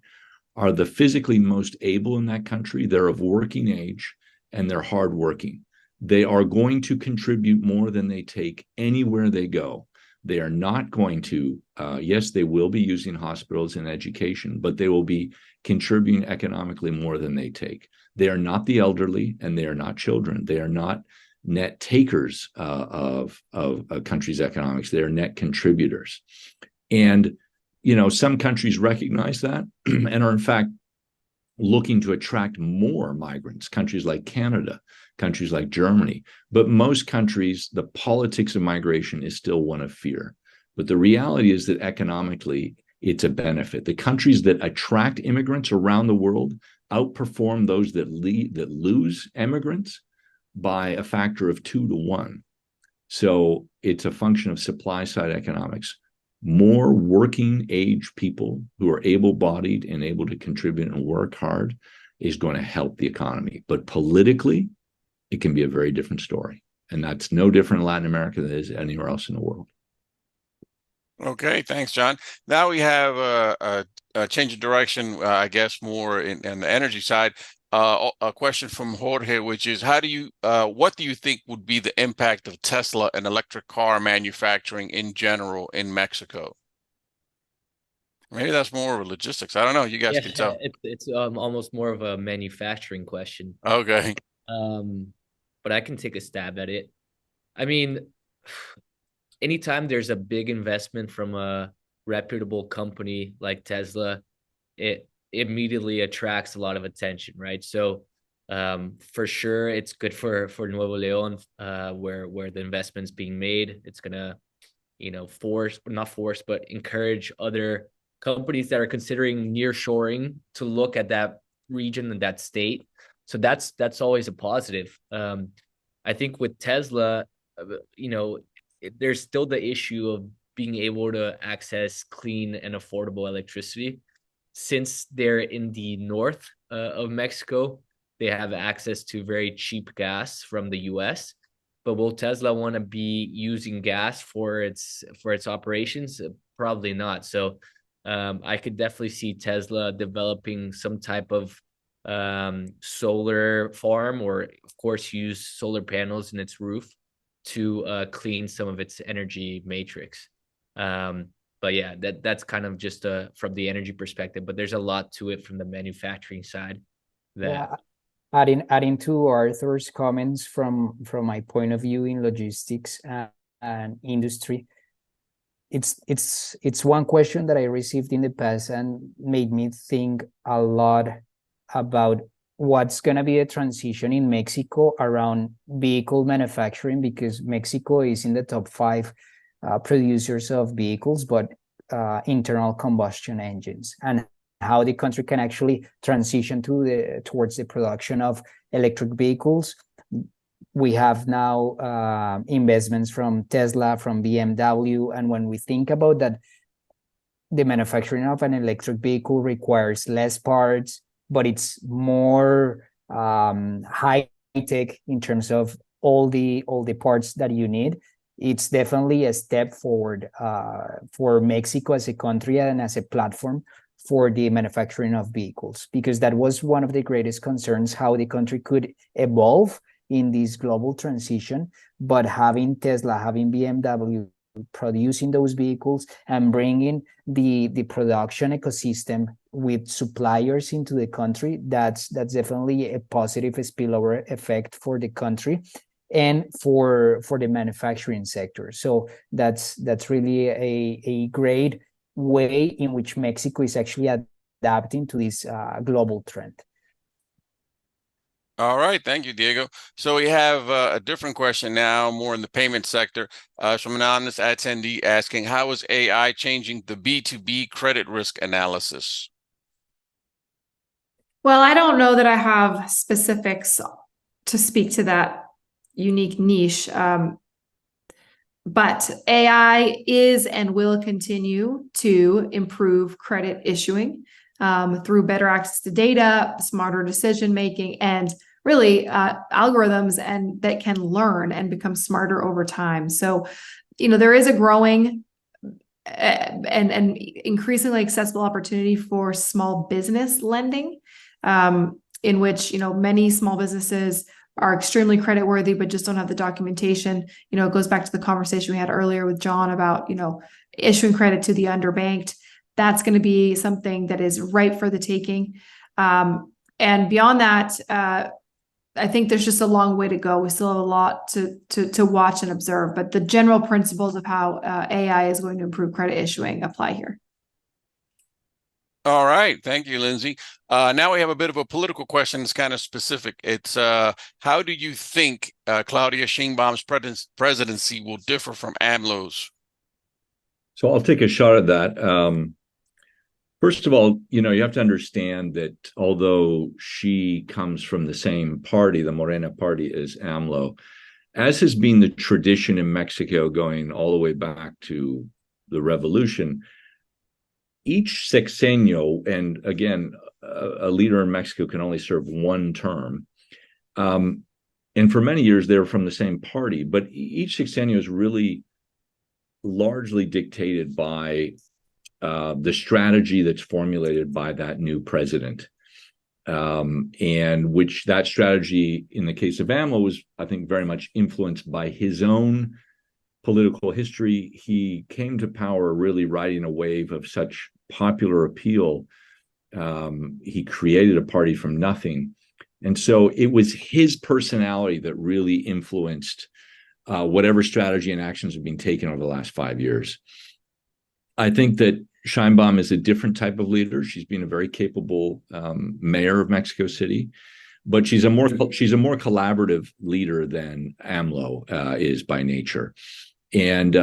are the physically most able in that country. They're of working age, and they're hardworking. They are going to contribute more than they take anywhere they go. They are not going to, yes, they will be using hospitals and education, but they will be contributing economically more than they take. They are not the elderly, and they are not children. They are not net takers of a country's economics. They are net contributors. And, some countries recognize that and are in fact looking to attract more migrants, countries like Canada, countries like Germany. But most countries, the politics of migration is still one of fear. But the reality is that economically, it's a benefit. The countries that attract immigrants around the world outperform those that lose immigrants by a factor of 2 to 1. So it's a function of supply side economics. More working age people who are able-bodied and able to contribute and work hard is going to help the economy. But politically, it can be a very different story. And that's no different in Latin America than it is anywhere else in the world. Okay, thanks, John. Now we have a change of direction, I guess, more in the energy side. A question from Jorge, which is, what do you think would be the impact of Tesla and electric car manufacturing in general in Mexico? Maybe that's more of a logistics. I don't know. You guys can tell. It's almost more of a manufacturing question. Okay. But I can take a stab at it. I mean, anytime there's a big investment from a reputable company like Tesla, it immediately attracts a lot of attention, right? So for sure, it's good for Nuevo León, where the investment's being made. It's gonna, but encourage other companies that are considering nearshoring to look at that region and that state. So that's always a positive. I think with Tesla, there's still the issue of being able to access clean and affordable electricity. Since they're in the north of Mexico, they have access to very cheap gas from the US. But will Tesla want to be using gas for its operations? Probably not. So I could definitely see Tesla developing some type of solar farm, or of course use solar panels in its roof to clean some of its energy matrix. But yeah, that's kind of just from the energy perspective, but there's a lot to it from the manufacturing side. Adding to Arthur's comments from my point of view in logistics and industry, it's one question that I received in the past and made me think a lot about what's going to be a transition in Mexico around vehicle manufacturing, because Mexico is in the top 5 producers of vehicles, but internal combustion engines, and how the country can actually transition towards the production of electric vehicles. We have now investments from Tesla, from BMW, and when we think about that, the manufacturing of an electric vehicle requires less parts, but it's more high tech in terms of all the parts that you need. It's definitely a step forward for Mexico as a country and as a platform for the manufacturing of vehicles, because that was one of the greatest concerns, how the country could evolve in this global transition. But having Tesla, having BMW producing those vehicles and bringing the production ecosystem with suppliers into the country, that's definitely a positive spillover effect for the country and for the manufacturing sector. So that's really a great way in which Mexico is actually adapting to this global trend. All right, thank you, Diego. So we have a different question now, more in the payment sector. From an anonymous attendee asking, how is AI changing the B2B credit risk analysis? Well, I don't know that I have specifics to speak to that unique niche. But AI is and will continue to improve credit issuing through better access to data, smarter decision making, and really algorithms and that can learn and become smarter over time. So, there is a growing and increasingly accessible opportunity for small business lending, in which many small businesses are extremely creditworthy, but just don't have the documentation. It goes back to the conversation we had earlier with John about, issuing credit to the underbanked. That's going to be something that is ripe for the taking. And beyond that, I think there's just a long way to go. We still have a lot to watch and observe, but the general principles of how AI is going to improve credit issuing apply here. All right. Thank you, Lindsay. Now we have a bit of a political question that's kind of specific. It's how do you think Claudia Sheinbaum's presidency will differ from AMLO's? So I'll take a shot at that. First of all, you have to understand that although she comes from the same party, the Morena party, as AMLO, as has been the tradition in Mexico going all the way back to the revolution, each sexenio, and again, a leader in Mexico can only serve one term. And for many years, they were from the same party, but each sexenio is really largely dictated by the strategy that's formulated by that new president. And which that strategy, in the case of AMLO, was, I think, very much influenced by his own political history. He came to power really riding a wave of such popular appeal. He created a party from nothing. And so it was his personality that really influenced whatever strategy and actions have been taken over the last 5 years. I think that Sheinbaum is a different type of leader. She's been a very capable mayor of Mexico City, but she's a more collaborative leader than AMLO is by nature. And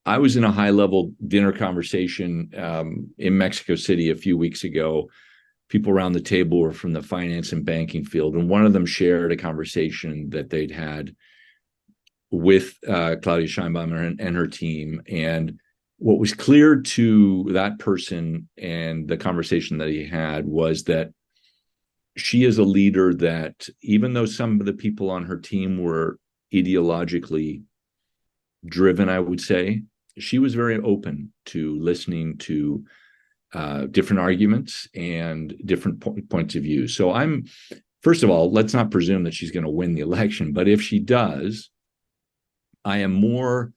I was in a high-level dinner conversation in Mexico City a few weeks ago. People around the table were from the finance and banking field, and one of them shared a conversation that they'd had with Claudia Sheinbaum and her team. And what was clear to that person and the conversation that he had was that she is a leader that, even though some of the people on her team were ideologically driven, I would say, she was very open to listening to different arguments and different points of view. So first of all, let's not presume that she's going to win the election, but if she does, I am more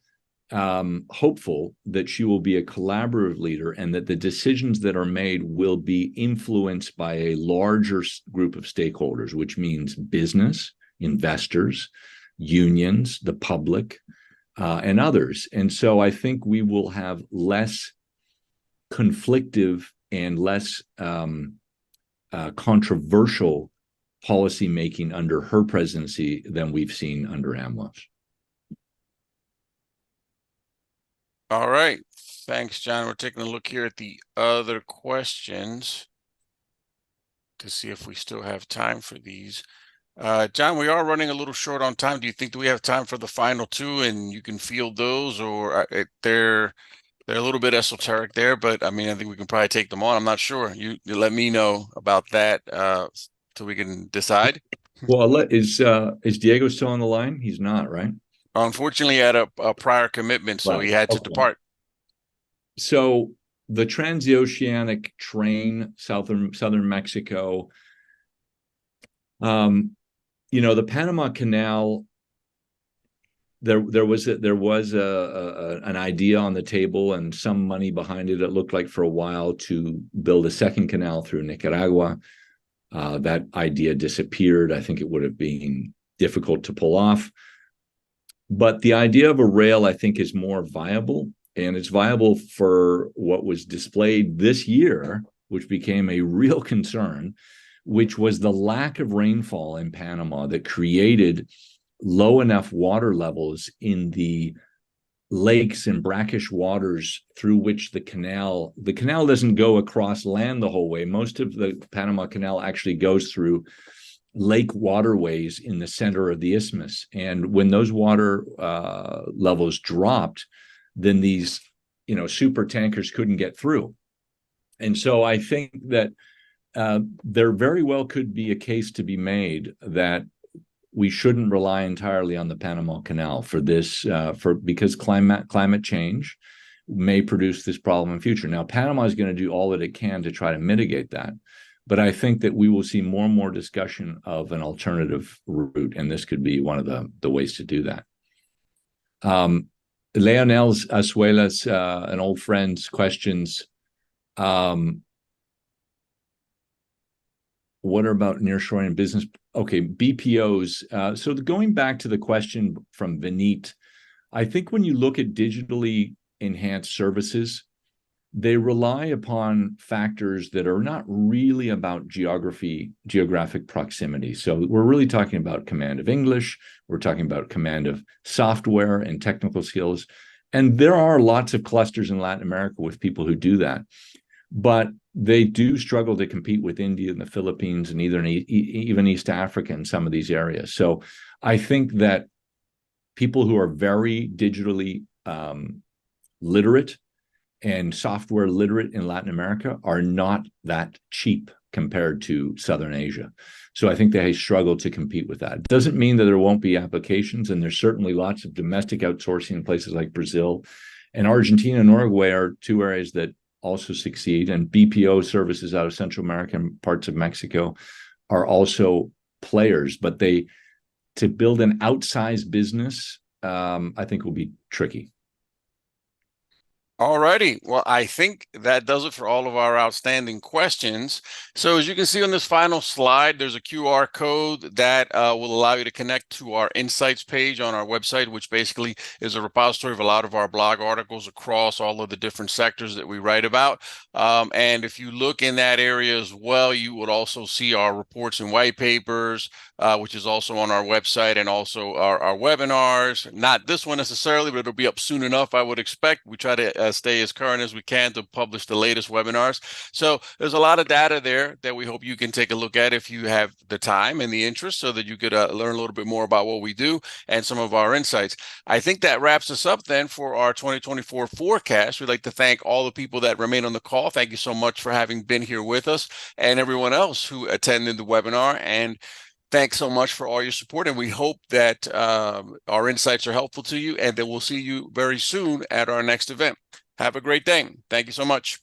hopeful that she will be a collaborative leader and that the decisions that are made will be influenced by a larger group of stakeholders, which means business, investors, unions, the public, and others. And so I think we will have less conflictive and less controversial policy making under her presidency than we've seen under AMLO's. All right. Thanks, John. We're taking a look here at the other questions to see if we still have time for these. John, we are running a little short on time. Do you think that we have time for the final two and you can field those, or they're a little bit esoteric there, but I mean, I think we can probably take them on. I'm not sure. You let me know about that so we can decide. Well, is Diego still on the line? He's not, right? Unfortunately, he had a prior commitment, so he had to depart. So the transoceanic train, southern Mexico, the Panama Canal, there was an idea on the table and some money behind it. It looked like for a while to build a second canal through Nicaragua. That idea disappeared. I think it would have been difficult to pull off. But the idea of a rail, I think, is more viable. And it's viable for what was displayed this year, which became a real concern, which was the lack of rainfall in Panama that created low enough water levels in the lakes and brackish waters through which the canal doesn't go across land the whole way. Most of the Panama Canal actually goes through lake waterways in the center of the isthmus. And when those water levels dropped, then these, super tankers couldn't get through. And so I think that there very well could be a case to be made that we shouldn't rely entirely on the Panama Canal for this, because climate change may produce this problem in future. Now, Panama is going to do all that it can to try to mitigate that. But I think that we will see more and more discussion of an alternative route, and this could be one of the ways to do that. Leonel Azuelas, an old friend's questions. What about nearshoring and business? Okay, BPOs. So going back to the question from Vineet, I think when you look at digitally enhanced services, they rely upon factors that are not really about geographic proximity. So we're really talking about command of English, we're talking about command of software and technical skills. And there are lots of clusters in Latin America with people who do that. But they do struggle to compete with India and the Philippines and even East Africa in some of these areas. So I think that people who are very digitally literate and software literate in Latin America are not that cheap compared to Southern Asia. So I think they struggle to compete with that. It doesn't mean that there won't be applications, and there's certainly lots of domestic outsourcing in places like Brazil. And Argentina and Uruguay are two areas that also succeed, and BPO services out of Central America and parts of Mexico are also players, but to build an outsized business, I think will be tricky. All righty. Well, I think that does it for all of our outstanding questions. So as you can see on this final slide, there's a QR code that will allow you to connect to our insights page on our website, which basically is a repository of a lot of our blog articles across all of the different sectors that we write about. And if you look in that area as well, you would also see our reports and white papers, which is also on our website, and also our webinars. Not this one necessarily, but it'll be up soon enough, I would expect. We try to stay as current as we can to publish the latest webinars. So there's a lot of data there that we hope you can take a look at if you have the time and the interest, so that you could learn a little bit more about what we do and some of our insights. I think that wraps us up then for our 2024 forecast. We'd like to thank all the people that remain on the call. Thank you so much for having been here with us, and everyone else who attended the webinar. And thanks so much for all your support, and we hope that our insights are helpful to you, and that we'll see you very soon at our next event. Have a great day. Thank you so much.